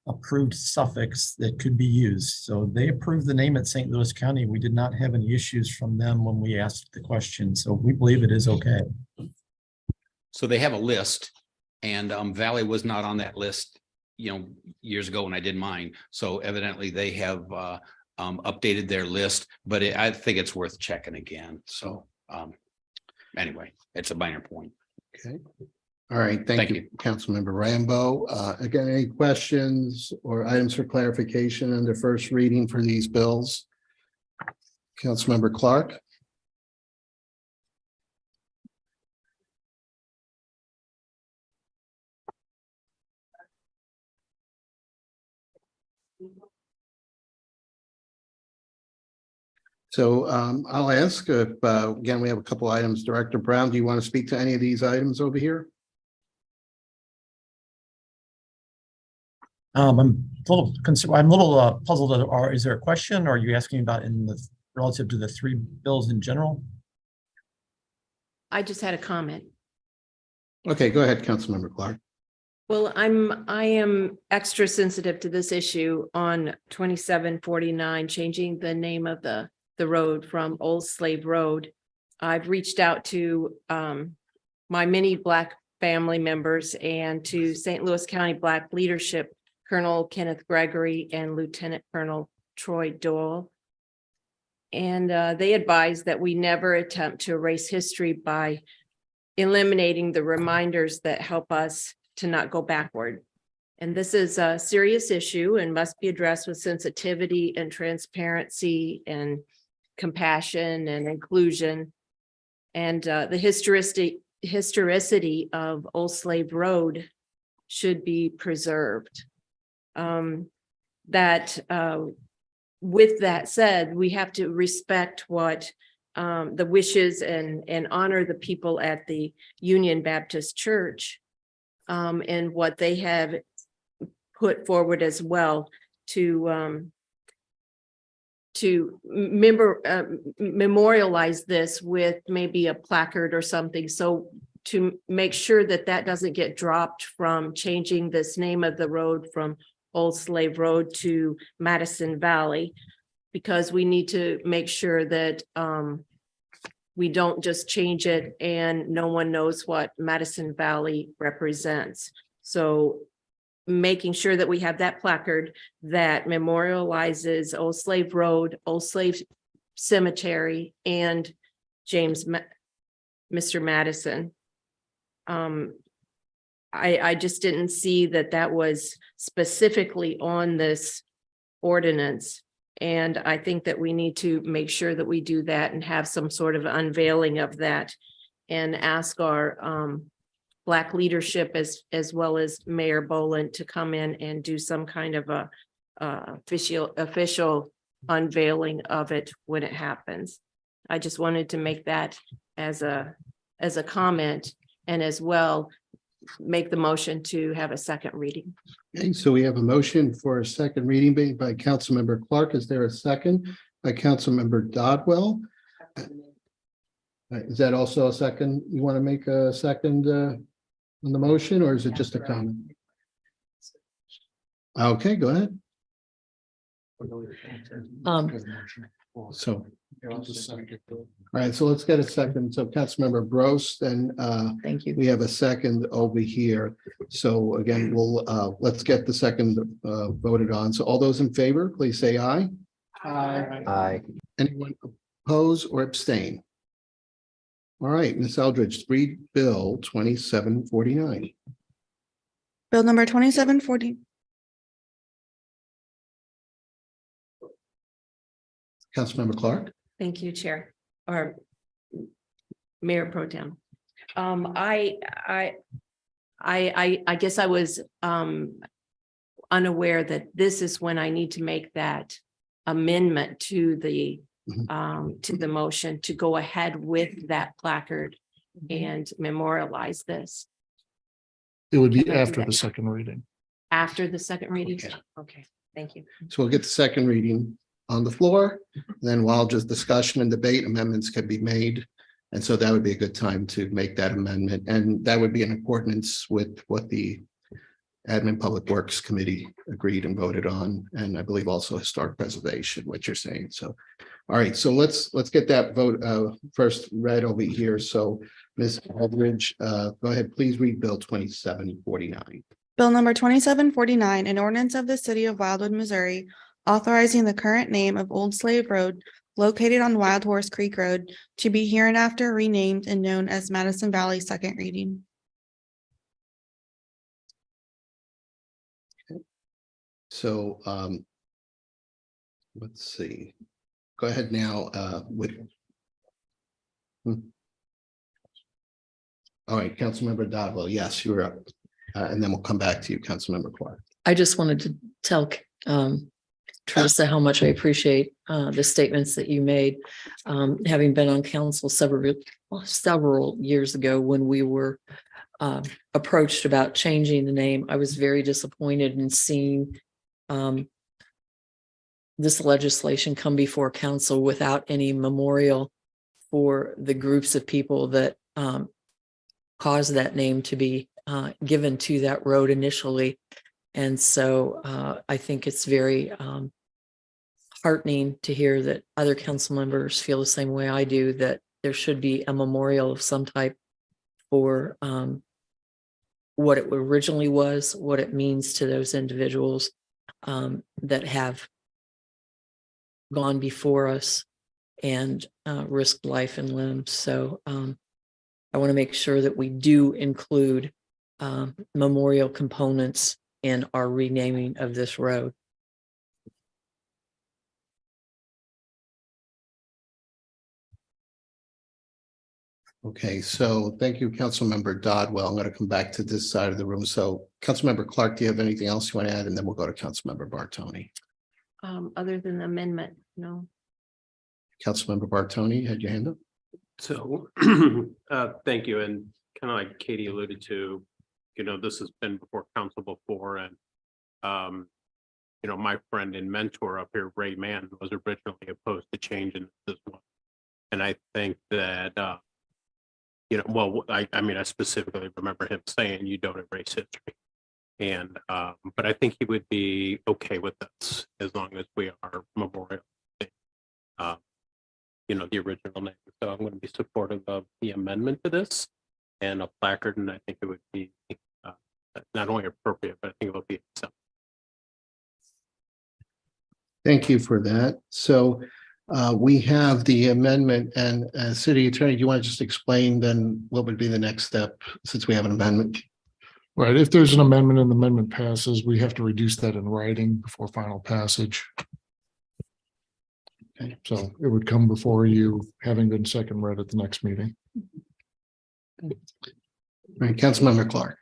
approved suffix that could be used. So they approved the name at St. Louis County. We did not have any issues from them when we asked the question. So we believe it is okay. So they have a list, and Valley was not on that list, years ago when I did mine. So evidently they have updated their list, but I think it's worth checking again. So anyway, it's a minor point. Okay. All right, thank you, Councilmember Rambo. Again, any questions or items for clarification under first reading for these bills? Councilmember Clark? So I'll ask if, again, we have a couple items. Director Brown, do you want to speak to any of these items over here? I'm a little concerned. I'm a little puzzled. Is there a question, or are you asking about in the relative to the three bills in general? I just had a comment. Okay, go ahead, Councilmember Clark. Well, I am extra sensitive to this issue on 2749, changing the name of the road from Old Slave Road. I've reached out to my many Black family members and to St. Louis County Black leadership, Colonel Kenneth Gregory and Lieutenant Colonel Troy Doyle. And they advise that we never attempt to erase history by eliminating the reminders that help us to not go backward. And this is a serious issue and must be addressed with sensitivity and transparency and compassion and inclusion. And the historicity of Old Slave Road should be preserved. With that said, we have to respect what the wishes and honor the people at the Union Baptist Church and what they have put forward as well to memorialize this with maybe a placard or something. So to make sure that that doesn't get dropped from changing this name of the road from Old Slave Road to Madison Valley, because we need to make sure that we don't just change it and no one knows what Madison Valley represents. So making sure that we have that placard that memorializes Old Slave Road, Old Slave Cemetery, and Mr. Madison. I just didn't see that was specifically on this ordinance. And I think that we need to make sure that we do that and have some sort of unveiling of that and ask our Black leadership as well as Mayor Boland to come in and do some kind of a official unveiling of it when it happens. I just wanted to make that as a comment, and as well make the motion to have a second reading. Okay, so we have a motion for a second reading made by Councilmember Clark. Is there a second by Councilmember Dodwell? Is that also a second? You want to make a second on the motion, or is it just a comment? Okay, go ahead. So, all right, so let's get a second. So Councilmember Gross, then thank you. We have a second over here. So again, let's get the second voted on. So all those in favor, please say aye. Aye. Aye. Anyone oppose or abstain? All right, Ms. Eldridge, read Bill 2749. Bill number 2740. Councilmember Clark. Thank you, Chair, or Mayor Pro Tem. I I guess I was unaware that this is when I need to make that amendment to the motion to go ahead with that placard and memorialize this It would be after the second reading. after the second reading. Okay. Okay, thank you. So we'll get the second reading on the floor. Then while just discussion and debate, amendments can be made. And so that would be a good time to make that amendment. And that would be in accordance with what the Admin Public Works Committee agreed and voted on. And I believe also historic preservation, what you're saying. So, all right, so let's get that vote first read over here. So Ms. Aldridge, go ahead, please read Bill 2749. Bill number 2749, an ordinance of the city of Wildwood, Missouri, authorizing the current name of Old Slave Road located on Wild Horse Creek Road to be hereinafter renamed and known as Madison Valley, second reading. So let's see. Go ahead now with. All right, Councilmember Dodwell, yes, you're up. And then we'll come back to you, Councilmember Clark. I just wanted to tell Teresa how much I appreciate the statements that you made. Having been on council several years ago when we were approached about changing the name, I was very disappointed in seeing this legislation come before council without any memorial for the groups of people that caused that name to be given to that road initially. And so I think it's very heartening to hear that other council members feel the same way I do, that there should be a memorial of some type for what it originally was, what it means to those individuals that have gone before us and risked life and limbs. So I want to make sure that we do include memorial components in our renaming of this road. Okay, so thank you, Councilmember Dodwell. I'm going to come back to this side of the room. So Councilmember Clark, do you have anything else you want to add? And then we'll go to Councilmember Bartoni. Other than the amendment, no. Councilmember Bartoni, you had your hand up? So, thank you. And kind of like Katie alluded to, you know, this has been before council before, and you know, my friend and mentor up here, Ray Mann, was originally opposed to changing this one. And I think that you know, well, I mean, I specifically remember him saying you don't erase history. And but I think he would be okay with this as long as we are memorializing you know, the original name. So I'm going to be supportive of the amendment to this and a placard, and I think it would be not only appropriate, but I think it will be acceptable. Thank you for that. So we have the amendment, and City Attorney, do you want to just explain then what would be the next step since we have an amendment? Right, if there's an amendment and the amendment passes, we have to reduce that in writing before final passage. Okay. So it would come before you, having been second read at the next meeting. All right, Councilmember Clark.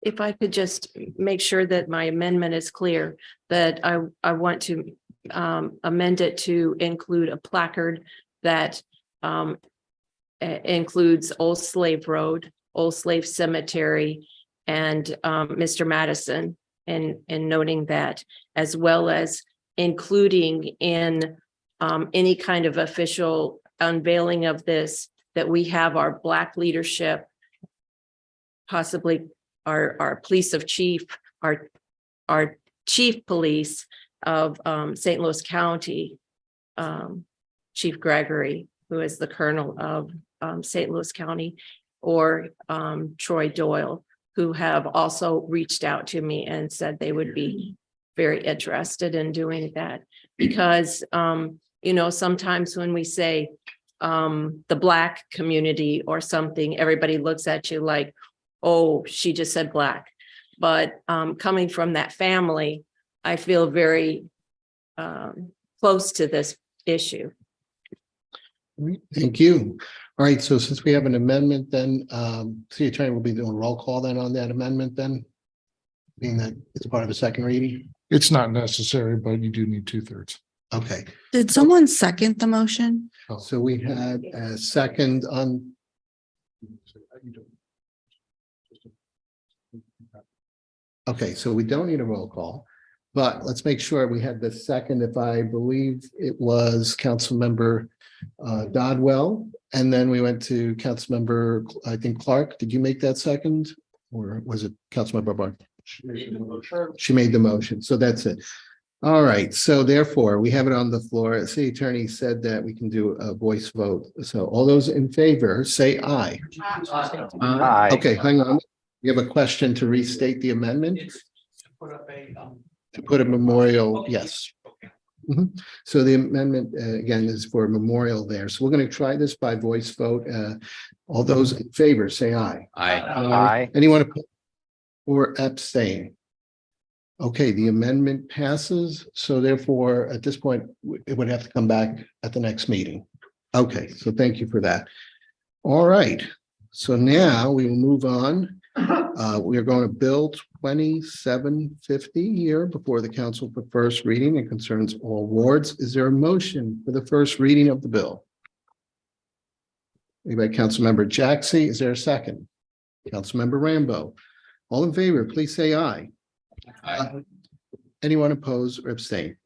If I could just make sure that my amendment is clear, that I want to amend it to include a placard that includes Old Slave Road, Old Slave Cemetery, and Mr. Madison, and noting that, as well as including in any kind of official unveiling of this, that we have our Black leadership, possibly our police of chief, our chief police of St. Louis County, Chief Gregory, who is the colonel of St. Louis County, or Troy Doyle, who have also reached out to me and said they would be very interested in doing that. Because, you know, sometimes when we say the Black community or something, everybody looks at you like, oh, she just said Black. But coming from that family, I feel very close to this issue. Thank you. All right, so since we have an amendment, then city attorney will be doing roll call then on that amendment then? Being that it's part of a second reading? It's not necessary, but you do need 2/3. Okay, Did someone second the motion? so we had a second on. Okay, so we don't need a roll call, but let's make sure we had the second, if I believe it was Councilmember Dodwell, and then we went to Councilmember, I think Clark. Did you make that second? Or was it Councilmember Barr? She made the motion, so that's it. All right, so therefore, we have it on the floor. The city attorney said that we can do a voice vote. So all those in favor, say aye. Aye. Okay, hang on. You have a question to restate the amendment? To put a memorial, yes. Mhm. So the amendment, again, is for a memorial there. So we're going to try this by voice vote. All those in favor, say aye. Aye. Anyone opposed or abstain? Okay, the amendment passes. So therefore, at this point, it would have to come back at the next meeting. Okay, so thank you for that. All right, so now we will move on. We are going to Bill 2750 here before the council for first reading and concerns all wards. Is there a motion for the first reading of the bill? Made by Councilmember Jaxi. Is there a second? Councilmember Rambo. All in favor, please say aye. Aye. Anyone opposed or abstain?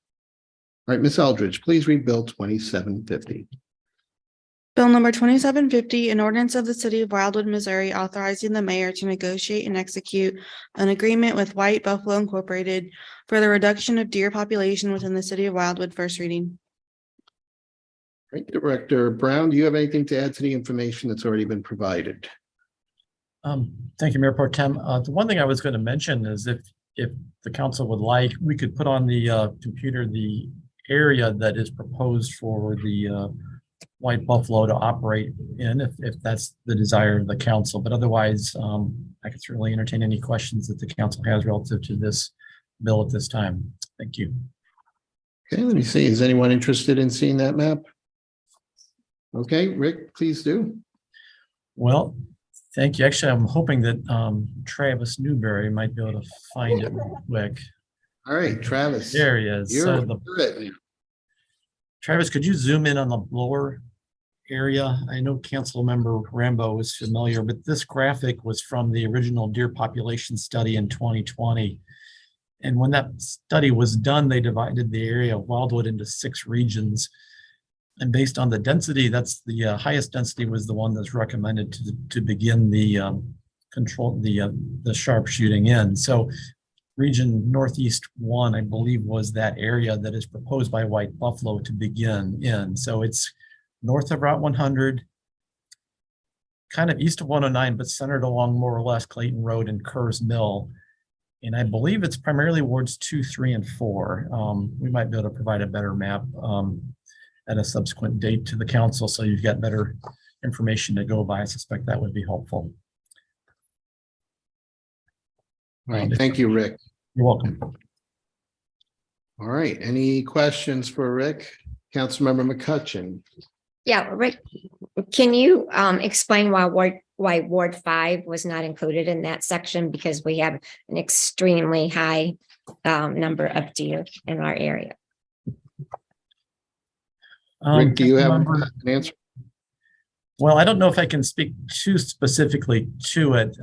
All right, Ms. Eldridge, please read Bill 2750. Bill number 2750, an ordinance of the city of Wildwood, Missouri, authorizing the mayor to negotiate and execute an agreement with White Buffalo Incorporated for the reduction of deer population within the city of Wildwood, first reading. Great, Director Brown, do you have anything to add to the information that's already been provided? Thank you, Mayor Pro Tem. The one thing I was going to mention is if the council would like, we could put on the computer the area that is proposed for the White Buffalo to operate in, if that's the desire of the council. But otherwise, I can certainly entertain any questions that the council has relative to this bill at this time. Thank you. Okay, let me see. Is anyone interested in seeing that map? Okay, Rick, please do. Well, thank you. Actually, I'm hoping that Travis Newberry might be able to find it real quick. All right, Travis. There he is. You're So good. Travis, could you zoom in on the lower area? I know Council Member Rambo is familiar, but this graphic was from the original deer population study in 2020. And when that study was done, they divided the area of Wildwood into 6 regions. And based on the density, that's the highest density was the one that's recommended to begin the control, the sharpshooting in. So region Northeast 1, I believe, was that area that is proposed by White Buffalo to begin in. So it's north of Route 100, kind of east of 109, but centered along more or less Clayton Road and Kerr's Mill. And I believe it's primarily wards 2, 3, and 4. We might be able to provide a better map at a subsequent date to the council, so you've got better information to go by. I suspect that would be helpful. All right, thank you, Rick. You're welcome. All right, any questions for Rick? Councilmember McCutcheon. Yeah, Rick, can you explain why Ward 5 was not included in that section? Because we have an extremely high number of deer in our area. Rick, do you have an answer? Well, I don't know if I can speak too specifically to it.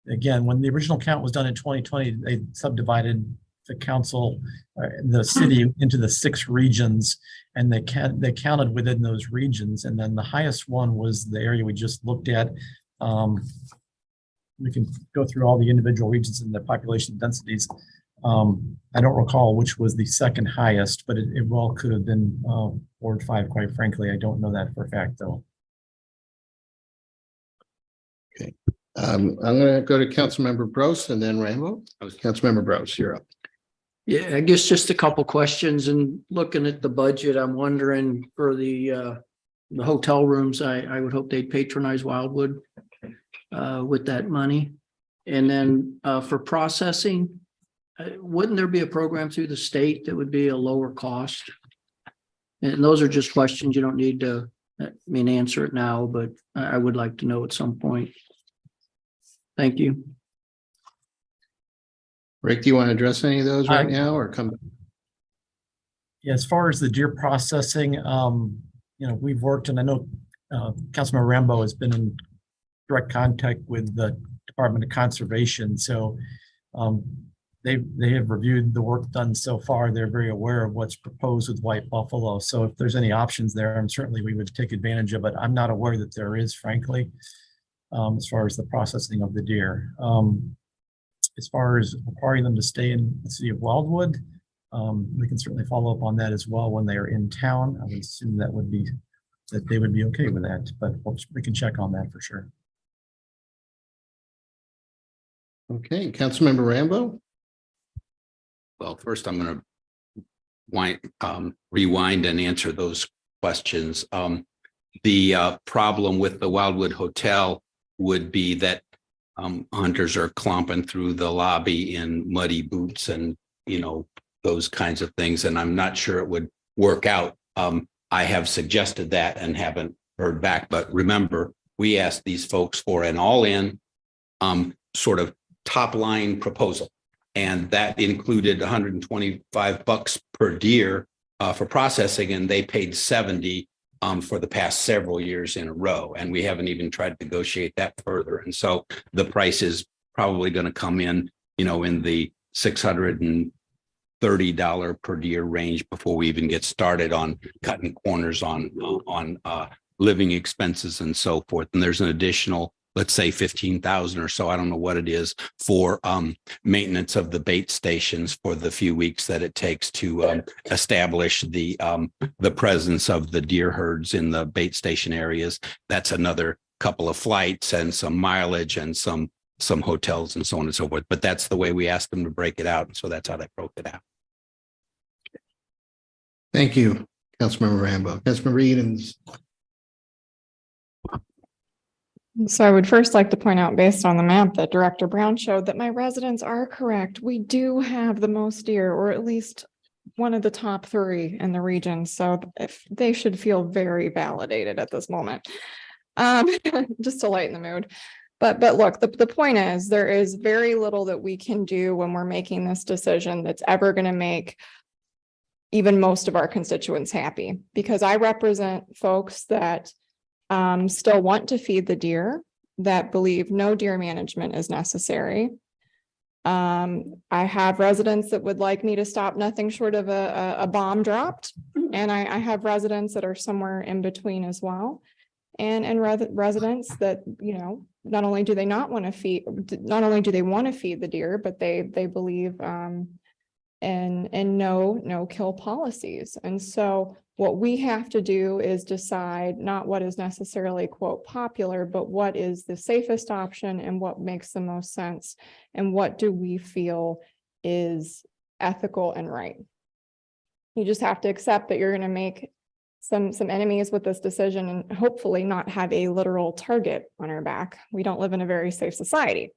Again, when the original count was done in 2020, they subdivided the council, the city into the 6 regions, and they counted within those regions. And then the highest one was the area we just looked at. We can go through all the individual regions and the population densities. I don't recall which was the second highest, but it well could have been Ward 5, quite frankly. I don't know that for a fact, though. Okay. I'm going to go to Councilmember Bros and then Rambo. Councilmember Bros, you're up. Yeah, I guess just a couple questions, and looking at the budget, I'm wondering for the hotel rooms, I would hope they'd patronize Wildwood with that money. And then for processing, wouldn't there be a program through the state that would be a lower cost? And those are just questions. You don't need to I mean, answer it now, but I would like to know at some point. Thank you. Rick, do you want to address any of those right now or come? Yeah, as far as the deer processing, we've worked, and I know Councilmember Rambo has been in direct contact with the Department of Conservation. So they have reviewed the work done so far. They're very aware of what's proposed with white buffalo. So if there's any options there, and certainly we would take advantage of it. I'm not aware that there is, frankly, as far as the processing of the deer. As far as requiring them to stay in the city of Wildwood, we can certainly follow up on that as well when they are in town. I would assume that they would be okay with that, but we can check on that for sure. Okay, Councilmember Rambo. Well, first I'm going to rewind and answer those questions. The problem with the Wildwood Hotel would be that hunters are clomping through the lobby in muddy boots and, those kinds of things. And I'm not sure it would work out. I have suggested that and haven't heard back. But remember, we asked these folks for an all-in sort of top line proposal. And that included $125 per deer for processing, and they paid 70 for the past several years in a row. And we haven't even tried to negotiate that further. And so the price is probably going to come in, in the $630 per deer range before we even get started on cutting corners on living expenses and so forth. And there's an additional, let's say 15,000 or so, I don't know what it is, for maintenance of the bait stations for the few weeks that it takes to establish the presence of the deer herds in the bait station areas. That's another couple of flights and some mileage and some hotels and so on and so forth. But that's the way we asked them to break it out. And so that's how they broke it out. Thank you, Councilmember Rambo. Councilmember Edens. So I would first like to point out, based on the map that Director Brown showed, that my residents are correct. We do have the most deer, or at least one of the top 3 in the region. So if they should feel very validated at this moment, just to lighten the mood. But look, the point is, there is very little that we can do when we're making this decision that's ever going to make even most of our constituents happy, because I represent folks that still want to feed the deer, that believe no deer management is necessary. I have residents that would like me to stop nothing short of a bomb dropped. And I have residents that are somewhere in between as well. And residents that, not only do they want to feed the deer, but they believe and no kill policies. And so what we have to do is decide not what is necessarily, quote, popular, but what is the safest option and what makes the most sense, and what do we feel is ethical and right. You just have to accept that you're going to make some enemies with this decision, and hopefully not have a literal target on our back. We don't live in a very safe society.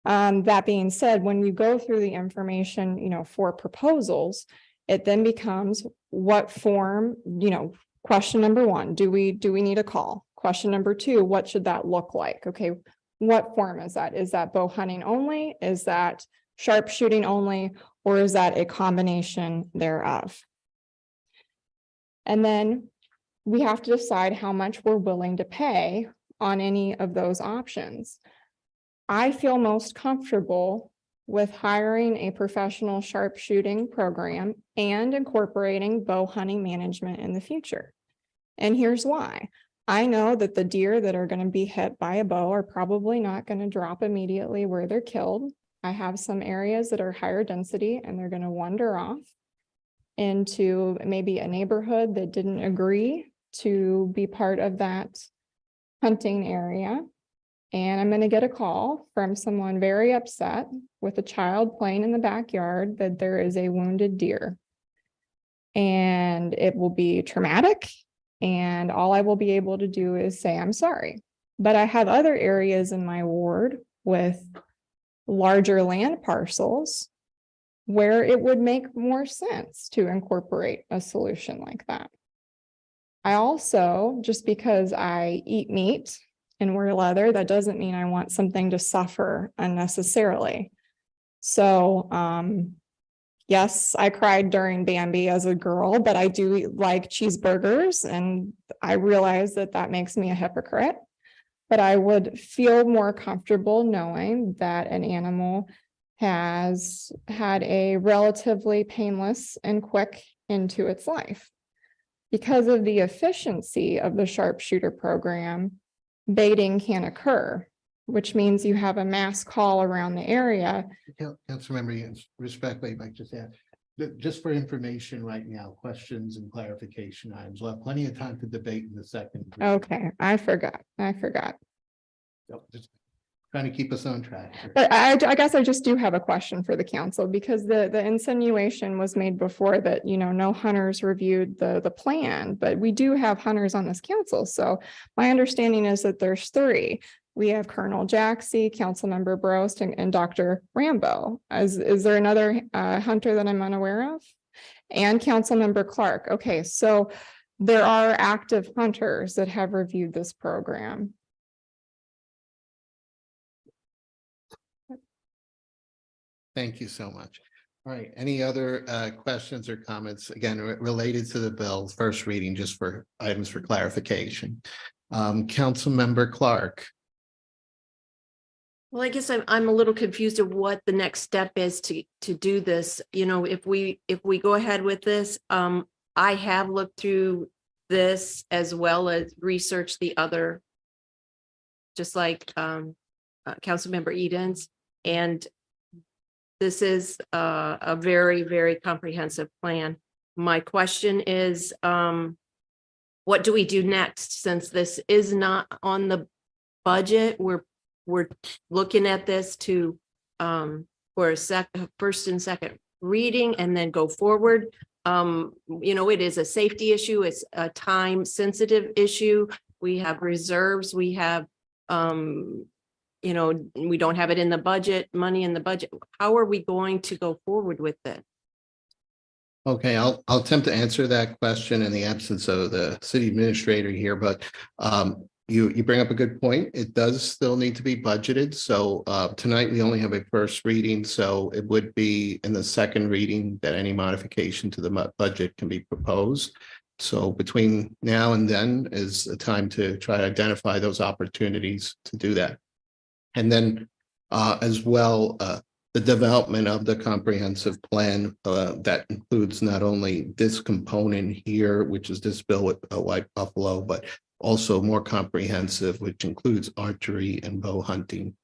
That being said, when you go through the information, for proposals, it then becomes what form, question number 1, do we need a call? Question number 2, what should that look like? Okay, what form is that? Is that bow hunting only? Is that sharpshooting only? Or is that a combination thereof? And then we have to decide how much we're willing to pay on any of those options. I feel most comfortable with hiring a professional sharpshooting program and incorporating bow hunting management in the future. And here's why. I know that the deer that are going to be hit by a bow are probably not going to drop immediately where they're killed. I have some areas that are higher density, and they're going to wander off into maybe a neighborhood that didn't agree to be part of that hunting area. And I'm going to get a call from someone very upset with a child playing in the backyard that there is a wounded deer. And it will be traumatic. And all I will be able to do is say, I'm sorry. But I have other areas in my ward with larger land parcels where it would make more sense to incorporate a solution like that. I also, just because I eat meat and wear leather, that doesn't mean I want something to suffer unnecessarily. So, yes, I cried during Bambi as a girl, but I do like cheeseburgers, and I realize that that makes me a hypocrite. But I would feel more comfortable knowing that an animal has had a relatively painless and quick end to its life. Because of the efficiency of the sharpshooter program, baiting can occur, which means you have a mass call around the area. Councilmember Yance, respectfully, if I just add, just for information right now, questions and clarification items. We'll have plenty of time to debate in the second. Okay, I forgot. So just trying to keep us on track. here. But I guess I just do have a question for the council, because the insinuation was made before that, no hunters reviewed the plan, but we do have hunters on this council. So my understanding is that there's 3. We have Colonel Jaxie, Councilmember Brost, and Dr. Rambo. Is there another hunter that I'm unaware of? And Councilmember Clark. Okay, so there are active hunters that have reviewed this program. Thank you so much. All right, any other questions or comments, again, related to the bill, first reading, just for items for clarification? Councilmember Clark. Well, I guess I'm a little confused of what the next step is to do this. If we go ahead with this, I have looked through this as well as researched the other, just like Councilmember Edens, and this is a very, very comprehensive plan. My question is, what do we do next? Since this is not on the budget, we're looking at this for a first and second reading and then go forward. It is a safety issue. It's a time sensitive issue. We have reserves. We have, we don't have it in the budget, money in the budget. How are we going to go forward with it? Okay, I'll attempt to answer that question in the absence of the city administrator here, but you bring up a good point. It does still need to be budgeted. So tonight we only have a first reading, so it would be in the second reading that any modification to the budget can be proposed. So between now and then is a time to try to identify those opportunities to do that. And then as well, the development of the comprehensive plan that includes not only this component here, which is this bill with White Buffalo, but also more comprehensive, which includes archery and bow hunting.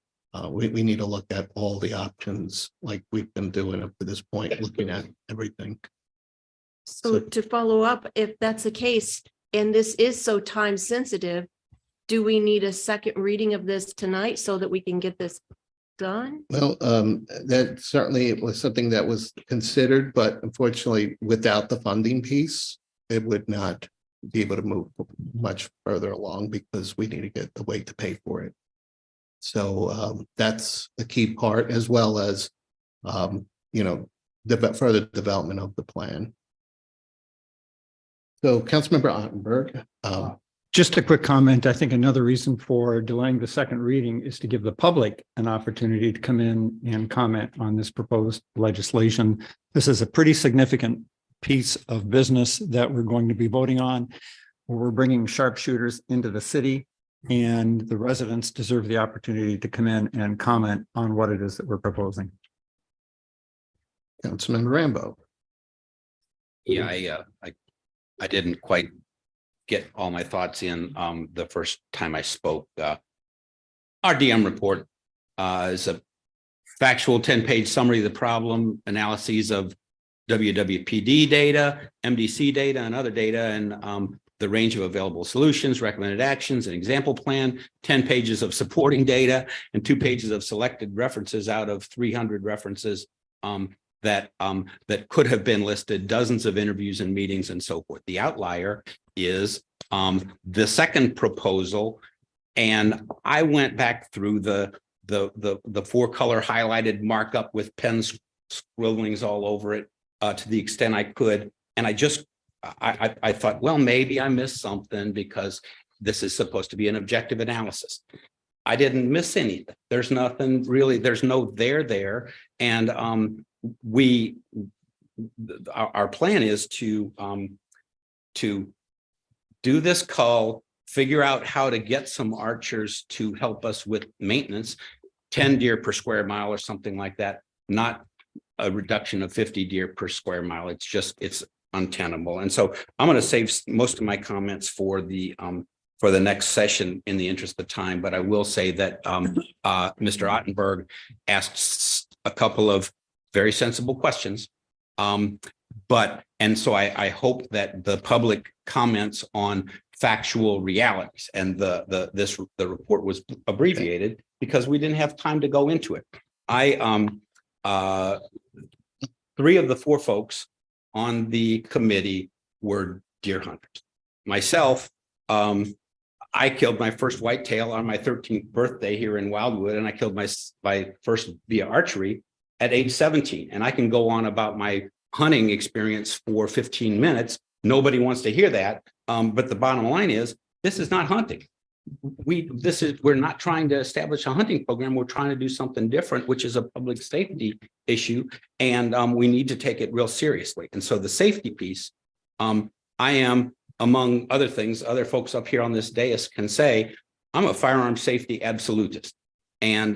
We need to look at all the options like we've been doing up to this point, looking at everything. So to follow up, if that's the case, and this is so time sensitive, do we need a second reading of this tonight so that we can get this done? Well, that certainly was something that was considered, but unfortunately, without the funding piece, it would not be able to move much further along because we need to get the way to pay for it. So that's the key part, as well as, the further development of the plan. So Councilmember Ottenberg. Just a quick comment. I think another reason for delaying the second reading is to give the public an opportunity to come in and comment on this proposed legislation. This is a pretty significant piece of business that we're going to be voting on. We're bringing sharpshooters into the city, and the residents deserve the opportunity to come in and comment on what it is that we're proposing. Councilmember Rambo. Yeah, I didn't quite get all my thoughts in the first time I spoke. Our DM report is a factual 10-page summary of the problem, analyses of WWPD data, MDC data, and other data, and the range of available solutions, recommended actions, an example plan, 10 pages of supporting data, and 2 pages of selected references out of 300 references that could have been listed, dozens of interviews and meetings and so forth. The outlier is the second proposal, and I went back through the 4-color highlighted markup with pen scribblings all over it to the extent I could, and I thought, well, maybe I missed something because this is supposed to be an objective analysis. I didn't miss anything. There's nothing really, there's no there. And our plan is to do this call, figure out how to get some archers to help us with maintenance, 10 deer per square mile or something like that, not a reduction of 50 deer per square mile. It's untenable. And so I'm going to save most of my comments for the next session in the interest of time. But I will say that Mr. Ottenberg asked a couple of very sensible questions. And so I hope that the public comments on factual realities, and the report was abbreviated because we didn't have time to go into it. Three of the four folks on the committee were deer hunters. Myself, I killed my first whitetail on my 13th birthday here in Wildwood, and I killed my first via archery at age 17. And I can go on about my hunting experience for 15 minutes. Nobody wants to hear that. But the bottom line is, this is not hunting. We're not trying to establish a hunting program. We're trying to do something different, which is a public safety issue. And we need to take it real seriously. And so the safety piece, I am, among other things, other folks up here on this dais can say, I'm a firearm safety absolutist. And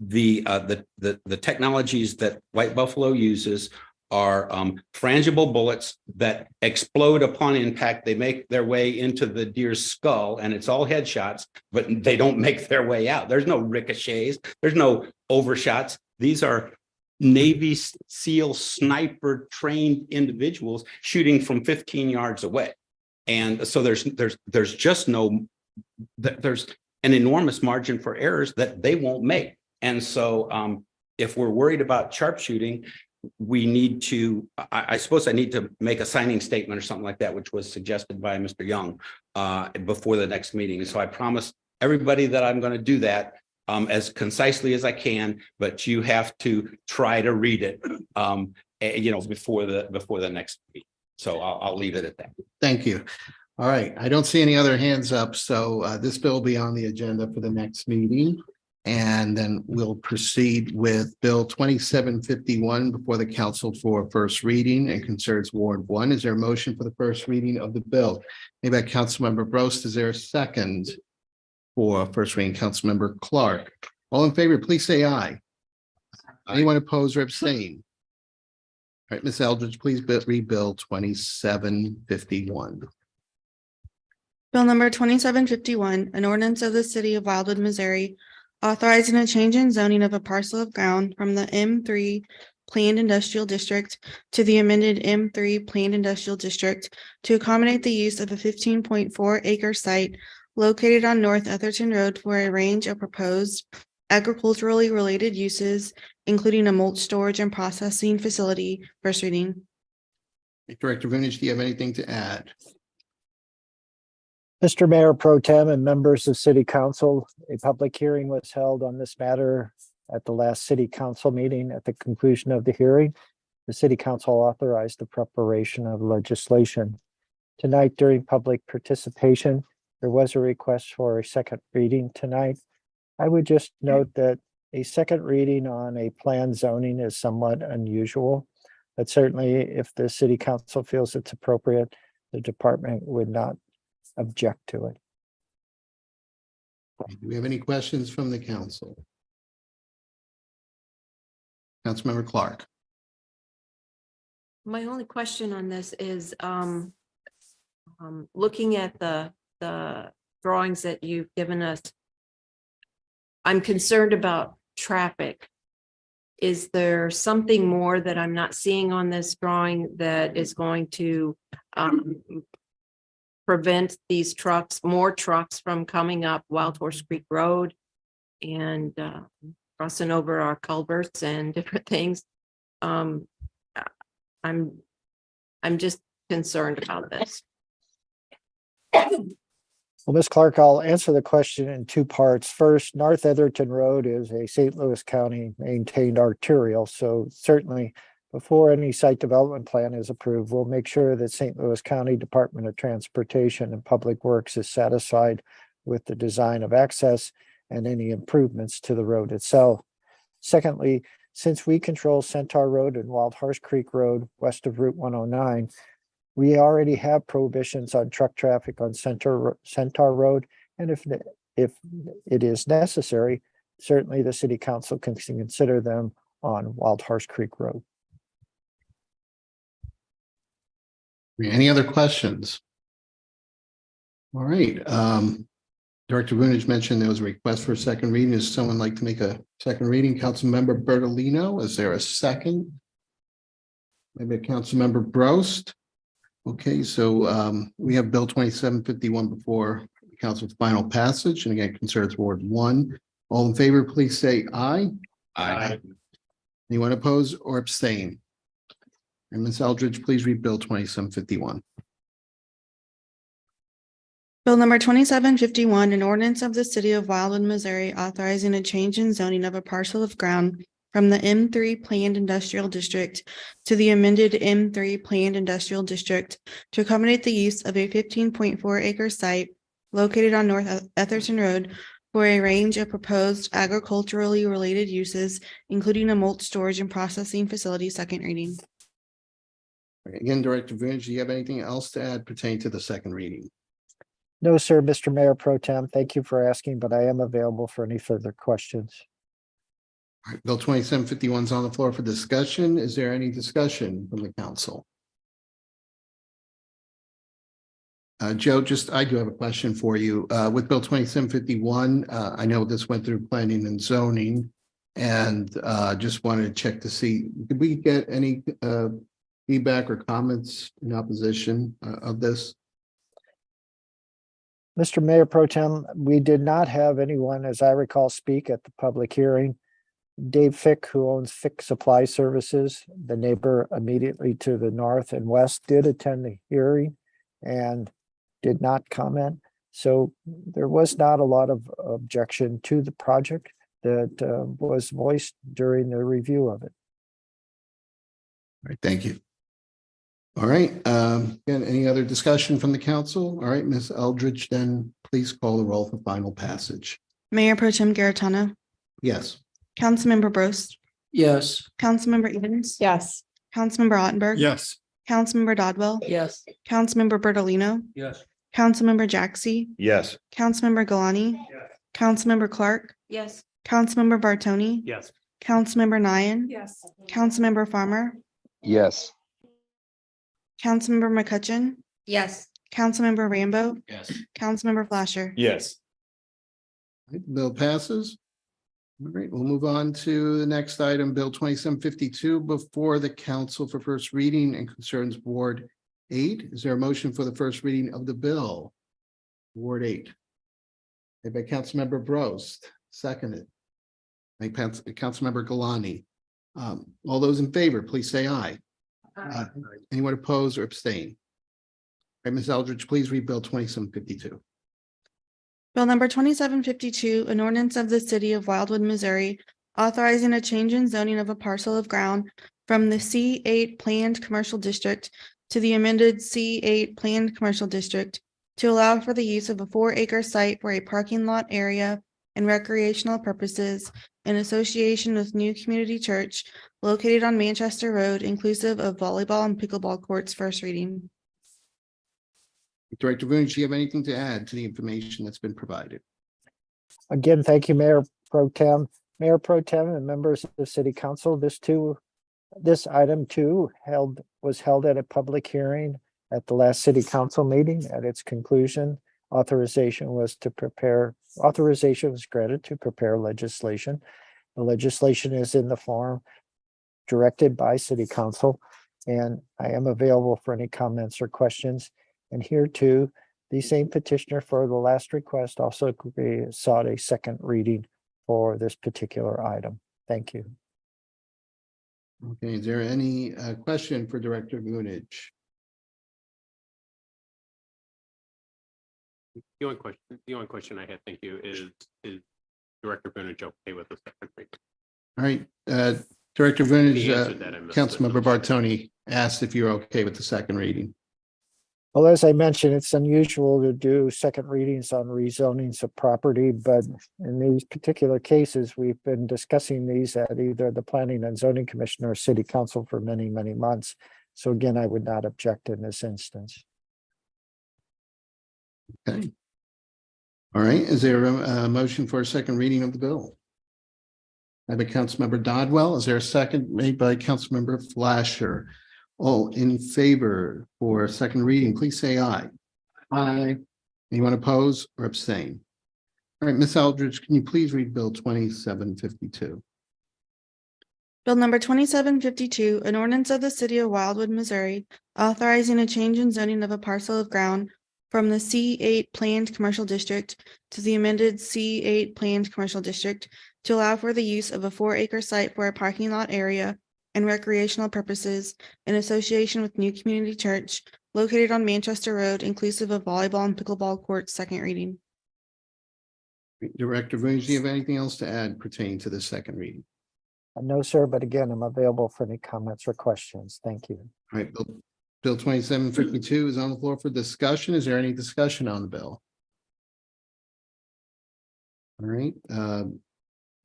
the technologies that White Buffalo uses are frangible bullets that explode upon impact. They make their way into the deer's skull, and it's all headshots, but they don't make their way out. There's no ricochets. There's no overshots. These are Navy SEAL sniper trained individuals shooting from 15 yards away. And so there's an enormous margin for errors that they won't make. And so if we're worried about sharpshooting, we need to, I suppose I need to make a signing statement or something like that, which was suggested by Mr. Young before the next meeting. And so I promise everybody that I'm going to do that as concisely as I can, but you have to try to read it, before the next meeting. So I'll leave it at that. Thank you. All right. I don't see any other hands up. So this bill will be on the agenda for the next meeting. And then we'll proceed with Bill 2751 before the council for first reading and concerns Ward 1. Is there a motion for the first reading of the bill? Made by Councilmember Brost. Is there a second for first reading? Councilmember Clark. All in favor, please say aye. Anyone opposed or abstain? All right, Ms. Eldridge, please read Bill 2751. Bill number 2751, an ordinance of the city of Wildwood, Missouri, authorizing a change in zoning of a parcel of ground from the M3 Planned Industrial District to the amended M3 Planned Industrial District to accommodate the use of a 15.4 acre site located on North Etherton Road for a range of proposed agriculturally related uses, including a mulch storage and processing facility. First reading. Director Vunich, do you have anything to add? Mr. Mayor Pro Tem and members of City Council, a public hearing was held on this matter at the last City Council meeting. At the conclusion of the hearing, the City Council authorized the preparation of legislation. Tonight, during public participation, there was a request for a second reading tonight. I would just note that a second reading on a planned zoning is somewhat unusual, but certainly if the City Council feels it's appropriate, the department would not object to it. Do we have any questions from the council? Councilmember Clark. My only question on this is looking at the drawings that you've given us. I'm concerned about traffic. Is there something more that I'm not seeing on this drawing that is going to prevent these more trucks from coming up Wild Horse Creek Road and crossing over our culverts and different things? I'm just concerned about this. Well, Ms. Clark, I'll answer the question in two parts. First, North Etherton Road is a St. Louis County maintained arterial, so certainly Before any site development plan is approved, we'll make sure that St. Louis County Department of Transportation and Public Works is satisfied with the design of access and any improvements to the road itself. Secondly, since we control Centaur Road and Wild Horse Creek Road west of Route 109, we already have prohibitions on truck traffic on Centaur Road. And if it is necessary, certainly the city council can consider them on Wild Horse Creek Road. Any other questions? All right, Director Vunich mentioned there was a request for a second reading. Does someone like to make a second reading? Councilmember Bertolino, is there a second? Maybe Councilmember Brost? Okay, so we have Bill 2751 before council's final passage, and again, concerns Ward 1. All in favor, please say aye. Aye. Anyone oppose or abstain? And Ms. Eldridge, please read Bill 2751. Bill number 2751, an ordinance of the city of Wildwood, Missouri, authorizing a change in zoning of a parcel of ground from the M3 Planned Industrial District to the amended M3 Planned Industrial District to accommodate the use of a 15.4 acre site located on North Etherton Road for a range of proposed agriculturally related uses, including a malt storage and processing facility. Second reading. Again, Director Vunich, do you have anything else to add pertaining to the second reading? No, sir, Mr. Mayor Pro Tem, thank you for asking, but I am available for any further questions. All right, Bill 2751 is on the floor for discussion. Is there any discussion from the council? Joe, I do have a question for you. With Bill 2751, I know this went through planning and zoning, and just wanted to check to see, did we get any feedback or comments in opposition of this? Mr. Mayor Pro Tem, we did not have anyone, as I recall, speak at the public hearing. Dave Fick, who owns Fick Supply Services, the neighbor immediately to the north and west, did attend the hearing and did not comment. So there was not a lot of objection to the project that was voiced during the review of it. All right, thank you. All right, again, any other discussion from the council? All right, Ms. Eldridge, then please call the roll for final passage. Mayor Pro Tem Garitano, Yes. Councilmember Brost, Yes. Councilmember Evans, Yes. Councilmember Ottenberg. Yes. Councilmember Dodwell, Yes. Councilmember Bertolino, Yes. Councilmember Jaxi, Yes. Councilmember Galani, Councilmember Clark, Yes. Councilmember Bartoni, Yes. Councilmember Nyan, Yes. Councilmember Farmer, Yes. Councilmember McCutcheon, Yes. Councilmember Rambo, Yes. Councilmember Flasher. Yes. All right, bill passes. All right, we'll move on to the next item, Bill 2752, before the council for first reading and concerns Ward 8. Is there a motion for the first reading of the bill? Ward 8. Made by Councilmember Brost, seconded by Councilmember Galani. All those in favor, please say aye. Anyone oppose or abstain? All right, Ms. Eldridge, please read Bill 2752. Bill number 2752, an ordinance of the city of Wildwood, Missouri, authorizing a change in zoning of a parcel of ground from the C8 Planned Commercial District to the amended C8 Planned Commercial District to allow for the use of a 4-acre site for a parking lot area and recreational purposes in association with New Community Church located on Manchester Road, inclusive of volleyball and pickleball courts. First reading. Director Vunich, do you have anything to add to the information that's been provided? Again, thank you, Mayor Pro Tem. Mayor Pro Tem and members of the City Council, this item too was held at a public hearing at the last City Council meeting. At its conclusion, authorization was granted to prepare legislation. The legislation is in the form directed by City Council, and I am available for any comments or questions. And here too, the same petitioner for the last request also sought a second reading for this particular item. Thank you. Okay, is there any question for Director Vunich? The only question I had, thank you, is Director Vunich okay with the second reading? All right, Director Vunich, He answered that, I missed it. Councilmember Bartoni asked if you're okay with the second reading. Well, as I mentioned, it's unusual to do second readings on rezonings of property, but in these particular cases, we've been discussing these at either the Planning and Zoning Commission or City Council for many, many months. So again, I would not object in this instance. Okay. All right, is there a motion for a second reading of the bill? I have a Councilmember Dodwell. Is there a second made by Councilmember Flasher? All in favor for second reading, please say aye. Aye. Anyone oppose or abstain? All right, Ms. Eldridge, can you please read Bill 2752? Bill number 2752, an ordinance of the city of Wildwood, Missouri, authorizing a change in zoning of a parcel of ground from the C8 Planned Commercial District to the amended C8 Planned Commercial District to allow for the use of a 4-acre site for a parking lot area and recreational purposes in association with New Community Church located on Manchester Road, inclusive of volleyball and pickleball courts, second reading. Director Vunich, do you have anything else to add pertaining to the second reading? No, sir, but again, I'm available for any comments or questions. Thank you. All right, Bill 2752 is on the floor for discussion. Is there any discussion on the bill? All right,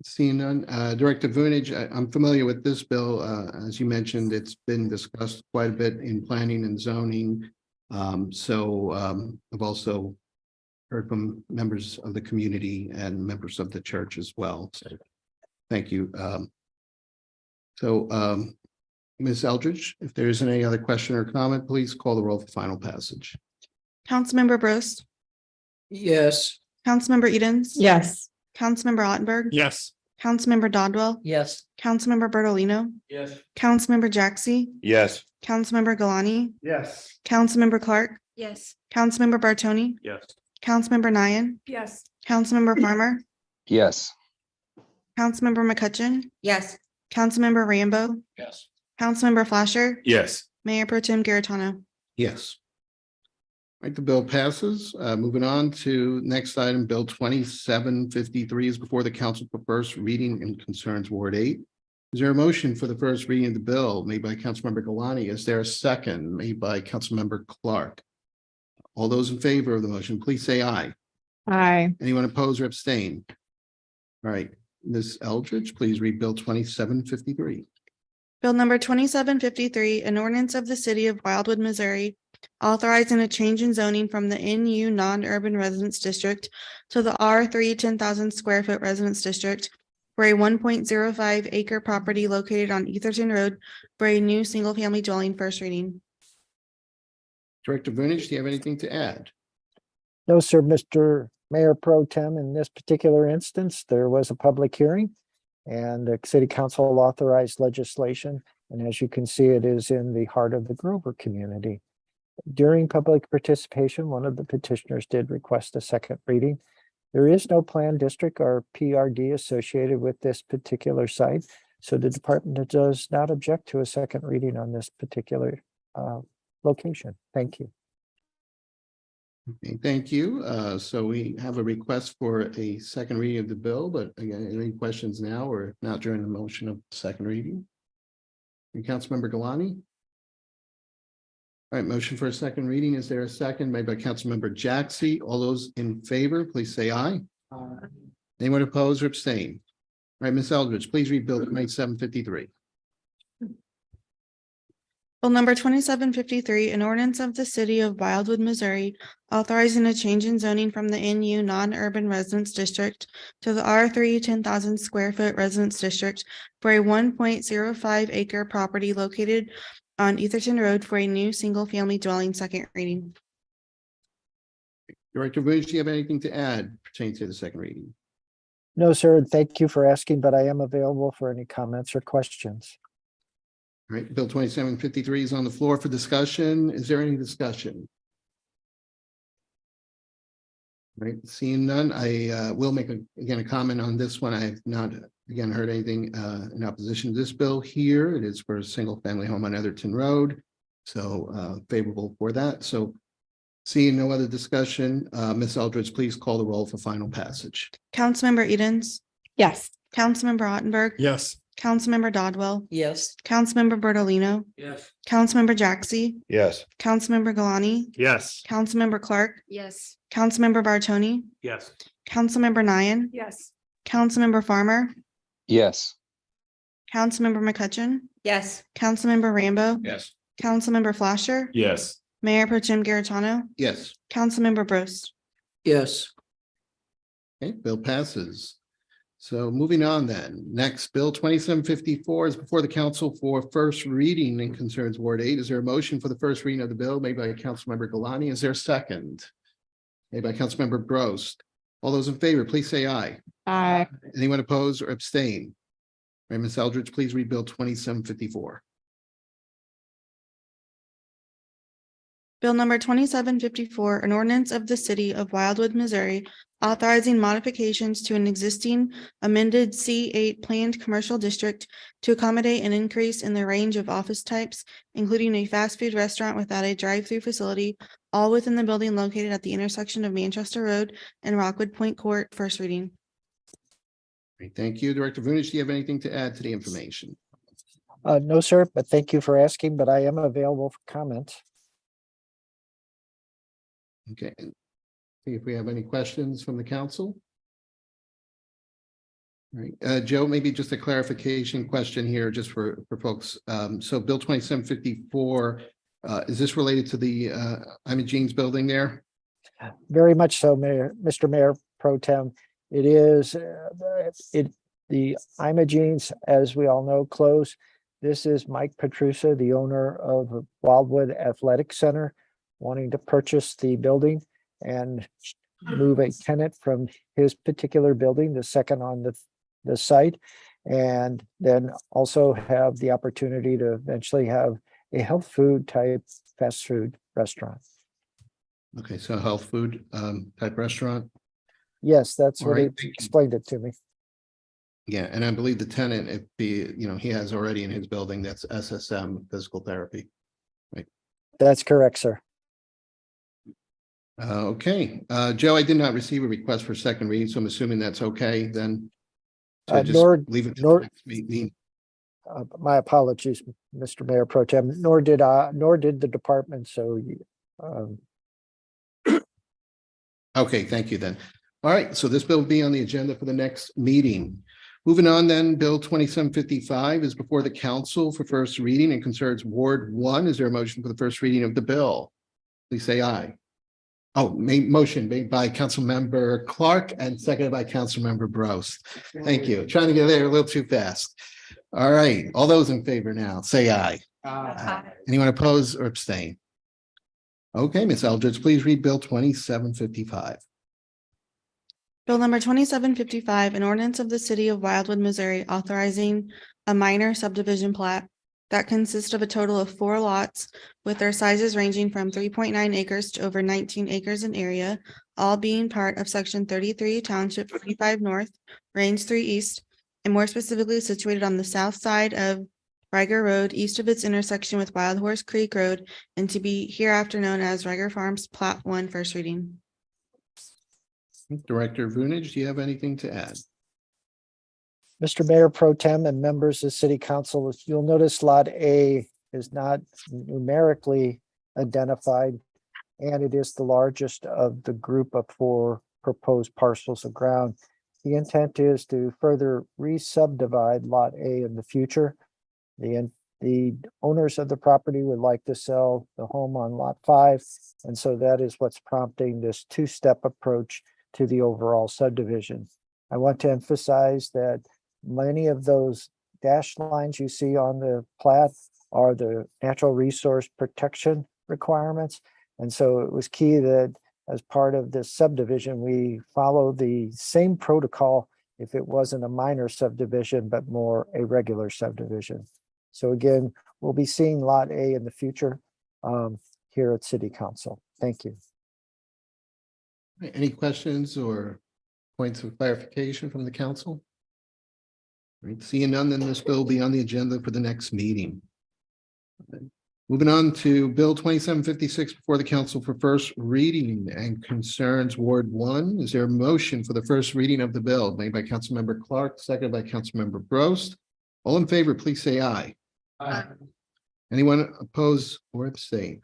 seeing none, Director Vunich, I'm familiar with this bill. As you mentioned, it's been discussed quite a bit in planning and zoning. I've also heard from members of the community and members of the church as well. So thank you. Ms. Eldridge, if there isn't any other question or comment, please call the roll for final passage. Councilmember Bros. Yes. Councilmember Edens. Yes. Councilmember Ottenberg. Yes. Councilmember Dodwell. Yes. Councilmember Bertolino. Yes. Councilmember Jaxi. Yes. Councilmember Galani. Yes. Councilmember Clark. Yes. Councilmember Bartoni. Yes. Councilmember Nyan. Yes. Councilmember Farmer. Yes. Councilmember McCutcheon. Yes. Councilmember Rambo. Yes. Councilmember Flasher. Yes. Mayor Pro Tem Garitano. Yes. All right, the bill passes. Moving on to next item, Bill 2753 is before the council for first reading and concerns Ward 8. Is there a motion for the first reading of the bill made by Councilmember Galani? Is there a second made by Councilmember Clark? All those in favor of the motion, please say aye. Aye. Anyone opposed or abstain? All right, Ms. Eldridge, please read Bill 2753. Bill number 2753, an ordinance of the city of Wildwood, Missouri, authorizing a change in zoning from the NU non-urban residence district to the R3 10,000 square foot residence district for a 1.05 acre property located on Etherton Road for a new single-family dwelling, first reading. Director Vunich, do you have anything to add? No, sir, Mr. Mayor Pro Tem, in this particular instance, there was a public hearing and the city council authorized legislation. And as you can see, it is in the heart of the Grover community. During public participation, one of the petitioners did request a second reading. There is no planned district or PRD associated with this particular site. So the department does not object to a second reading on this particular location. Thank you. Okay, thank you. So we have a request for a second reading of the bill, but again, any questions now or not during the motion of second reading? And Councilmember Galani? All right, motion for a second reading. Is there a second made by Councilmember Jaxi? All those in favor, please say aye. Anyone opposed or abstain? All right, Ms. Eldridge, please read Bill 2753. Bill number 2753, an ordinance of the city of Wildwood, Missouri, authorizing a change in zoning from the NU non-urban residence district to the R3 10,000 square foot residence district for a 1.05 acre property located on Etherton Road for a new single-family dwelling, second reading. Director Vunich, do you have anything to add pertaining to the second reading? No, sir, and thank you for asking, but I am available for any comments or questions. All right, Bill 2753 is on the floor for discussion. Is there any discussion? All right, seeing none, I will make again a comment on this one. I have not again heard anything in opposition to this bill here. It is for a single family home on Etherton Road. So favorable for that. So seeing no other discussion, Ms. Eldridge, please call the roll for final passage. Councilmember Edens. Yes. Councilmember Ottenberg. Yes. Councilmember Dodwell, Yes. Councilmember Bertolino, Yes. Councilmember Jaxi, Yes. Councilmember Galani, Yes. Councilmember Clark, Yes. Councilmember Bartoni, Yes. Councilmember Nian, Yes. Councilmember Farmer, Yes. Councilmember McCutcheon, Yes. Councilmember Rambo, Yes. Councilmember Flasher, Yes. Mayor Pro Tem Garritano, Yes. Councilmember Bros. Yes. Okay, bill passes. So moving on then, next, Bill 2754 is before the council for first reading and concerns Ward 8. Is there a motion for the first reading of the bill made by Councilmember Galani? Is there a second? Made by Councilmember Gross. All those in favor, please say aye. Aye. Anyone oppose or abstain? Right, Ms. Eldridge, please read Bill 2754. Bill number 2754, an ordinance of the city of Wildwood, Missouri, authorizing modifications to an existing amended C8 planned commercial district to accommodate an increase in the range of office types, including a fast food restaurant without a drive-through facility, all within the building located at the intersection of Manchester Road and Rockwood Point Court. First reading. Great, thank you. Director Vunish, do you have anything to add to the information? No, sir, but thank you for asking, but I am available for comment. Okay. See if we have any questions from the council. All right, Joe, maybe just a clarification question here, just for folks. So Bill 2754, is this related to the Imogene's building there? Very much so, Mr. Mayor Pro Tem. It is, the Imogene's, as we all know, closed. This is Mike Petrusa, the owner of Wildwood Athletic Center, wanting to purchase the building and move a tenant from his particular building, the second on the site, and then also have the opportunity to eventually have a health food type fast food restaurant. Okay, so health food type restaurant. Yes, that's All what he right, thank you. explained it to me. Yeah, and I believe the tenant, if the, he has already in his building, that's SSM Physical Therapy. That's correct, sir. Okay, Joe, I did not receive a request for second reading, so I'm assuming that's okay then. to just Nor- leave it to nor- the next meeting. My apologies, Mr. Mayor Pro Tem, nor did the department, so um, Okay, thank you then. All right, so this bill will be on the agenda for the next meeting. Moving on then, Bill 2755 is before the council for first reading and concerns Ward 1. Is there a motion for the first reading of the bill? Please say aye. Oh, motion made by Councilmember Clark and seconded by Councilmember Bros. Thank you. Trying to get there a little too fast. All right, all those in favor now, say aye. Anyone oppose or abstain? Okay, Ms. Eldridge, please read Bill 2755. Bill number 2755, an ordinance of the city of Wildwood, Missouri, authorizing a minor subdivision plat that consists of a total of 4 lots with their sizes ranging from 3.9 acres to over 19 acres in area, all being part of section 33, township 45 north, range 3 east, and more specifically situated on the south side of Riger Road, east of its intersection with Wild Horse Creek Road, and to be hereafter known as Riger Farms Plat 1, first reading. Director Vunich, do you have anything to add? Mr. Mayor Pro Tem and members of City Council, you'll notice Lot A is not numerically identified, and it is the largest of the group of 4 proposed parcels of ground. The intent is to further re-subdivide Lot A in the future. The owners of the property would like to sell the home on Lot 5, and so that is what's prompting this 2-step approach to the overall subdivision. I want to emphasize that many of those dashed lines you see on the plat are the natural resource protection requirements. And so it was key that as part of this subdivision, we follow the same protocol if it wasn't a minor subdivision, but more a regular subdivision. So again, we'll be seeing Lot A in the future here at City Council. Thank you. Any questions or points of clarification from the council? Right, seeing none, then this bill will be on the agenda for the next meeting. Moving on to Bill 2756 before the council for first reading and concerns Ward 1. Is there a motion for the first reading of the bill made by Councilmember Clark, seconded by Councilmember Brost? All in favor, please say aye. Anyone oppose or abstain?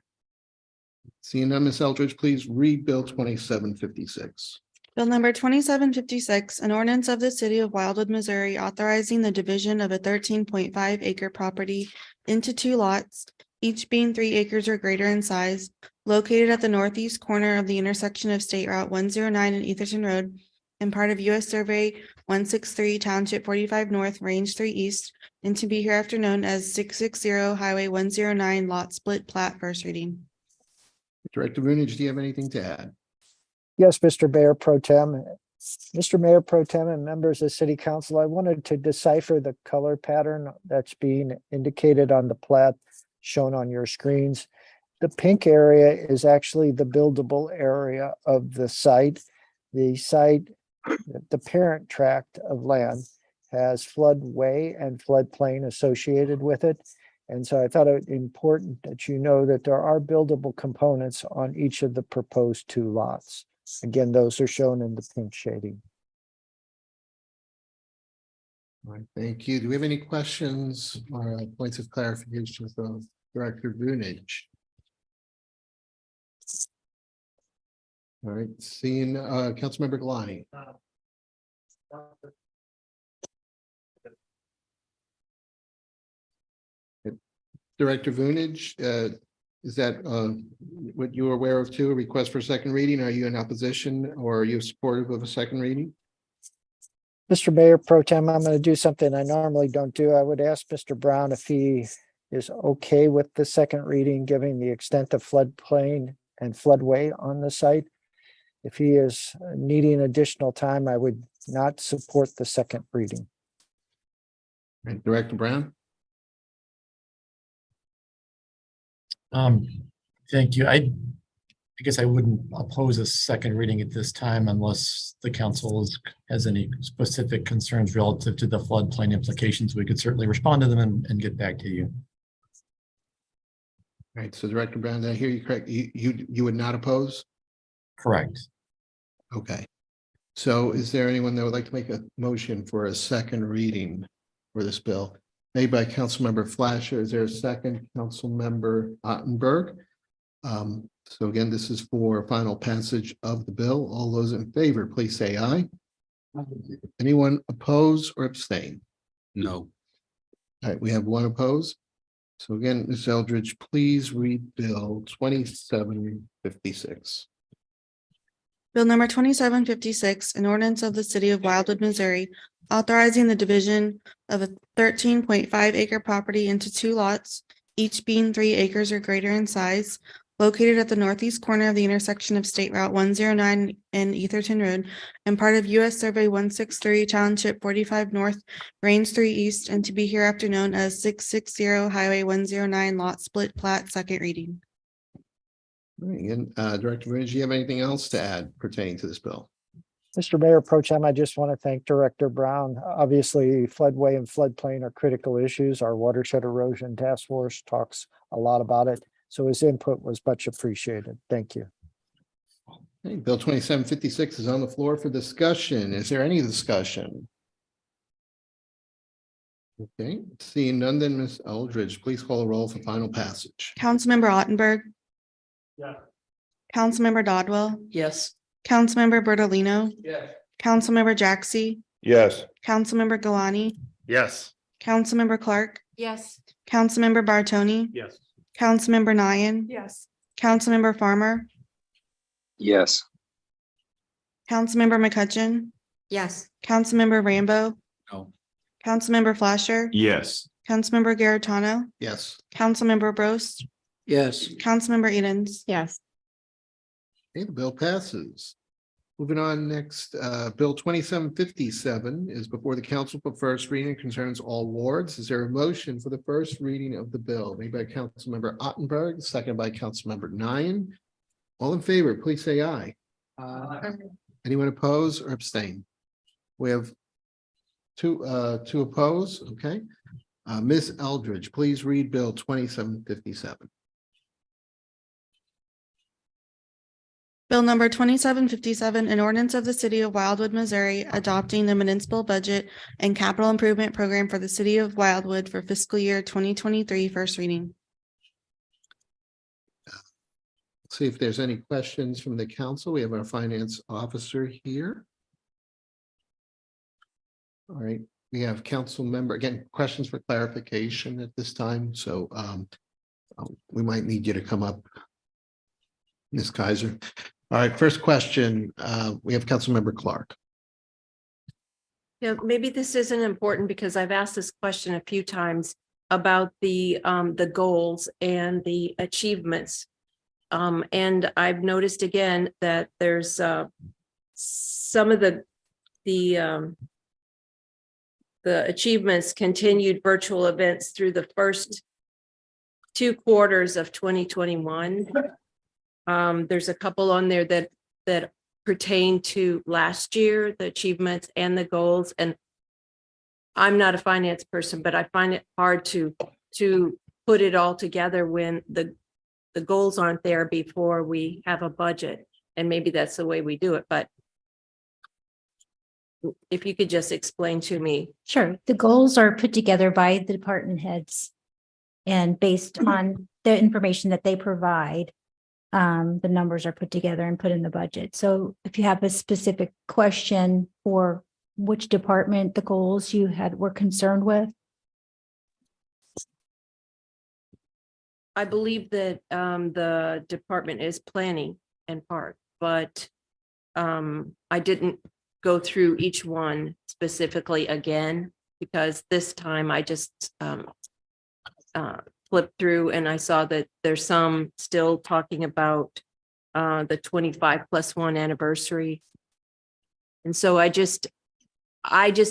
Seeing none, Ms. Eldridge, please read Bill 2756. Bill number 2756, an ordinance of the city of Wildwood, Missouri, authorizing the division of a 13.5 acre property into 2 lots, each being 3 acres or greater in size, located at the northeast corner of the intersection of State Route 109 and Etherton Road, and part of US Survey 163, Township 45 North, Range 3 East, and to be hereafter known as 660 Highway 109 Lot Split Plat, first reading. Director Vunich, do you have anything to add? Yes, Mr. Mayor Pro Tem. Mr. Mayor Pro Tem and members of City Council, I wanted to decipher the color pattern that's being indicated on the plat shown on your screens. The pink area is actually the buildable area of the site. The site, the parent tract of land, has floodway and floodplain associated with it. And so I thought it important that you know that there are buildable components on each of the proposed 2 lots. Again, those are shown in the pink shading. All right, thank you. Do we have any questions or points of clarification from Director Vunich? All right, seeing Councilmember Galani. Director Vunich, is that what you are aware of too, a request for a second reading? Are you in opposition or are you supportive of a second reading? Mr. Mayor Pro Tem, I'm going to do something I normally don't do. I would ask Mr. Brown if he is okay with the second reading, given the extent of floodplain and floodway on the site. If he is needing additional time, I would not support the second reading. Right, Director Brown? Thank you. I guess I wouldn't oppose a second reading at this time unless the council has any specific concerns relative to the floodplain implications. We could certainly respond to them and get back to you. All right, so Director Brown, did I hear you correct? You would not oppose? Correct. Okay. So is there anyone that would like to make a motion for a second reading for this bill? Made by Councilmember Flasher. Is there a second? Councilmember Ottenberg. So again, this is for final passage of the bill. All those in favor, please say aye. Anyone oppose or abstain? No. All right, we have 1 opposed. So again, Ms. Eldridge, please read Bill 2756. Bill number 2756, an ordinance of the city of Wildwood, Missouri, authorizing the division of a 13.5 acre property into 2 lots, each being 3 acres or greater in size, located at the northeast corner of the intersection of State Route 109 and Etherton Road, and part of US Survey 163, Township 45 North, Range 3 East, and to be hereafter known as 660 Highway 109 Lot Split Plat, second reading. All right, again, Director Vunich, do you have anything else to add pertaining to this bill? Mr. Mayor Pro Tem, I just want to thank Director Brown. Obviously, floodway and floodplain are critical issues. Our watershed erosion task force talks a lot about it. So his input was much appreciated. Thank you. Okay, Bill 2756 is on the floor for discussion. Is there any discussion? Okay, seeing none, then Ms. Eldridge, please call a roll for final passage. Councilmember Ottenberg. Yeah. Councilmember Dodwell. Yes. Councilmember Bertolino. Yes. Councilmember Jaxi. Yes. Councilmember Galani. Yes. Councilmember Clark. Yes. Councilmember Bartoni. Yes. Councilmember Nyan. Yes. Councilmember Farmer. Yes. Councilmember McCutcheon. Yes. Councilmember Rambo. No. Councilmember Flasher. Yes. Councilmember Garitano. Yes. Councilmember Bros. Yes. Councilmember Edens. Yes. Okay, the bill passes. Moving on next, Bill 2757 is before the council for first reading, concerns all wards. Is there a motion for the first reading of the bill? Made by Councilmember Ottenberg, seconded by Councilmember Nyan. All in favor, please say aye. Anyone oppose or abstain? We have two oppose, okay. Ms. Eldridge, please read Bill 2757. Bill number 2757, an ordinance of the city of Wildwood, Missouri, adopting the municipal budget and capital improvement program for the city of Wildwood for fiscal year 2023, first reading. See if there's any questions from the council. We have our finance officer here. All right, we have council member, again, questions for clarification at this time, so we might need you to come up, Ms. Kaiser. All right, first question, we have Councilmember Clark. Yeah, maybe this isn't important because I've asked this question a few times about the goals and the achievements. And I've noticed again that there's some of the achievements continued virtual events through the first 2 quarters of 2021. There's a couple on there that pertain to last year, the achievements and the goals. And I'm not a finance person, but I find it hard to put it all together when the goals aren't there before we have a budget. And maybe that's the way we do it, but if you could just explain to me. Sure. The goals are put together by the department heads. And based on the information that they provide, the numbers are put together and put in the budget. So if you have a specific question for which department the goals you were concerned with. I believe that the department is planning and park, but I didn't go through each one specifically again, because this time I just flipped through and I saw that there's some still talking about the 25+1 anniversary. And so I just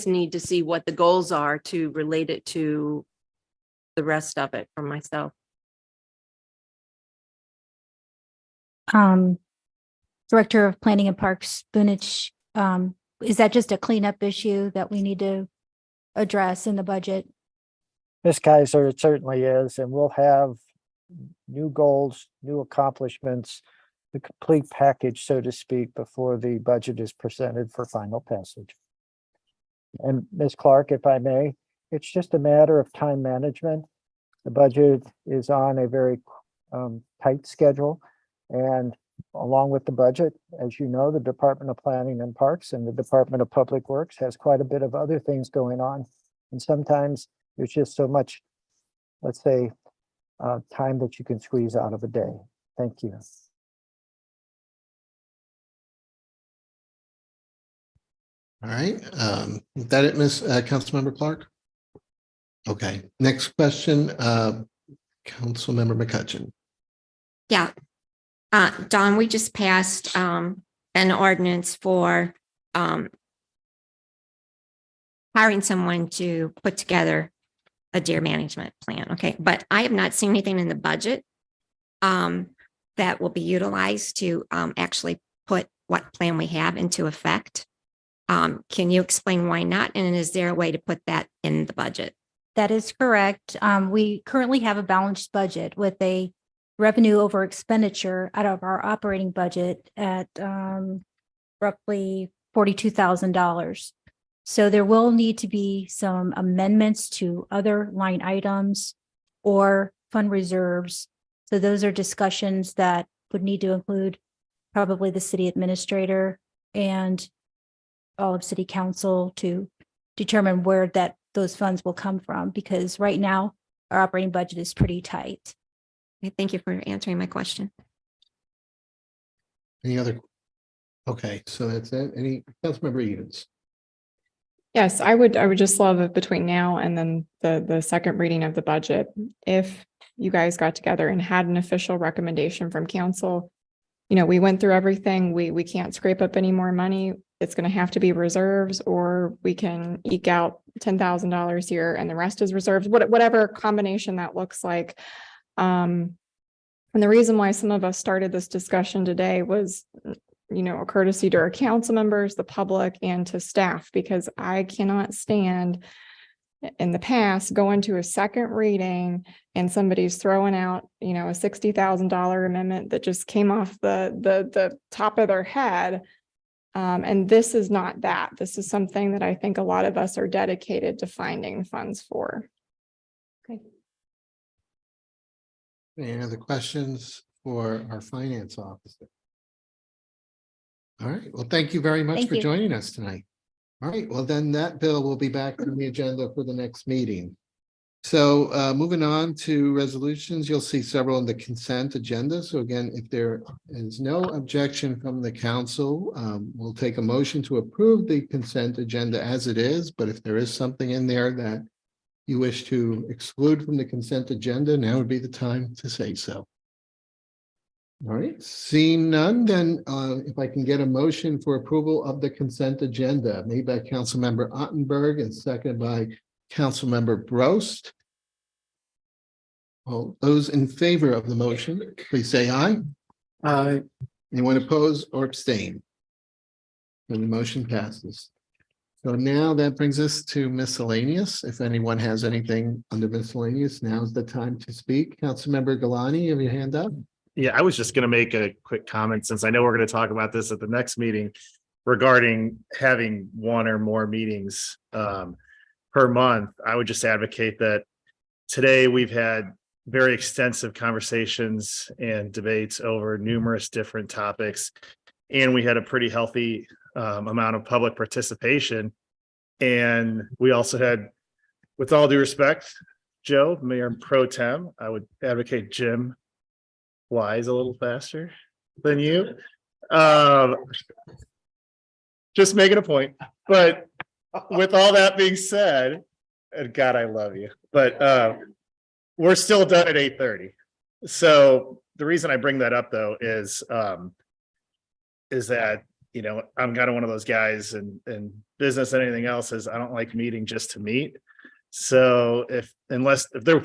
need to see what the goals are to relate it to the rest of it for myself. Director of Planning and Parks, Vunich, is that just a cleanup issue that we need to address in the budget? Ms. Kaiser, it certainly is, and we'll have new goals, new accomplishments, the complete package, so to speak, before the budget is presented for final passage. And Ms. Clark, if I may, it's just a matter of time management. The budget is on a very tight schedule, and along with the budget, as you know, the Department of Planning and Parks and the Department of Public Works has quite a bit of other things going on. And sometimes there's just so much, let's say, time that you can squeeze out of a day. Thank you. All right, is that it, Ms. Councilmember Clark? Okay, next question, Councilmember McCutcheon. Yeah. Don, we just passed an ordinance for hiring someone to put together a deer management plan. Okay, but I have not seen anything in the budget that will be utilized to actually put what plan we have into effect. Can you explain why not? And is there a way to put that in the budget? That is correct. We currently have a balanced budget with a revenue over expenditure out of our operating budget at roughly $42,000. So there will need to be some amendments to other line items or fund reserves. So those are discussions that would need to include probably the city administrator and all of city council to determine where those funds will come from, because right now our operating budget is pretty tight. Okay, thank you for answering my question. Any other? Okay, so that's it. Any Councilmember Edens? Yes, I would just love it between now and then the second reading of the budget, if you guys got together and had an official recommendation from council. You know, we went through everything. We can't scrape up any more money. It's going to have to be reserves, or we can eke out $10,000 here and the rest is reserves, whatever combination that looks like. And the reason why some of us started this discussion today was, you know, a courtesy to our council members, the public, and to staff, because I cannot stand in the past, go into a second reading and somebody's throwing out, a $60,000 amendment that just came off the top of their head. And this is not that. This is something that I think a lot of us are dedicated to finding funds for. Any other questions for our finance officer? All right, well, thank you very much Thank for you. joining us tonight. All right, well, then that bill will be back on the agenda for the next meeting. So moving on to resolutions, you'll see several on the consent agenda. So again, if there is no objection from the council, we'll take a motion to approve the consent agenda as it is. But if there is something in there that you wish to exclude from the consent agenda, now would be the time to say so. All right, seeing none, then if I can get a motion for approval of the consent agenda made by Councilmember Ottenberg and seconded by Councilmember Brost. All those in favor of the motion, please say aye. Aye. Anyone opposed or abstain? And the motion passes. So now that brings us to miscellaneous. If anyone has anything under miscellaneous, now's the time to speak. Councilmember Galani, have your hand up? Yeah, I was just gonna make a quick comment since I know we're gonna talk about this at the next meeting regarding having one or more meetings per month. I would just advocate that today we've had very extensive conversations and debates over numerous different topics. And we had a pretty healthy amount of public participation. And we also had, with all due respect, Joe, Mayor Pro Tem, I would advocate Jim Wise a little faster than you. Just making a point. But with all that being said, and God, I love you, but we're still done at 8:30. So the reason I bring that up though is that, I'm kind of one of those guys in business and anything else is I don't like meeting just to meet. So if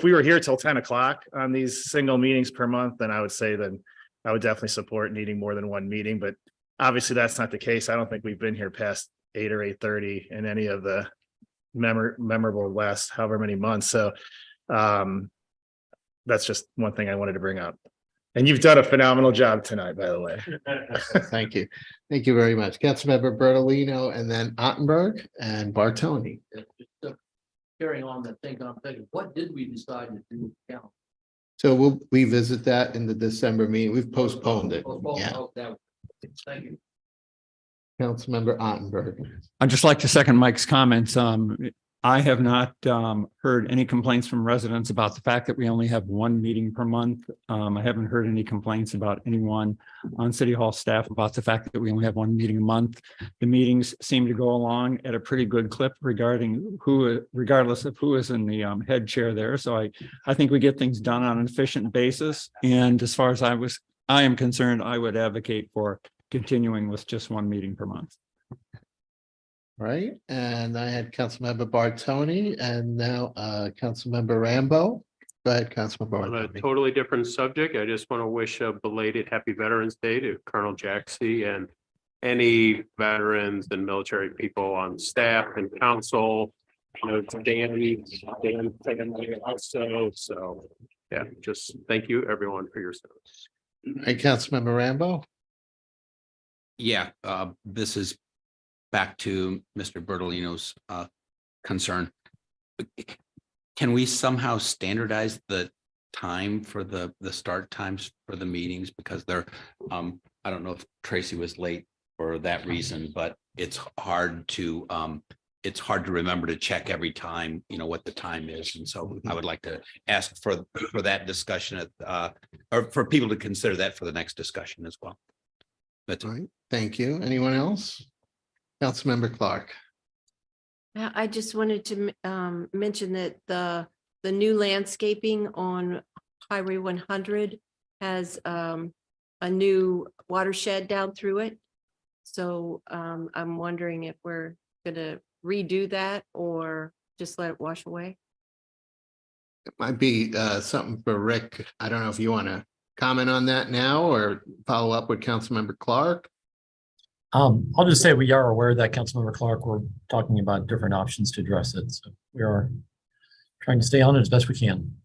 we were here till 10 o'clock on these single meetings per month, then I would say then I would definitely support needing more than one meeting, but obviously that's not the case. I don't think we've been here past 8 or 8:30 in any of the memorable last however many months. So that's just one thing I wanted to bring up. And you've done a phenomenal job tonight, by the way. Thank you. Thank you very much. Councilmember Bertolino and then Ottenberg and Bartoni. Carrying on that thing, I'm thinking, what did we decide to do with council? So we'll revisit that in the December meeting. We've postponed it. Yeah. Thank you. Councilmember Ottenberg. I'd just like to second Mike's comments. I have not heard any complaints from residents about the fact that we only have one meeting per month. I haven't heard any complaints about anyone on City Hall staff about the fact that we only have one meeting a month. The meetings seem to go along at a pretty good clip regardless of who is in the head chair there. So I think we get things done on an efficient basis. And as far as I am concerned, I would advocate for continuing with just one meeting per month. Right, and I had Councilmember Bartoni and now Councilmember Rambo. Go ahead, Councilmember On a Bartoni. totally different subject, I just want to wish a belated Happy Veterans Day to Colonel Jaxie and any veterans and military people on staff and council. To Dan family also. So yeah, just thank you everyone for your service. Hey, Councilmember Rambo. Yeah, this is back to Mr. Bertolino's concern. Can we somehow standardize the time for the start times for the meetings? Because they're, I don't know if Tracy was late for that reason, but it's hard to remember to check every time, what the time is. And so I would like to ask for that discussion or for people to consider that for the next discussion as well. That's all right. Thank you. Anyone else? Councilmember Clark. I just wanted to mention that the new landscaping on Highway 100 has a new watershed down through it. So I'm wondering if we're gonna redo that or just let it wash away. It might be something for Rick. I don't know if you want to comment on that now or follow up with Councilmember Clark. I'll just say we are aware that Councilmember Clark, we're talking about different options to address it. So we are trying to stay on it as best we can.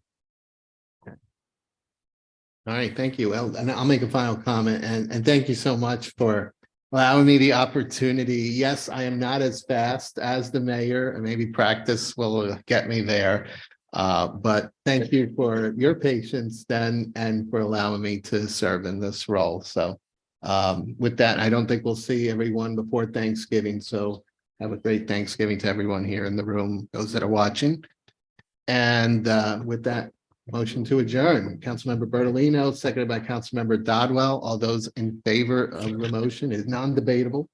All right, thank you. Well, and I'll make a final comment and thank you so much for allowing me the opportunity. Yes, I am not as fast as the mayor and maybe practice will get me there. But thank you for your patience then and for allowing me to serve in this role. So with that, I don't think we'll see everyone before Thanksgiving. So have a great Thanksgiving to everyone here in the room, those that are watching. And with that, motion to adjourn. Councilmember Bertolino, seconded by Councilmember Dodwell. All those in favor of the motion is non-debatable.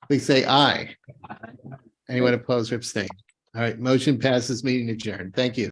Please say aye. Anyone opposed or abstain? All right, motion passes, meeting adjourned. Thank you.